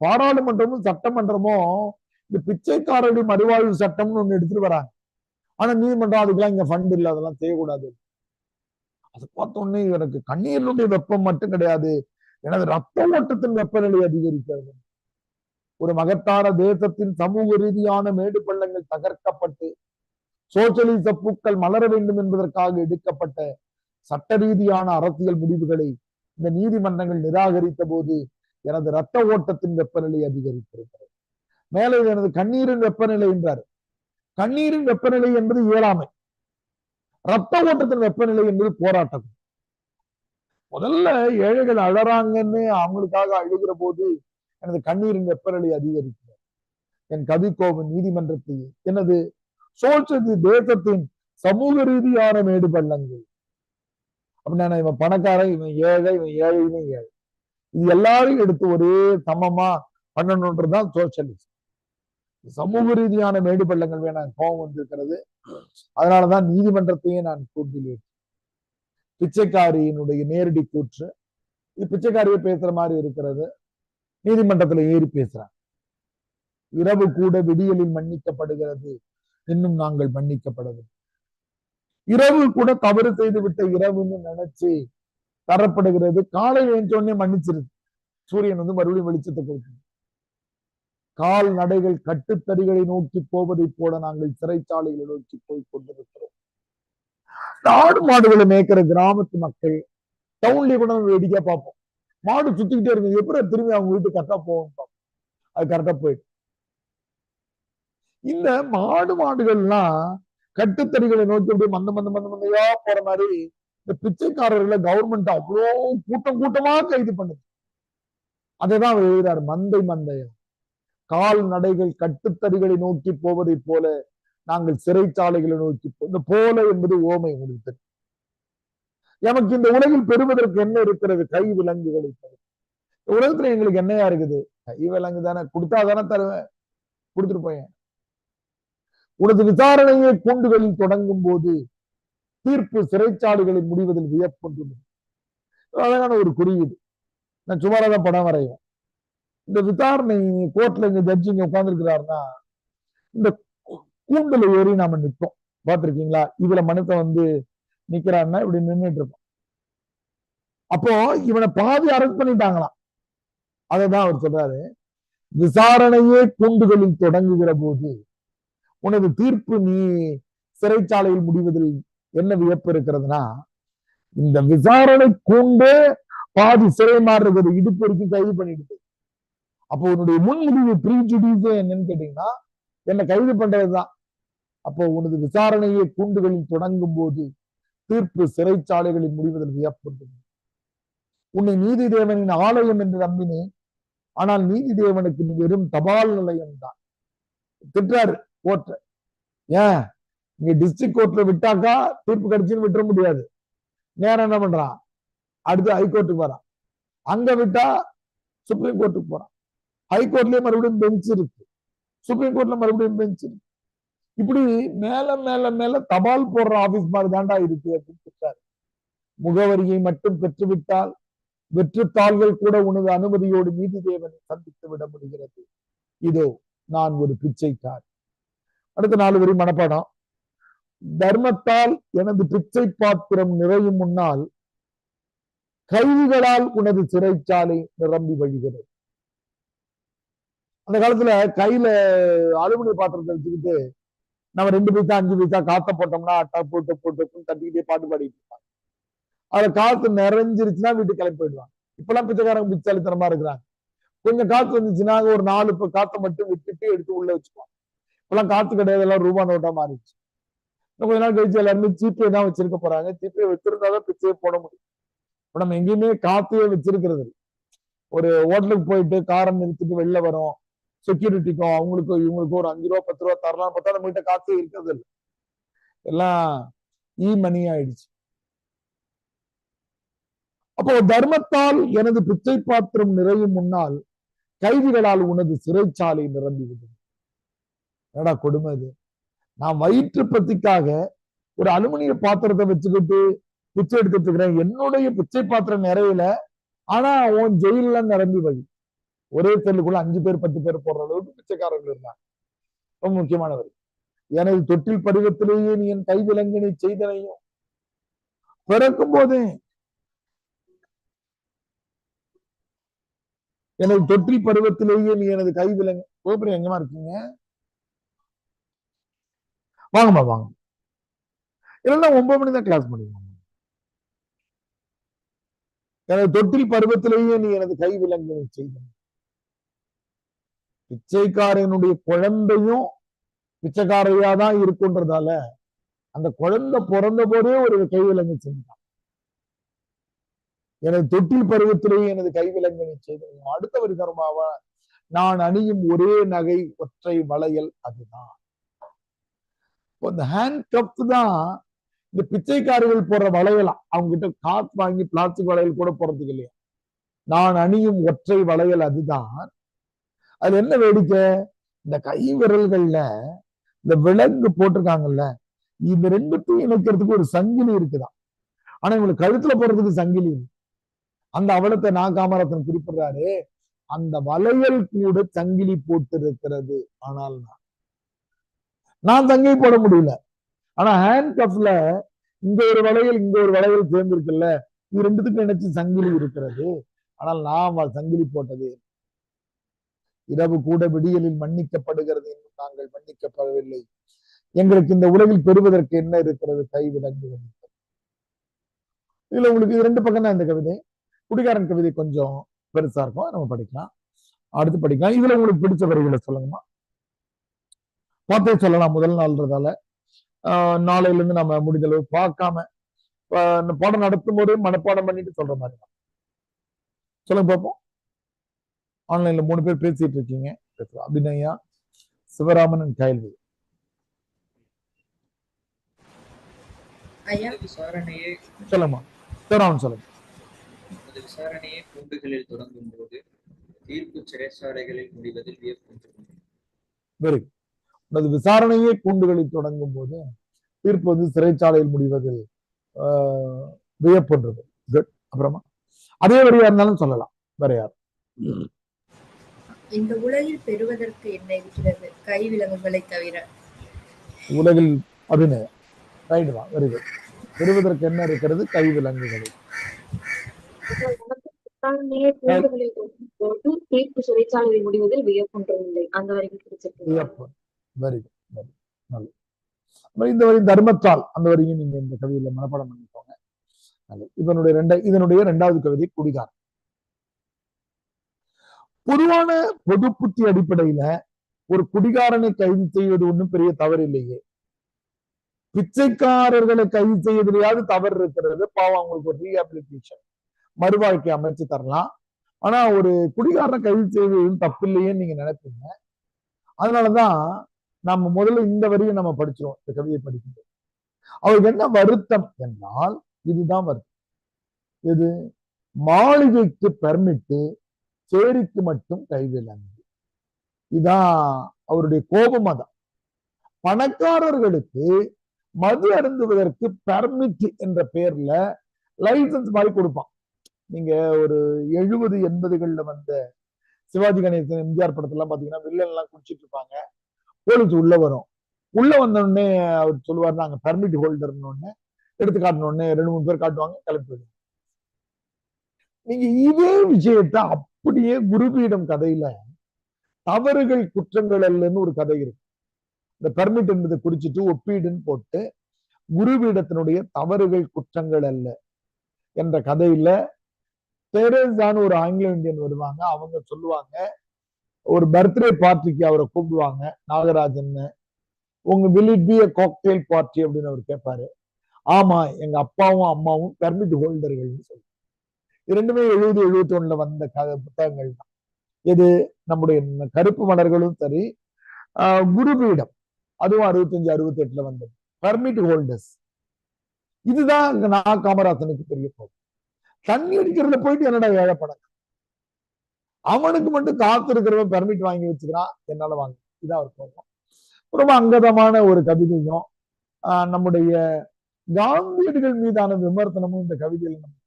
பாராளுமன்றமும் சட்டமன்றமும் இந்த பிச்சைக்காரருடைய மறுவாழ்வு சட்டம்னு ஒண்ணு எடுத்துட்டு வராங்க. ஆனா நீதிமன்றம் அதுக்கெல்லாம் இங்க ஃபண்ட் இல்லை, அதெல்லாம் செய்யக்கூடாது. அதை பார்த்தோன்னே எனக்கு கண்ணீரினுடைய வெப்பம் மட்டும் கிடையாது, எனது ரத்த ஓட்டத்தின் வெப்பநிலை அதிகரிக்கிறது. ஒரு மகத்தான தேசத்தின் சமூக ரீதியான மேடு பள்ளங்கள் தகர்க்கப்பட்டு சோசியலிச பூக்கள் மலர வேண்டும் என்பதற்காக எடுக்கப்பட்ட சட்ட ரீதியான அரசியல் முடிவுகளை இந்த நீதிமன்றங்கள் நிராகரித்த போது எனது ரத்த ஓட்டத்தின் வெப்பநிலை அதிகரித்திருக்கிறது. மேலே எனது கண்ணீரின் வெப்பநிலை என்றார். கண்ணீரின் வெப்பநிலை என்பது இயலாமை, ரத்த ஓட்டத்தின் வெப்பநிலை என்பது போராட்டம். முதல்ல ஏழைகள் அழறாங்கன்னு அவங்களுக்காக அழுகிற போது எனது கண்ணீரின் வெப்பநிலை அதிகரிக்கிறது. என் கவிக்கோவின் நீதிமன்றத்தில் எனது சோசியலிச தேசத்தின் சமூக ரீதியான மேடு பள்ளங்கள். அப்படின்னா இவன் பணக்காரன், இவன் ஏழை, இவன் ஏழை, இவன் ஏழை, இது எல்லாரையும் எடுத்து ஒரே சமமா பண்ணணுன்றதுதான் சோசியலிசம். சமூக ரீதியான மேடு பள்ளங்கள் வேணாம், கோபம் வந்திருக்கிறது. அதனாலதான் நீதிமன்றத்தையே நான் கூட்டினேன். பிச்சைக்காரியினுடைய நேரடி கூற்று, இது பிச்சைக்காரியை பேசுற மாதிரி இருக்கிறது. நீதிமன்றத்துல ஏறி பேசுறாங்க. இரவு கூட விடியலில் மன்னிக்கப்படுகிறது, இன்னும் நாங்கள் மன்னிக்கப்படவில்லை. இரவு கூட தவறு செய்து விட்ட இரவுன்னு நினைச்சு தரப்படுகிறது. காலை எழுந்தோடனே மன்னிச்சிருது. சூரியன் மறுபடியும் வெளிச்சத்தை கொடுக்குது. கால் நடைகள் கட்டுத்தறிகளை நோக்கி போவதை போல நாங்கள் சிறைச்சாலைகளை நோக்கி போய் கொண்டிருக்கிறோம். ஆடு மாடுகளை மேய்க்கிற கிராமத்து மக்கள் டவுன்லயே கூட நம்ம வேடிக்கையா பார்ப்போம். மாடு சுத்திக்கிட்டே இருக்கு, எப்படி திரும்பி அவங்க வீட்டுக்கு கரெக்டா போகும், அது கரெக்டா போயிட்டு. இந்த மாடுகள்லாம் கட்டுத்தறிகளை நோக்கி அப்படியே மந்தையா போற மாதிரி இந்த பிச்சைக்காரர்களை கவர்மெண்ட் அவ்வளோ கூட்டமா கைது பண்ணுது. அதைதான் அவர் எழுதுறாரு, மந்தையா கால் நடைகள் கட்டுத்தறிகளை நோக்கி போவதை போல நாங்கள் சிறைச்சாலைகளை நோக்கி இந்த போல என்பது ஓமை. உங்களுக்கு எனக்கு இந்த உலகில் பெறுவதற்கு என்ன இருக்கிறது? கை விலங்குகளை தரும். உலகத்துல எங்களுக்கு என்னையா இருக்குது? கை விலங்கு தானே, கொடுத்தாதானே தருவேன், கொடுத்துட்டு போய். உனது விசாரணையை கூண்டுகளில் தொடங்கும் போது தீர்ப்பு சிறைச்சாலைகளில் முடிவதில் வியப்பொன்றுள்ளது. அழகான ஒரு குறியீடு. நான் சுமாராதான் படம் வரைவேன். இந்த விசாரணை கோர்ட்ல இங்க ஜட்ஜி இங்க உட்கார்ந்துருக்கிறாருன்னா இந்த கூண்டுல ஏறி நாம நிற்போம். பார்த்திருக்கீங்களா? இதுல மனுஷன் நிக்கிறான்னா இப்படி நின்றுட்டு இருப்போம். அப்போ இவனை பாதி அரெஸ்ட் பண்ணிட்டாங்களாம். அதைதான் அவர் சொல்றாரு, விசாரணையே கூண்டுகளில் தொடங்குகிற போது உனது தீர்ப்பு நீ சிறைச்சாலையில் முடிவதில் என்ன வியப்பு இருக்கிறதுனா, இந்த விசாரணை கூண்டு பாதி சிறை மாறுறது, இடுப்பு வரைக்கும் கைது பண்ணிடுது. அப்போ உன்னுடைய முன்முடிவு ப்ரீஜுடிஸ் என்னன்னு கேட்டீங்கன்னா என்ன கைது பண்றதுதான். அப்போ உனது விசாரணையை கூண்டுகளில் தொடங்கும் போது தீர்ப்பு சிறைச்சாலைகளில் முடிவதில் வியப்பது. உன்னை நீதி தேவனின் ஆலயம் என்று நம்பினேன், ஆனால் நீதி தேவனுக்கு வெறும் தபால் நிலையம் தான். திட்டாரு கோர்ட்ல. ஏன் இங்க டிஸ்ட்ரிக்ட் கோர்ட்ல விட்டாக்கா தீர்ப்பு கிடைச்சுன்னு விட்டுற முடியாது. நேரம் என்ன பண்றான், அடுத்து ஹைகோர்ட்டுக்கு வரான். அங்க விட்டா சுப்ரீம் கோர்ட்டுக்கு போறான். ஹைகோர்ட்லயே மறுபடியும் பெஞ்ச் இருக்கு, சுப்ரீம் கோர்ட்ல மறுபடியும் பெஞ்ச் இருக்கு. இப்படி மேல மேல மேல தபால் போடுற ஆபீஸ் மாதிரி தாண்டா இருக்கு அப்படின்னு சொல்றாரு. முகவரியை மட்டும் பெற்றுவிட்டால் வெற்றுத்தாள்கள் கூட உனது அனுமதியோடு நீதி தேவனை சந்தித்து விட முடிகிறது. இதோ நான் ஒரு பிச்சைக்கார். அடுத்த 4 வரி மனப்பாடம். தர்மத்தால் எனது பிச்சை பாத்திரம் நிறையும் முன்னால் கைதிகளால் உனது சிறைச்சாலை நிரம்பி வழிகிறது. அந்த காலத்துல கையில அலுமினிய பாத்திரத்தை வச்சுக்கிட்டு நம்ம 2 பைசா 5 பைசா காத்த போட்டோம்னா அட்டா போட்டு தட்டிக்கிட்டே பாட்டு பாடிட்டு இருப்பாங்க. அதுல காத்து நிறைஞ்சிருச்சுன்னா வீட்டுக்கு கிளம்பி போயிடுவாங்க. இப்பெல்லாம் பிச்சைக்காரங்க பிச்சாலித்தனமா இருக்கிறாங்க. கொஞ்சம் காத்து வந்துச்சுன்னா ஒரு 4 காத்தை மட்டும் விட்டுட்டு எடுத்து உள்ள வச்சுக்குவாங்க. இப்பெல்லாம் காத்து கிடையாது, எல்லாம் ரூபா நோட்டா மாறிடுச்சு. இன்னும் கொஞ்ச நாள் கழிச்சு எல்லாருமே ஜிபே தான் வச்சிருக்க போறாங்க. ஜிபே வச்சிருந்தாதான் பிச்சையே போட முடியும். இப்ப நம்ம எங்கேயுமே காத்தையே வச்சிருக்கிறது. ஒரு ஹோட்டலுக்கு போயிட்டு காரை நிறுத்திட்டு வெளில வரோம், செக்யூரிட்டிக்கும் அவங்களுக்கும் இவங்களுக்கும் ஒரு 5 ரூபா 10 ரூபா தரலாம் பார்த்தா நம்ம கிட்ட காசே இருக்கிறது இல்லை. எல்லாம் மணி ஆயிடுச்சு. அப்போ தர்மத்தால் எனது பிச்சை பாத்திரம் நிறையும் முன்னால் கைதிகளால் உனது சிறைச்சாலை நிரம்பிவிடும். என்னடா கொடுமை இது! நான் வயிற்று பத்திக்காக ஒரு அலுமினிய பாத்திரத்தை வச்சுக்கிட்டு பிச்சை எடுத்துட்டு இருக்கிறேன். என்னுடைய பிச்சை பாத்திரம் நிறையல, ஆனா உன் ஜெயில நிரம்பி வழி. ஒரே செல்லுக்குள்ள 5 பேர் 10 பேர் போடுற அளவுக்கு பிச்சைக்காரர்கள் இருந்தாங்க. ரொம்ப முக்கியமானவர். எனது தொட்டில் பருவத்திலேயே நீ என் கை விலங்கினை செய்தனையும், பிறக்கும் போதே எனது தொட்டில் பருவத்திலேயே நீ எனது கை விலங்கு. கோபுரம் எங்கமா இருக்கீங்க? வாங்கம்மா வாங்க. இல்லைன்னா 9 மணி தான் கிளாஸ் முடியும். எனது தொட்டில் பருவத்திலேயே நீ எனது கை விலங்கினை செய்தனை. பிச்சைக்காரனுடைய குழந்தையும் பிச்சைக்காரையா தான் இருக்குன்றதால அந்த குழந்தை பிறந்த போதே ஒரு கை விலங்கு செஞ்சான். எனது தொட்டில் பருவத்திலேயே எனது கை விலங்கினை செய்தனை. அடுத்த வரி கர்மாவா, நான் அணியும் ஒரே நகை ஒற்றை வளையல் அதுதான். இந்த ஹேண்ட் கப் தான் இந்த பிச்சைக்காரர்கள் போடுற வளையலாம். அவங்க கிட்ட காசு வாங்கி பிளாஸ்டிக் வளையல் கூட போறதுக்கு இல்லையா. நான் அணியும் ஒற்றை வளையல் அதுதான். அது என்ன வேடிக்கை, இந்த கை விரல்கள்ல இந்த விலங்கு போட்டிருக்காங்கல்ல, இந்த ரெண்டுத்தையும் இணைக்கிறதுக்கு ஒரு சங்கிலி இருக்குதான். ஆனா இவங்களுக்கு கழுத்துல போடுறதுக்கு சங்கிலி இல்லை. அந்த அவலத்தை நான் காமராசன் குறிப்பிடுறாரு. அந்த வளையல் கூட சங்கிலி போட்டு இருக்கிறது. ஆனால் நான் சங்கிலி போட முடியல. ஆனா ஹேண்ட் கப்ல இங்க ஒரு வளையல் இங்க ஒரு வளையல் சேர்ந்திருக்குல்ல, இது ரெண்டுத்துக்கும் நினைச்சு சங்கிலி இருக்கிறது. ஆனால் நான் சங்கிலி போட்டது. இரவு கூட விடியலில் மன்னிக்கப்படுகிறது இன்னும் நாங்கள் மன்னிக்கப்படவில்லை. எங்களுக்கு இந்த உலகில் பெறுவதற்கு என்ன இருக்கிறது, கை விலங்கு. இதுல உங்களுக்கு இது ரெண்டு பக்கம் தான் இந்த கவிதை. குடிகாரன் கவிதை கொஞ்சம் பெருசா இருக்கும், நம்ம படிக்கலாம், அடுத்து படிக்கலாம். இதுல உங்களுக்கு பிடிச்ச வரிகளை சொல்லுங்கம்மா. பார்த்தே சொல்லலாம், முதல் நாள்ன்றதால நாளையில இருந்து நம்ம முடிஞ்ச அளவு பார்க்காம பாடம் நடத்தும் போது மனப்பாடம் பண்ணிட்டு சொல்ற மாதிரி தான். சொல்லுங்க பார்ப்போம். ஆன்லைன்ல 3 பேர் பேசிட்டு இருக்கீங்க. அபிநயா, சிவராமன், கைல்வி. விசாரணையே சொல்லுமா சிவராமன் சொல்லுங்க. விசாரணையே கூண்டுகளில் தொடங்கும் போது தீர்ப்பு சிறைச்சாலைகளில் முடிவதில் வியப்பு. Very good. உனது விசாரணையே கூண்டுகளில் தொடங்கும் போது தீர்ப்பு வந்து சிறைச்சாலையில் முடிவதில் வியப்புன்றது. குட். அப்புறமா அதே வரியா இருந்தாலும் சொல்லலாம். வேற யார்? இந்த உலகில் பெறுவதற்கு என்ன இருக்கிறது, கை விலங்குகளை தவிர. உலகில் அபிநயம் ரைட் தான். Very good. பெறுவதற்கு என்ன இருக்கிறது, கை விலங்குகளை. விசாரணையே கூண்டுகளில் தொடங்கும் போது தீர்ப்பு சிறைச்சாலையில் முடிவதில் வியப்பொன்றுமில்லை. அந்த வரைக்கும் பிடிச்சிருக்கு. வியப்பு. Very good. வெரி நல்லது. இந்த வரி தர்மத்தால், அந்த வரையும் நீங்க இந்த கவிதையில மனப்பாடம் பண்ணிக்கோங்க. இதனுடைய இரண்டாவது கவிதை குடிகாரன். பொதுவான பொது புத்தி அடிப்படையில ஒரு குடிகாரனை கைது செய்வது ஒன்றும் பெரிய தவறு இல்லையே. பிச்சைக்காரர்களை கைது செய்வதிலேயாவது தவறு இருக்கிறது. பாவம், அவங்களுக்கு ஒரு ரீஹாபிலிட்டேஷன், மறுவாழ்க்கை அமைச்சு தரலாம். ஆனா ஒரு குடிகாரனை கைது செய்வதும் தப்பு இல்லையேன்னு நீங்க நினைப்பீங்க. அதனாலதான் நம்ம முதல்ல இந்த வரியை நம்ம படிச்சிருவோம். இந்த கவிதையை படிக்கும்போது அவருக்கு என்ன வருத்தம் என்றால், இதுதான் வருத்தம். இது மாளிகைக்கு பெர்மிட்டு, சேரிக்கு மட்டும் கைவிலங்கு. இதான் அவருடைய கோபம். அதான் பணக்காரர்களுக்கு மது அருந்துவதற்கு பெர்மிட் என்ற பெயர்ல லைசன்ஸ் மாதிரி கொடுப்பான். நீங்க ஒரு 70-80கள்ல வந்த சிவாஜி கணேசன், எம்ஜிஆர் படத்தெல்லாம் பாத்தீங்கன்னா வில்லன் எல்லாம் குடிச்சிட்டு இருப்பாங்க. போலீஸ் உள்ள வரும். உள்ள வந்த உடனே அவர் சொல்லுவார், நாங்க பெர்மிட் ஹோல்டர்னு ஒண்ணு எடுத்து காட்டணும். உடனே 2-3 பேர் காட்டுவாங்க, கிளப்பி. நீங்க இதே விஷயத்த அப்படியே குருபீடம் கதையில தவறுகள் குற்றங்கள் அல்லன்னு ஒரு கதை இருக்கு. இந்த பெர்மிட் என்பதை குறிச்சிட்டு ஒப்பீடுன்னு போட்டு குருபீடத்தினுடைய தவறுகள் குற்றங்கள் அல்ல என்ற கதையில தெரேசான்னு ஒரு ஆங்கிலோ இந்தியன் வருவாங்க. அவங்க சொல்லுவாங்க, ஒரு பர்த்டே பார்ட்டிக்கு அவரை கூப்பிடுவாங்க, நாகராஜன். உங்க will it be a cocktail party அப்படின்னு அவர் கேட்பாரு. ஆமா, எங்க அப்பாவும் அம்மாவும் பெர்மிட் ஹோல்டர்கள்னு சொல்லி. இது ரெண்டுமே 70-71 வந்த புத்தகங்கள் தான். இது நம்முடைய கருப்பு மலர்களும் சரி, குருபீடம் அதுவும் 65-68 வந்தது. Permit holders. இதுதான் நான் காமராசனுக்கு பெரிய கோபம். தண்ணி அடிக்கிறதுல போயிட்டு என்னடா ஏழை பணம், அவனுக்கு மட்டும் காத்து இருக்கிறவன் பெர்மிட் வாங்கி வச்சுக்கிறான், என்னால வாங்க. இதான் அவர் கோபம். ரொம்ப அங்கதமான ஒரு கவிதையும் நம்முடைய காந்தியடிகள் மீதான விமர்சனமும் இந்த கவிதையில் நமக்கு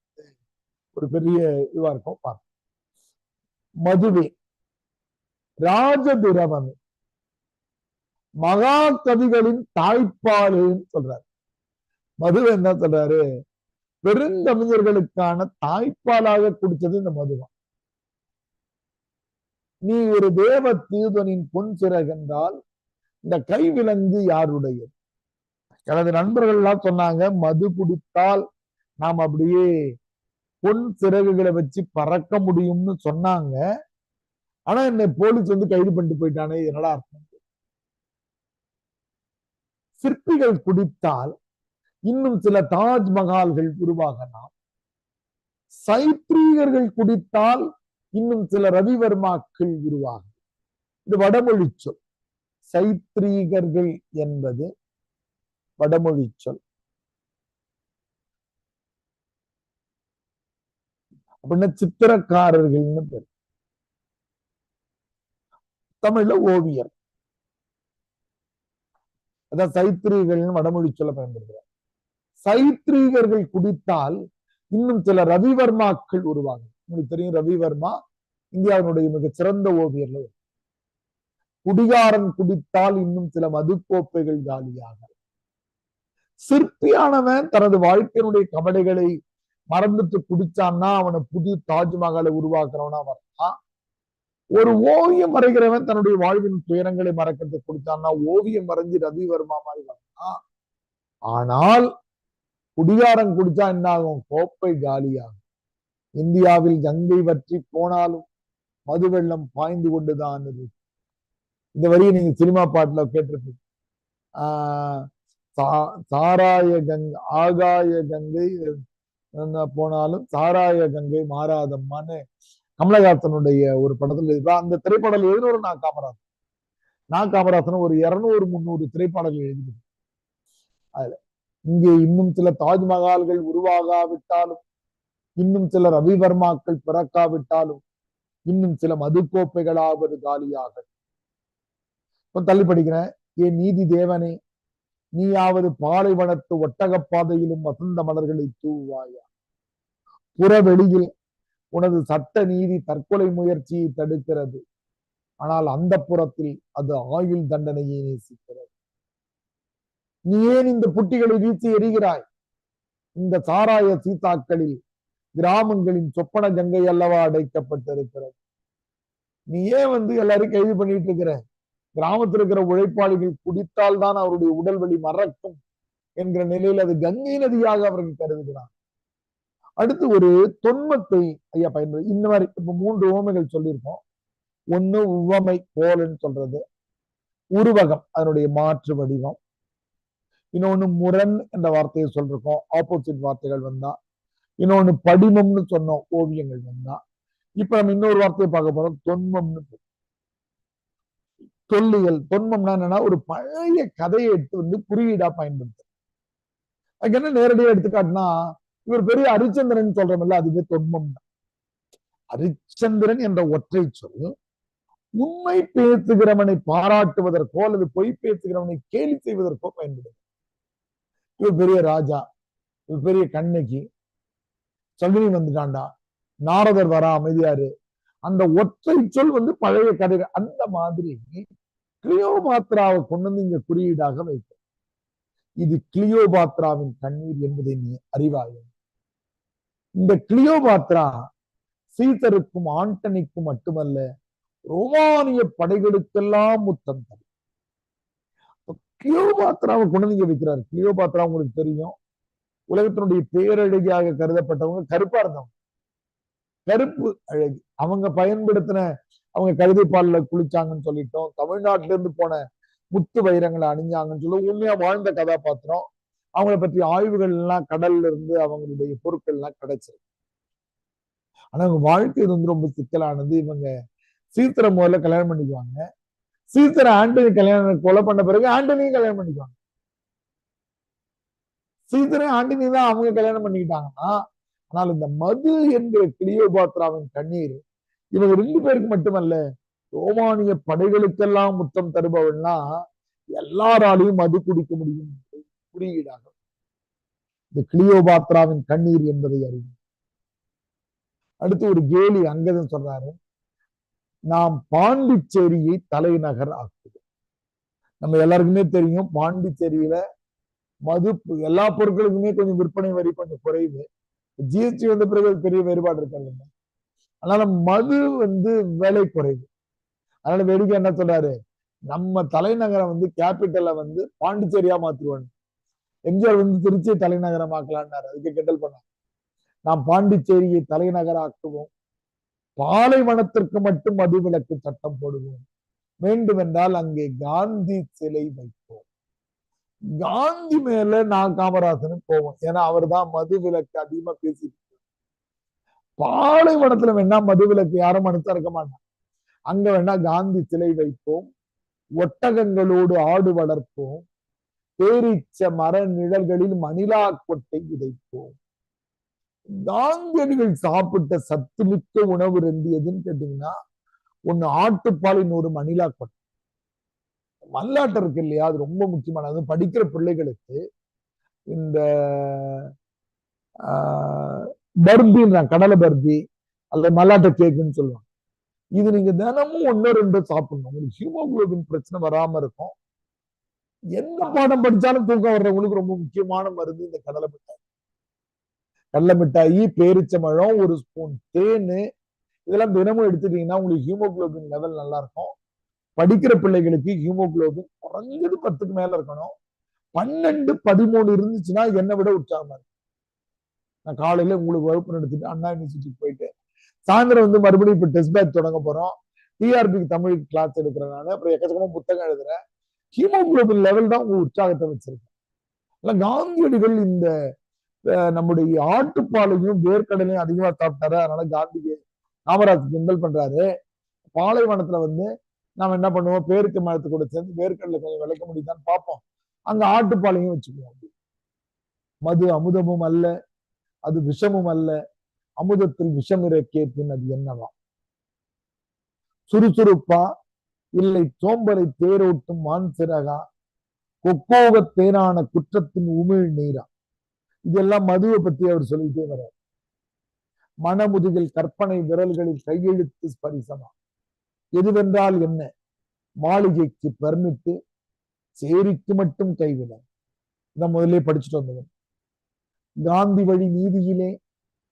ஒரு பெரிய இதுவா இருக்கும். பார்க்க மதுவே ராஜதுரவமே மகா கவிகளின் தாய்ப்பாலுன்னு சொல்றாரு. மது என்ன சொல்றாரு, பெருங்கவிஞர்களுக்கான தாய்ப்பாலாக குடிச்சது இந்த மதுவா. நீ ஒரு தேவ தூதனின் பொன் சிறகென்றால் இந்த கை விலங்கு யாருடையது? எனது நண்பர்கள் எல்லாம் சொன்னாங்க, மது குடித்தால் நாம் அப்படியே பொன் சிறகுகளை வச்சு பறக்க முடியும்னு சொன்னாங்க. ஆனா என்னை போலீஸ் வந்து கைது பண்ணிட்டு போயிட்டானே, என்னடா அர்த்தம்? சிற்பிகள் குடித்தால் இன்னும் சில தாஜ்மஹால்கள் உருவாகலாம். சைத்ரீகர்கள் குடித்தால் இன்னும் சில ரவிவர்மாக்கள் உருவாகும். இது வடமொழி சொல். சைத்ரீகர்கள் என்பது வடமொழி சொல். அப்படின்னா சித்திரக்காரர்கள்னு பேர். தமிழ்ல ஓவியர். அதான் சைத்திரீகள்னு வடமொழி சொல்ல பயன்படுத்துறார். சைத்திரீகர்கள் குடித்தால் இன்னும் சில ரவிவர்மாக்கள் உருவாங்க. உங்களுக்கு தெரியும், ரவிவர்மா இந்தியாவினுடைய மிக சிறந்த ஓவியர்ல. குடிகாரன் குடித்தால் இன்னும் சில மதுக்கோப்பைகள் காலியாக. சிற்பியானவன் தனது வாழ்க்கையினுடைய கவலைகளை மறந்துட்டு குடிச்சான்னா அவனை புது தாஜ்மஹாலை உருவாக்குறவனா வரலாம். ஒரு ஓவியம் வரைகிறவன் தன்னுடைய வாழ்வின் துயரங்களை மறக்கிறதுக்கு குடிச்சான்னா ஓவியம் வரைஞ்சி ரவிவர்மா மாதிரி வரலாம். ஆனால் குடிகாரன் குடிச்சா என்ன ஆகும்? கோப்பை காலியாகும். இந்தியாவில் கங்கை வற்றி போனாலும் மது வெள்ளம் பாய்ந்து கொண்டுதான் இருக்கு. இந்த வரியை நீங்க சினிமா பாட்டுல கேட்டிருப்பீங்க. சாராய கங்கை, ஆகாய கங்கை போனாலும் சாராய கங்கை மாறாதம்மான்னு கமலஹாசனுடைய ஒரு படத்துல இருக்கா. அந்த திரைப்படம் எழுதினவர் நான் காமராசன் ஒரு 200-300 திரைப்படங்கள் எழுதினது. அதுல இங்கே இன்னும் சில தாஜ்மஹால்கள் உருவாகாவிட்டாலும், இன்னும் சில ரவிவர்மாக்கள் பிறக்காவிட்டாலும், இன்னும் சில மதுக்கோப்பைகளாவது காலியாக. தள்ளி படிக்கிறேன். ஏன் நீதி தேவனே, நீயாவது பாலைவனத்து ஒட்டகப்பாதையிலும் வசந்த மலர்களை தூவாயா? புறவெளியில் உனது சட்ட நீதி தற்கொலை முயற்சியை தடுக்கிறது, ஆனால் அந்த புறத்தில் அது ஆயுள் தண்டனையை நேசிக்கிறது. நீ ஏன் இந்த புட்டிகளை வீசி எறிகிறாய்? இந்த சாராய சீத்தாக்களில் கிராமங்களின் சொப்பன கங்கை அல்லவா அடைக்கப்பட்டிருக்கிறது. நீ ஏன் எல்லாரும் கைது பண்ணிட்டு இருக்கிற? கிராமத்தில் இருக்கிற உழைப்பாளிகள் குடித்தால் தான் அவருடைய உடல் வலி மறக்கும் என்கிற நிலையில் அது கங்கை நதியாக அவர்கள் கருதுகிறார். அடுத்து ஒரு தொன்மத்தை ஐயா பயன்படுத்தி இந்த மாதிரி இப்ப 3 உவமைகள் சொல்லியிருக்கோம். ஒண்ணு உவமை போலன்னு சொல்றது, உருவகம் அதனுடைய மாற்று வடிவம். இன்னொன்னு முரண் என்ற வார்த்தையை சொல்லிருக்கோம், ஆப்போசிட் வார்த்தைகள் வந்தா. இன்னொன்னு படிமம்னு சொன்னோம், ஓவியங்கள் வந்தா. இப்ப நம்ம இன்னொரு வார்த்தையை பார்க்க போறோம், தொன்மம்னு. தொல்லியல். தொன்மம்னா என்னன்னா ஒரு பழைய கதையை எடுத்து குறியீடா பயன்படுத்து. அதுக்கு என்ன நேரடியா எடுத்துக்காட்டுனா, இவர் பெரிய ஹரிச்சந்திரன் சொல்றோம்ல, அதுவே தொன்மம் தான். ஹரிச்சந்திரன் என்ற ஒற்றை சொல் உண்மை பேசுகிறவனை பாராட்டுவதற்கோ அல்லது பொய் பேசுகிறவனை கேலி செய்வதற்கோ பயன்படுது. இவர் பெரிய ராஜா, இவர் பெரிய கண்ணகி, சகுனி வந்துட்டாண்டா, நாரதர் வரா அமைதியாரு, அந்த ஒற்றை சொல் பழைய கதைகள். அந்த மாதிரி கிளியோபாத்ராவை கொண்டு இங்க குறியீடாக வைக்க. இது கிளியோபாத்ராவின் கண்ணீர் என்பதை நீ அறிவாய். இந்த கிளியோபாத்ரா சீசருக்கும் ஆண்டனிக்கும் மட்டுமல்ல, ரோமானிய படைகளுக்கெல்லாம் முத்தம் தரும். கிளியோபாத்ராவை கொண்டு இங்க வைக்கிறார். கிளியோபாத்ரா உங்களுக்கு தெரியும், உலகத்தினுடைய பேரழகியாக கருதப்பட்டவங்க கருப்பா இருந்தவங்க. கருப்பு அழகி. அவங்க பயன்படுத்தின, அவங்க கழுதை பால்ல குளிச்சாங்கன்னு சொல்லிட்டோம். தமிழ்நாட்டில இருந்து போன முத்து வைரங்களை அணிஞ்சாங்கன்னு சொல்லி உண்மையா வாழ்ந்த கதாபாத்திரம். அவங்கள பற்றி ஆய்வுகள் எல்லாம் கடல்ல இருந்து அவங்களுடைய பொருட்கள் எல்லாம் கிடைச்சிருக்கு. ஆனா அவங்க வாழ்க்கை ரொம்ப சிக்கலானது. இவங்க சீசரை முதல்ல கல்யாணம் பண்ணிக்குவாங்க. சீசரை ஆண்டனி கல்யாணம் கொலை பண்ண பிறகு ஆண்டனியும் கல்யாணம் பண்ணிக்குவாங்க. சீசரை ஆண்டனி தான் அவங்க கல்யாணம் பண்ணிக்கிட்டாங்கன்னா, ஆனால் இந்த மது என்கிற கிளியோபாத்ராவின் கண்ணீர் இவங்க 2 பேருக்கு மட்டுமல்ல, ரோமானிய படைகளுக்கெல்லாம் முத்தம் தருபவள்னா எல்லாராலையும் மது குடிக்க முடியும் குறியீடாக இந்த கிளியோபாத்ராவின் கண்ணீர் என்பதை அறிவு. அடுத்து ஒரு கேலி அங்கதன் சொல்றாரு, நாம் பாண்டிச்சேரியை தலைநகர் ஆக்குது. நம்ம எல்லாருக்குமே தெரியும், பாண்டிச்சேரியில மது எல்லா பொருட்களுக்குமே கொஞ்சம் விற்பனை வரி கொஞ்சம் குறைவு. ஜிஎஸ்டி வந்த பிறகு பெரிய வேறுபாடு இருக்காங்க. அதனால மது விலை குறைவு. அதனால வேடிக்கை என்ன சொல்றாரு, நம்ம தலைநகரம் கேபிட்டலை பாண்டிச்சேரியா மாத்துருவாங்க. எம்ஜிஆர் திருச்சியை தலைநகரமாக்கலான்னாரு. அதுக்கு கிண்டல் பண்ண, நாம் பாண்டிச்சேரியை தலைநகராக்குவோம், பாலைவனத்திற்கு மட்டும் மதுவிலக்கு சட்டம் போடுவோம், வேண்டுமென்றால் அங்கே காந்தி சிலை வைப்போம். காந்தி மேல நான் காமராசனும் போவோம், ஏன்னா அவர் தான் மது விலக்கு அதிகமா பேசிட்டு. பாலைவனத்துல வேணா மது விலக்கு யாரும் மனுஷா இருக்க மாட்டான், அங்க வேணா காந்தி சிலை வைப்போம், ஒட்டகங்களோடு ஆடு வளர்ப்போம், பேரிச்ச மர நிழல்களில் மணிலா கொட்டை விதைப்போம். காந்தியடிகள் சாப்பிட்ட சத்துமிக்க உணவு ரெண்டு எதுன்னு கேட்டீங்கன்னா, ஒண்ணு ஆட்டுப்பால், இன்னொரு மணிலா கொட்டை. மல்லாட்டை இருக்கு இல்லையா, அது ரொம்ப முக்கியமானது. படிக்கிற பிள்ளைகளுக்கு இந்த பர்பின்றாங்க, கடலை பர்பி அல்லது மல்லாட்டை கேக்குன்னு சொல்லுவாங்க. இது நீங்க தினமும் 1-2 சாப்பிடணும். உங்களுக்கு ஹீமோகுளோபின் பிரச்சனை வராம இருக்கும். எந்த பாடம் படிச்சாலும் தூக்கம் வர்றவங்களுக்கு ரொம்ப முக்கியமான மருந்து இந்த கடலை மிட்டாய். கடலை மிட்டாயி, பேரிச்சம்பழம், ஒரு ஸ்பூன் தேனு, இதெல்லாம் தினமும் எடுத்துட்டீங்கன்னா உங்களுக்கு ஹீமோகுளோபின் லெவல் நல்லா இருக்கும். படிக்கிற பிள்ளைகளுக்கு ஹீமோகுளோபின் குறைஞ்சது 10க்கு மேல இருக்கணும். 12, 13 இருந்துச்சுன்னா என்னை விட உற்சாகமா இருக்கும். நான் காலையில உங்களுக்கு வகுப்பு நடத்திட்டு அண்ணா யூனிவர்சிட்டிக்கு போயிட்டு சாயந்தரம் வந்து மறுபடியும் இப்ப டெஸ்ட் பேட்ச் தொடங்க போறோம். டிஆர்பிக்கு தமிழ் கிளாஸ் எடுக்கிறேன் நான். அப்புறம் எக்கச்சக்கமா புத்தகம் எழுதுறேன். ஹீமோகுளோபின் லெவல் தான் உங்க உற்சாகத்தை வச்சிருக்கேன். காந்தியடிகள் இந்த நம்முடைய ஆட்டுப்பாலையும் வேர்க்கடலையும் அதிகமா சாப்பிட்டாரு. அதனால காந்திக்கு காமராஜ் கிண்டல் பண்றாரு. பாலைவனத்துல வந்து நாம என்ன பண்ணுவோம், பேருக்கு மரத்து கூட சேர்ந்து வேர்க்கடலை கொஞ்சம் விளக்க முடியுதான்னு பார்ப்போம். அங்க ஆட்டுப்பாலையும் வச்சுக்குவோம். மது அமுதமும் அல்ல, அது விஷமும் அல்ல, அமுதத்தில் விஷம் இறக்கிய பின் அது என்னவா? சுறுசுறுப்பா இல்லை சோம்பலை தேரோட்டும் மான் சிறகா, கொக்கோக தேனான குற்றத்தின் உமிழ் நீரா? இதெல்லாம் மதுவை பத்தி அவர் சொல்லிட்டே வர்றார். மனமுதுகில் கற்பனை விரல்களில் கையெழுத்து ஸ்பரிசமா? எதுவென்றால் என்ன? மாளிகைக்கு பர்மிட்டு சேரிக்கு மட்டும் கைவிட. இதான் முதலே படிச்சுட்டு வந்தவன். காந்தி வழி நீதியிலே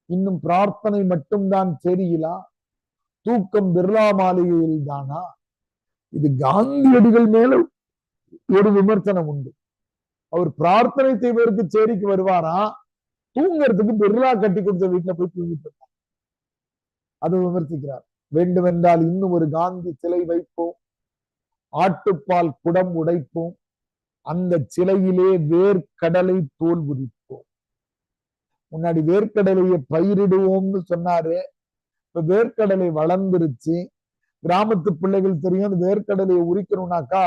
இன்னும் பிரார்த்தனை மட்டும்தான் சேரியிலா, தூக்கம் பிர்லா மாளிகையில் தானா? இது காந்தியடிகள் மேல ஒரு விமர்சனம் உண்டு. அவர் பிரார்த்தனை செய்வதற்கு சேரிக்கு வருவாரா, தூங்கறதுக்கு பிர்லா கட்டி கொடுத்த வீட்டுல போய் தூங்கிட்டு இருந்தார். அதை விமர்சிக்கிறார். வேண்டுமென்றால் இன்னும் ஒரு காந்தி சிலை வைப்போம், ஆட்டுப்பால் குடம் உடைப்போம், அந்த சிலையிலே வேர்க்கடலை தோல் உரிப்போம். முன்னாடி வேர்க்கடலையை பயிரிடுவோம்னு சொன்னாரு. இப்ப வேர்க்கடலை வளர்ந்துருச்சு. கிராமத்து பிள்ளைகள் தெரியும், அந்த வேர்க்கடலையை உரிக்கணும்னாக்கா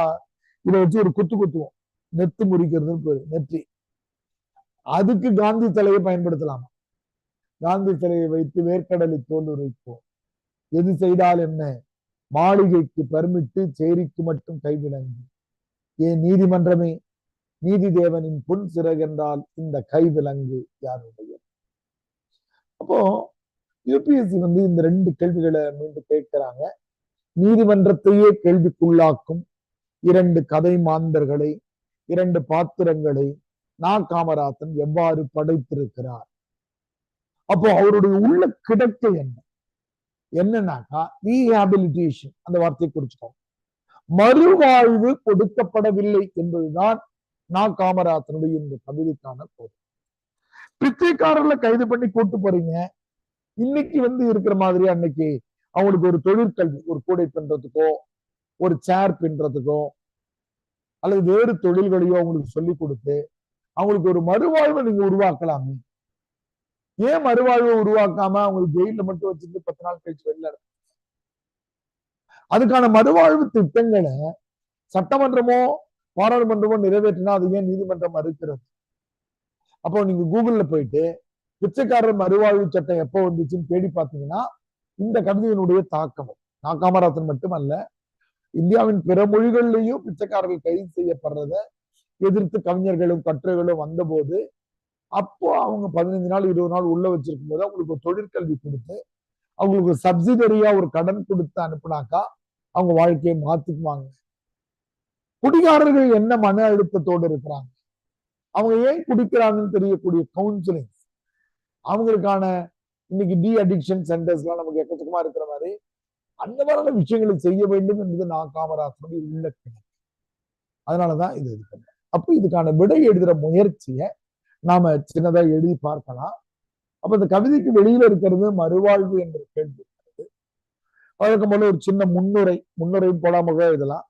இதை வச்சு ஒரு குத்து குத்துவோம். நெத்து முறிக்கிறதுன்னு பேரு, நெற்றி. அதுக்கு காந்தி சிலையை பயன்படுத்தலாமா? காந்தி சிலையை வைத்து வேர்க்கடலை தோல் உரிப்போம். எது செய்தால் என்ன? மாளிகைக்கு பர்மிட்டு சேரிக்கு மட்டும் கைவிலங்கு. ஏன் நீதிமன்றமே, நீதி தேவனின் பொன் சிறகென்றால் இந்த கைவிலங்கு யாருடைய? அப்போ யூபிஎஸ்சி வந்து இந்த 2 கேள்விகளை மீண்டும் கேட்கிறாங்க. நீதிமன்றத்தையே கேள்விக்குள்ளாக்கும் 2 கதை மாந்தர்களை, 2 பாத்திரங்களை காமராசன் எவ்வாறு படைத்திருக்கிறார்? அப்போ அவருடைய உள்ள கிடக்கை என்னன்னாக்கா ரீஹாபிலிட்டேஷன், அந்த வார்த்தையை குறிச்சுக்கோங்க. மறுவாழ்வு கொடுக்கப்படவில்லை என்பதுதான் காமராசனுடைய இந்த கவிதைக்கான பொருள். பிச்சைக்காரர்ல கைது பண்ணி கூட்டு போறீங்க. இன்னைக்கு வந்து இருக்கிற மாதிரி அன்னைக்கு அவங்களுக்கு ஒரு தொழிற்கல்வி, ஒரு கூடை பின்றதுக்கோ ஒரு சேர் பின்றதுக்கோ அல்லது வேறு தொழில்களையோ அவங்களுக்கு சொல்லி கொடுத்து அவங்களுக்கு ஒரு மறுவாழ்வை நீங்க உருவாக்கலாமே. ஏன் மறுவாழ்வை உருவாக்காம அவங்களுக்கு ஜெயில மட்டும் வச்சுட்டு 10 நாள் கழிச்சு வெளில? அதுக்கான மறுவாழ்வு திட்டங்களை சட்டமன்றமோ பாராளுமன்றமோ நிறைவேற்றினா அது ஏன் நீதிமன்றம் மறுக்கிறது? அப்போ நீங்க கூகுள்ல போயிட்டு பிச்சைக்காரர் மறுவாழ்வு சட்டம் எப்போ வந்துச்சுன்னு தேடி பார்த்தீங்கன்னா இந்த கவிதையினுடைய தாக்கம் காமராசன் மட்டுமல்ல, இந்தியாவின் பிற மொழிகள்லயும் பிச்சைக்காரர்கள் கைது செய்யப்படுறத எதிர்த்து கவிஞர்களும் கட்டுரைகளும் வந்த போது, அப்போ அவங்க 15 நாள் 20 நாள் உள்ள வச்சிருக்கும் போது அவங்களுக்கு ஒரு தொழிற்கல்வி கொடுத்து அவங்களுக்கு சப்சிடரியா ஒரு கடன் கொடுத்து அனுப்புனாக்கா அவங்க வாழ்க்கையை மாத்திக்குவாங்க. குடிகாரர்கள் என்ன மன அழுத்தத்தோடு இருக்கிறாங்க, அவங்க ஏன் குடிக்கிறாங்கன்னு தெரியக்கூடிய கவுன்சிலிங், அவங்களுக்கான இன்னைக்கு டி அடிக்ஷன் சென்டர்ஸ் எல்லாம் நமக்கு எக்கச்சக்கமா இருக்கிற மாதிரி அந்த மாதிரியான விஷயங்களை செய்ய வேண்டும் என்பது காமராசனுடைய உள்ள கிணக்கு. அதனாலதான் இது பண்ண. அப்ப இதுக்கான விடை எழுதுற முயற்சியை நாம சின்னதா எழுதி பார்க்கலாம். அப்ப இந்த கவிதைக்கு வெளியில இருக்கிறது மறுவாழ்வு என்ற கேள்வி இருக்கிறது. வழக்கம் போல ஒரு சின்ன முன்னுரையும் போடாம இதெல்லாம்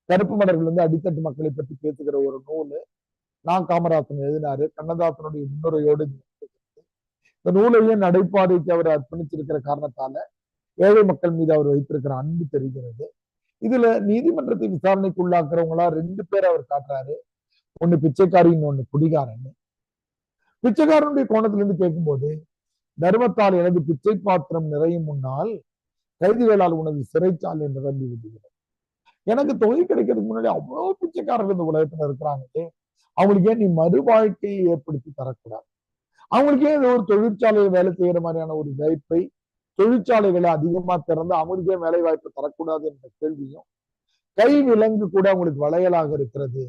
கருப்பு மலர்கள் வந்து அடித்தட்டு மக்களை பற்றி பேசுகிற ஒரு நூல் காமராசன் எழுதினாரு. கண்ணதாசனுடைய முன்னுரையோடு இந்த நூலையே நடைபாதைக்கு அவர் அர்ப்பணிச்சிருக்கிற காரணத்தால ஏழை மக்கள் மீது அவர் வைத்திருக்கிற அன்பு தெரிகிறது. இதுல நீதிமன்றத்தை விசாரணைக்கு உள்ளாக்குறவங்களா 2 பேர் அவர் காட்டுறாரு. ஒண்ணு பிச்சைக்காரின்னு ஒண்ணு குடிகாரன். பிச்சைக்காரனுடைய கோணத்துல இருந்து கேட்கும்போது, தர்மத்தால் எனது பிச்சை பாத்திரம் நிறையும் முன்னால் கைதிகளால் உனது சிறைச்சாலை நிரம்பி விடுகிறது. எனக்கு தொகை கிடைக்கிறதுக்கு முன்னாடி அவ்வளவு பிச்சைக்காரர்கள் இந்த உலகத்துல இருக்கிறாங்களே, அவங்களுக்கு ஏன் நீ மறு வாழ்க்கையை ஏற்படுத்தி தரக்கூடாது? அவங்களுக்கு ஏன் ஒரு தொழிற்சாலையில் வேலை செய்யற மாதிரியான ஒரு வாய்ப்பை, தொழிற்சாலைகளை அதிகமா திறந்து அவங்களுக்கே வேலை வாய்ப்பு தரக்கூடாது என்ற கேள்வியும், கை விலங்கு கூட அவங்களுக்கு வளையலாக இருக்கிறது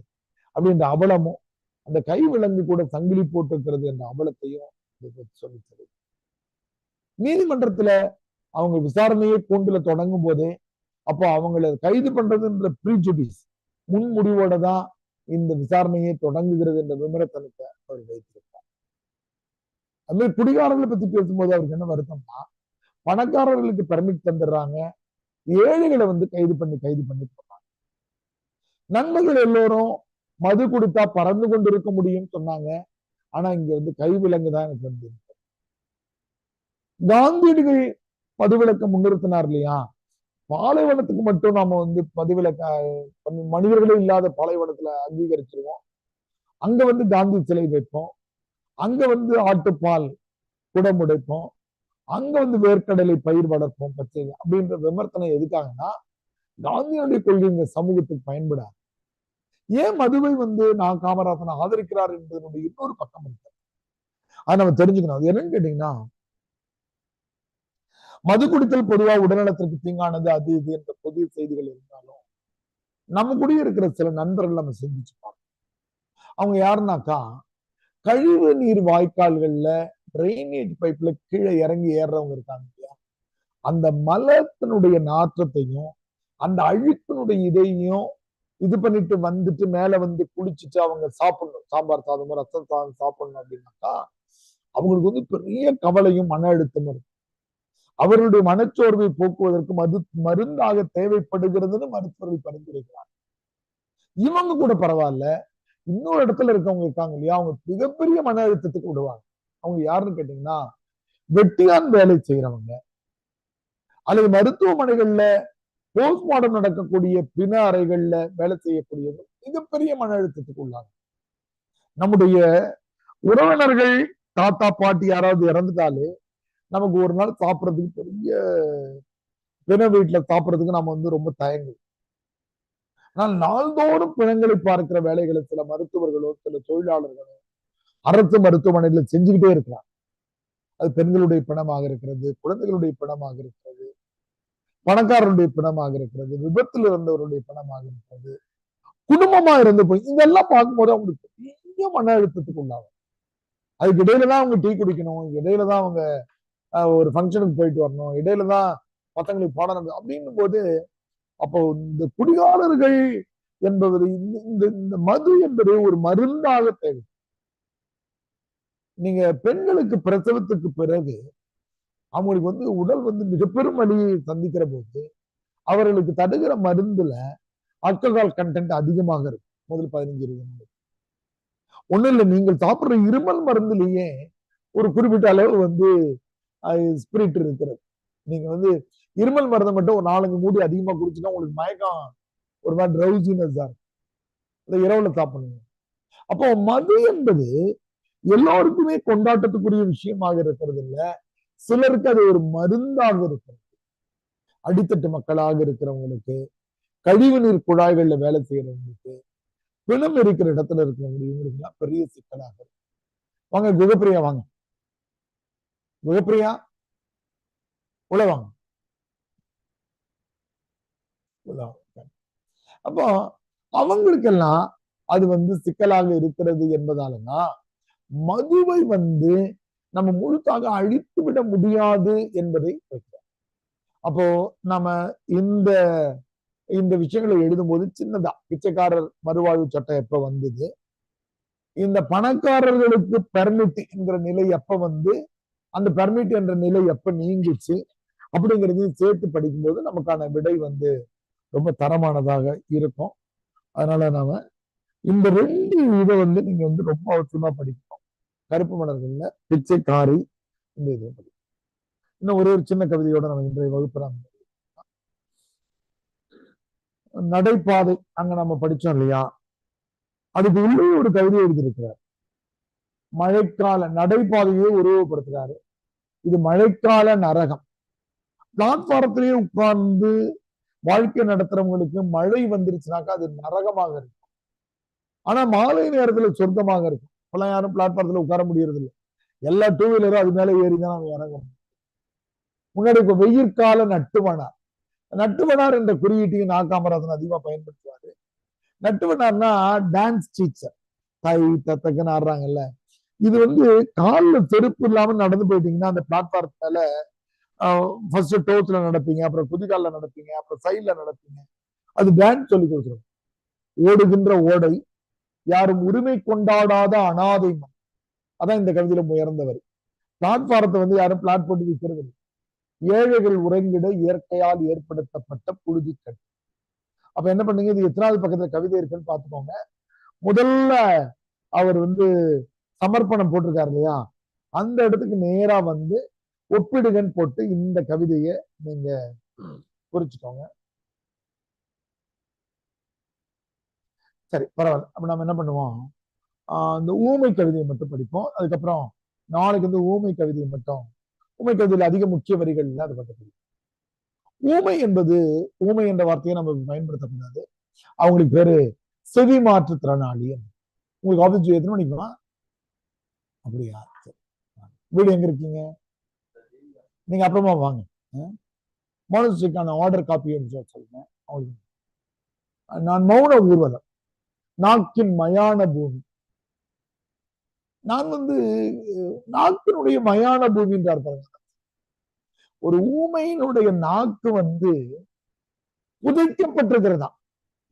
அப்படின்ற அவலமும், அந்த கை விலங்கு கூட சங்கிலி போட்டு இருக்கிறது என்ற அவலத்தையும் சொல்லி தருது. நீதிமன்றத்துல அவங்க விசாரணையை கூண்டுல தொடங்கும் போதே, அப்போ அவங்களை கைது பண்றதுன்ற ப்ரீஜுடிஸ் முன்முடிவோட தான் இந்த விசாரணையை தொடங்குகிறது என்ற விமர்சனத்தை அவர் வைத்திருக்கார். அது மாதிரி குடிகாரர்களை பத்தி பேசும்போது அவருக்கு என்ன வருத்தம்னா, பணக்காரர்களுக்கு பெர்மிட் தந்துடுறாங்க, ஏழைகளை கைது பண்ணி போறாங்க. நண்பர்கள் எல்லோரும் மது குடித்தா பறந்து கொண்டு இருக்க முடியும்னு சொன்னாங்க. ஆனா இங்க கைவிலங்கு தான் எனக்கு வந்து காந்தியடிகள் மதுவிலக்க முன்னிறுத்தினார் இல்லையா? பாலைவனத்துக்கு மட்டும் நாம மதுவிலக்க மனிதர்களே இல்லாத பாலைவனத்துல அங்கீகரிச்சிருவோம். அங்க காந்தி சிலை வைப்போம், அங்க ஆட்டுப்பால் குடம் உடைப்போம், அங்க வேர்க்கடலை பயிர் வளர்ப்போம் பச்சை அப்படின்ற விமர்சனம் எதுக்காகனா, காந்தியுடைய கொள்கை இந்த சமூகத்துக்கு பயன்படாது. ஏன் மதுவை நான் காமராசனை ஆதரிக்கிறார் என்பதனுடைய இன்னொரு பக்கம் இருக்கு. அதை நம்ம தெரிஞ்சுக்கணும். அது என்னன்னு கேட்டீங்கன்னா, மது குடித்தல் பொதுவா உடல்நலத்திற்கு தீங்கானது அது இது என்ற பொது செய்திகள் இருந்தாலும், நம்ம கூட இருக்கிற சில நண்பர்கள் நம்ம சிந்திச்சு பார்க்கணும். அவங்க யாருனாக்கா, கழிவு நீர் வாய்க்கால்கள்ல டிரைனேஜ் பைப்ல கீழே இறங்கி ஏறுறவங்க இருக்காங்க இல்லையா? அந்த மலத்தினுடைய நாற்றத்தையும் அந்த அழுக்கினுடைய இதையும் இது பண்ணிட்டு மேல குளிச்சுட்டு அவங்க சாப்பிடணும். சாம்பார் சாதமோ ரசம் சாதம் சாப்பிடணும் அப்படின்னாக்கா அவங்களுக்கு பெரிய கவலையும் மன அழுத்தமும் இருக்கு. அவர்களுடைய மனச்சோர்வை போக்குவதற்கு மருந்தாக தேவைப்படுகிறதுன்னு மருத்துவர்கள் பரிந்துரைக்கிறாங்க. இவங்க கூட பரவாயில்ல, இன்னொரு இடத்துல இருக்கவங்க இருக்காங்க இல்லையா, அவங்க மிகப்பெரிய மன அழுத்தத்துக்கு விடுவாங்க. அவங்க யாருன்னு கேட்டீங்கன்னா, வெட்டியான் வேலை செய்யறவங்க, அல்லது மருத்துவமனைகள்ல போஸ்ட்மார்டம் நடக்கக்கூடிய பிண அறைகள்ல வேலை செய்யக்கூடியவங்க மிகப்பெரிய மன அழுத்தத்துக்கு உள்ளாங்க. நம்முடைய உறவினர்கள் தாத்தா பாட்டி யாராவது இறந்துட்டாலே நமக்கு ஒரு நாள் சாப்பிட்றதுக்கு பெரிய பிண வீட்டுல சாப்பிட்றதுக்கு நம்ம ரொம்ப தயங்குவோம். ஆனால் நாள்தோறும் பிணங்களை பார்க்கிற வேலைகளை சில மருத்துவர்களோ சில தொழிலாளர்களோ அரசு மருத்துவமனைகளை செஞ்சுக்கிட்டே இருக்கிறாங்க. அது பெண்களுடைய பிணமாக இருக்கிறது, குழந்தைகளுடைய பிணமாக இருக்கிறது, பணக்காரருடைய பிணமாக இருக்கிறது, விபத்தில் இருந்தவருடைய பிணமாக இருக்கிறது, குடும்பமா இருந்து போய் இதெல்லாம் பார்க்கும்போது அவங்களுக்கு பெரிய மன அழுத்தத்துக்கு உள்ளாகும். அதுக்கு இடையில தான் அவங்க டீ குடிக்கணும், இடையில தான் அவங்க ஒரு ஃபங்க்ஷனுக்கு போயிட்டு வரணும், இடையில தான் பசங்களுக்கு பாடம் அப்படின்னும் போது, அப்போ இந்த குடிகாரர்கள் என்பது இந்த மது என்பது ஒரு மருந்தாக தேவை. நீங்க பெண்களுக்கு பிரசவத்துக்கு பிறகு அவங்களுக்கு உடல் மிகப்பெரும் வலியை சந்திக்கிற போது அவர்களுக்கு தடுக்கிற மருந்துல ஆல்கஹால் கண்டென்ட் அதிகமாக இருக்கு. முதல் 15-20 நாள் ஒண்ணும் இல்லை, நீங்கள் சாப்பிடுற இருமல் மருந்துலயே ஒரு குறிப்பிட்ட அளவு ஸ்பிரிட் இருக்கிறது. நீங்க இருமல் மருந்தை மட்டும் ஒரு 4-5 மூடி அதிகமா குடிச்சுன்னா உங்களுக்கு மயக்கம் ஒரு மாதிரி ட்ரௌசினஸ் தான் இருக்கும். இரவுல சாப்பிடணும். அப்போ மது என்பது எல்லோருக்குமே கொண்டாட்டத்துக்குரிய விஷயமாக இருக்கிறது இல்ல, சிலருக்கு அது ஒரு மருந்தாக இருக்கிறது. அடித்தட்டு மக்களாக இருக்கிறவங்களுக்கு, கழிவு நீர் குழாய்கள்ல வேலை செய்யறவங்களுக்கு, பிணம் இருக்கிற இடத்துல இருக்கிறவங்களுக்கு, இவங்களுக்கு எல்லாம் பெரிய சிக்கலாக இருக்கு. வாங்க குகப்பிரியா, வாங்க குகப்பிரியா, உள்ள வாங்க. அப்போ அவங்களுக்கெல்லாம் அது சிக்கலாக இருக்கிறது என்பதாலதான் மதுவை நம்ம முழுக்காக அழித்து விட முடியாது என்பதை வைக்கிறோம். அப்போ நம்ம இந்த இந்த விஷயங்களை எழுதும்போது சின்னதா பிச்சைக்காரர் மறுவாழ்வு சட்டம் எப்ப வந்தது, இந்த பணக்காரர்களுக்கு பெர்மிட் என்கிற நிலை எப்ப அந்த பெர்மிட் என்ற நிலை எப்ப நீங்கிச்சு அப்படிங்கிறதையும் சேர்த்து படிக்கும்போது நமக்கான விடை ரொம்ப தரமானதாக இருக்கும். அதனால நாம இந்த 2 இதை நீங்க ரொம்ப அவசியமா படிக்கணும். கருப்பு மலர்கள்ல பிச்சைக்காரி இந்த இதை படிக்கணும். இன்னும் ஒரு சின்ன கவிதையோட நம்ம இன்றைய வகுப்புறாங்க. நடைபாதை அங்க நம்ம படிச்சோம் இல்லையா, அதுக்கு உள்ளே ஒரு கவிதை எழுதியிருக்கிறார். மழைக்கால நடைபாதையை உருவப்படுத்துறாரு. இது மழைக்கால நரகம். பிளாட்பாரத்திலேயே உட்கார்ந்து வாழ்க்கை நடத்துறவங்களுக்கு மழை வந்துருச்சுனாக்கா அது நரகமாக இருக்கும். ஆனா மாலை நேரத்துல சொர்க்கமாக இருக்கும். இப்பெல்லாம் யாரும் பிளாட்பாரத்துல உட்கார முடியறது இல்லை. எல்லா டூ வீலரும் அது மேல ஏறிதான் அவங்க இறங்கணும். முன்னாடி இப்ப வெயிற்கால நட்டுவனார். நட்டுவனார் என்ற குறியீட்டையும் நாகாமராஜன் அதிகமா பயன்படுத்துவாரு. நட்டுவனார்னா டான்ஸ் டீச்சர். தாய் தத்தக்குன்னு ஆடுறாங்கல்ல. இது காலில் செருப்பு இல்லாம நடந்து போயிட்டீங்கன்னா அந்த பிளாட்பாரத்தால ஃபர்ஸ்ட் டோத்துல நடப்பீங்க, அப்புறம் குதிகால நடப்பீங்க, அப்புறம் சைட்ல நடப்பீங்க. அது டான்ஸ் சொல்லி கொடுத்துரும். ஓடுகின்ற ஓடை, யாரும் உரிமை கொண்டாடாத அனாதை மண். அதான் இந்த கவிதையில உயர்ந்தவர். பிளாட்பாரத்தை யாரும் பிளாட் போட்டு விற்கிறது இல்லை. ஏழைகள் உறங்கிட இயற்கையால் ஏற்படுத்தப்பட்ட புழுதிக்கல். அப்ப என்ன பண்ணீங்க, இது எத்தனாவது பக்கத்துல கவிதை இருக்குன்னு பாத்துக்கோங்க. முதல்ல அவர் சமர்ப்பணம் போட்டிருக்காரு இல்லையா, அந்த இடத்துக்கு நேரா ஒப்பிடுகன்னு போட்டு இந்த கவிதையை நீங்க குறிச்சுக்கோங்க. சரி, பரவாயில்ல. அப்ப நம்ம என்ன பண்ணுவோம், இந்த ஊமை கவிதையை மட்டும் படிப்போம். அதுக்கப்புறம் நாளைக்கு ஊமை கவிதையை மட்டும், ஊமை கவிதையில் அதிக முக்கிய வரிகள் இல்லை, அது மட்டும் படிப்போம். ஊமை என்பது, ஊமை என்ற வார்த்தையை நம்ம பயன்படுத்தக்கூடாது. அவங்களுக்கு பேரு செவி மாற்றுத்திறனாளி. உங்களுக்கு ஆபீஸ் எத்தனை மணிக்குமா? அப்படியா? வீடு எங்க இருக்கீங்க? நீங்க அப்புறமா வாங்க. மானஸ்டிக்கான ஆர்டர் காப்பி சொல்லுங்க. நான் மௌன ஊர்வலம், நாக்கின் மயான பூமி. நான் நாக்கினுடைய மயான பூமி என்றார் பாருங்க. ஒரு ஊமையினுடைய நாக்கு புதைக்கப்பட்டிருக்கிறதா,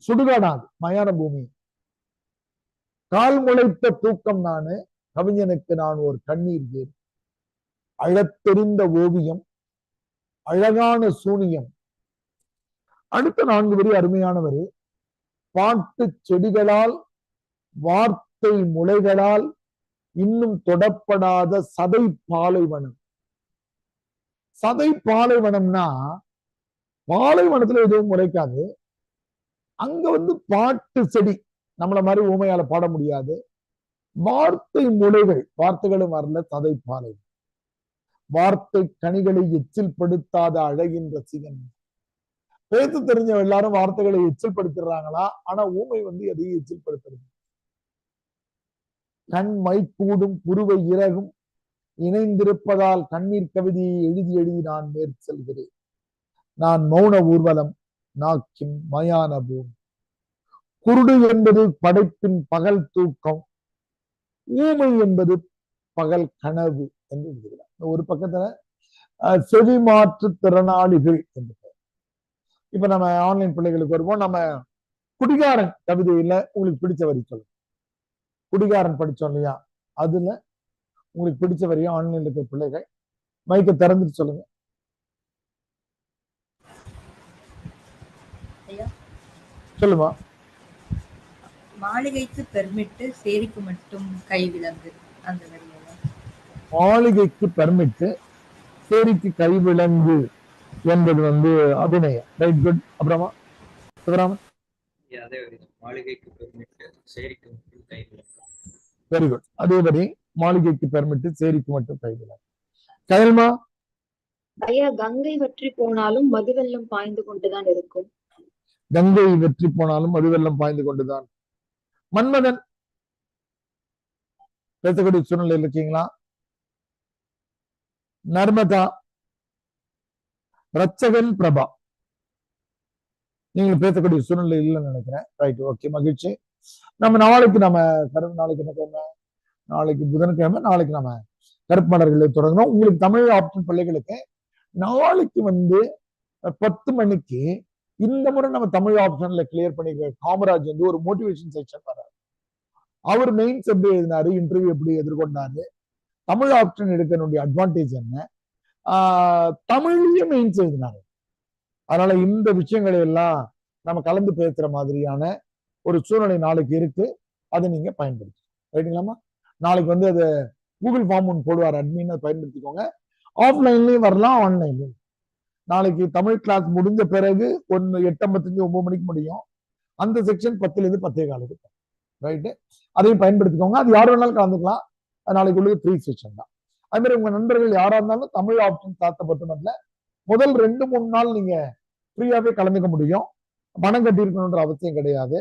சுடுகாடாது மயான பூமி. கால் முளைத்த தூக்கம் நானு, கவிஞனுக்கு நான் ஒரு கண்ணீர் ஏறு. அழத்தெரிந்த ஓவியம், அழகான சூனியம். அடுத்த 4 வரி அருமையானவர். பாட்டு செடிகளால், வார்த்தை முளைகளால் இன்னும் தொடப்படாத சதை பாலைவனம். சதை பாலைவனம்னா பாலைவனத்துல எதுவும் முளைக்காது. அங்க பாட்டு செடி நம்மள மாதிரி ஊமையால பாட முடியாது. வார்த்தை முளைகள், வார்த்தைகளும் வரல, சதை பாலை. வார்த்தை கனிகளை எச்சில் படுத்தாத அழகின் ரசிகன். பேச தெரிஞ்ச எல்லாரும் வார்த்தைகளை எச்சில் படுத்துறாங்களா? ஆனா ஊமை எதையும் எச்சில் படுத்துறது. கண் மை கூடும் புருவை இறகும் இணைந்திருப்பதால் கண்ணீர் கவிதையை எழுதி எழுதி நான் மேற் செல்கிறேன். நான் மௌன ஊர்வலம், நாக்கின் மயான பூமி. குருடு என்பது படைப்பின் பகல் தூக்கம், ஊமை என்பது பகல் கனவு என்று எழுதுகிறார். ஒரு பக்கத்துல செவி மாற்று திறனாளிகள் என்று. இப்ப நம்ம ஆன்லைன் பிள்ளைகளுக்கு வருவோம். நம்ம குடிகாரன் கவிதையில உங்களுக்கு பிடிச்ச வரி சொல்லுங்க. குடிகாரன் படிச்சோம் இல்லையா, அதுல உங்களுக்கு பிடிச்ச வரியும் ஆன்லைன்ல இருக்க பிள்ளைகள் மைக்க திறந்துட்டு சொல்லுங்க. சொல்லுமா. மாளிகைக்கு பெர்மிட்டு, சேரிக்கு மட்டும் கைவிலங்கு. அந்த வரியில மாளிகைக்கு பெர்மிட்டு, சேரிக்கு கைவிலங்கு என்பது அபிநயம். Right, good. அப்புறமா சிவராமன். அதே வரி, மாளிகைக்கு பெர்மிட்டு, சேரிக்கு மட்டும் கைவிலங்கு. Very good. அதே வரி, மாளிகைக்கு பெர்மிட்டு, சேரிக்கு மட்டும் கைவிலங்கு. கயல்மா. ஐயா, கங்கை வற்றி போனாலும் மதுவெள்ளம் பாய்ந்து கொண்டுதான் இருக்கும். கங்கை வெற்றி போனாலும் மதுவெள்ளம் பாய்ந்து கொண்டுதான். மன்மதன். பேசக்கூடிய சூழ்நிலையில் இருக்கீங்களா? நர்மதா. ரச்சகன் பிரபா. நீங்க பேசக்கூடிய சூழ்நிலை இல்லைன்னு நினைக்கிறேன். ரைட், ஓகே, மகிழ்ச்சி. நாளைக்கு நாளைக்கு என்ன கிழமை? நாளைக்கு புதன்கிழமை. நாளைக்கு நம்ம கருப்பு மலர்களை தொடங்கணும். உங்களுக்கு தமிழ் ஆப்ஷன் பிள்ளைகளுக்கு நாளைக்கு 10 மணிக்கு இந்த முறை நம்ம தமிழ் ஆப்ஷன்ல கிளியர் பண்ணிக்க. காமராஜ் ஒரு மோட்டிவேஷன் செக்ஷன் வர்றாரு. அவர் மெயின்ஸ் எப்படி எழுதினாரு, இன்டர்வியூ எப்படி எதிர்கொண்டாரு, தமிழ் ஆப்ஷன் எடுக்கக்கூடிய அட்வான்டேஜ் என்ன, தமிழ்லயே மெயின்ஸ் எழுதினாரு. அதனால இந்த விஷயங்களை எல்லாம் நம்ம கலந்து பேசுற மாதிரியான ஒரு சூழ்நிலை நாளைக்கு இருக்கு. அதை நீங்க பயன்படுத்தி ரைட்டுங்களாமா. நாளைக்கு அது கூகுள் ஃபார்ம் ஒன்று போடுவார் அட்மின், அதை பயன்படுத்திக்கோங்க. ஆஃப்லைன்லயும் வரலாம், ஆன்லைன்லயும். நாளைக்கு தமிழ் கிளாஸ் முடிஞ்ச பிறகு 8:55 9 மணிக்கு முடியும். அந்த செக்ஷன் 10ல இருந்து 10:15. ரைட்டு, அதையும் பயன்படுத்திக்கோங்க. அது யார் வேணாலும் கலந்துக்கலாம். நாளைக்கு உள்ளது ஃப்ரீ செஷன் தான். அது மாதிரி உங்க நண்பர்கள் யாரா இருந்தாலும் தமிழ் ஆப்ஷன் தாத்தப்பட்டு முதல் 2-3 நாள் நீங்க ஃப்ரீயாவே கலந்துக்க முடியும். பணம் கட்டியிருக்கணுன்ற அவசியம் கிடையாது.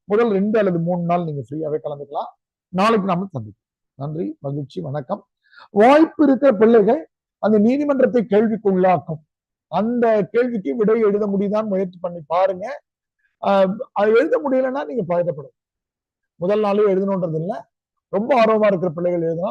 முதல் 2 அல்லது 3 நாள் நீங்க ஃப்ரீயாவே கலந்துக்கலாம். நாளைக்கு நாம சந்திப்போம். நன்றி, மகிழ்ச்சி, வணக்கம். வாய்ப்பு இருக்கிற பிள்ளைகள் அந்த நீதிமன்றத்தை கேள்விக்கு உள்ளாக்கும் அந்த கேள்விக்கு விடை எழுத முடியுதான்னு முயற்சி பண்ணி பாருங்க. அது எழுத முடியலைன்னா நீங்க பதட்டப்படும். முதல் நாளே எழுதணுன்றது இல்லை. ரொம்ப ஆர்வமா இருக்கிற பிள்ளைகள் எழுதணும்.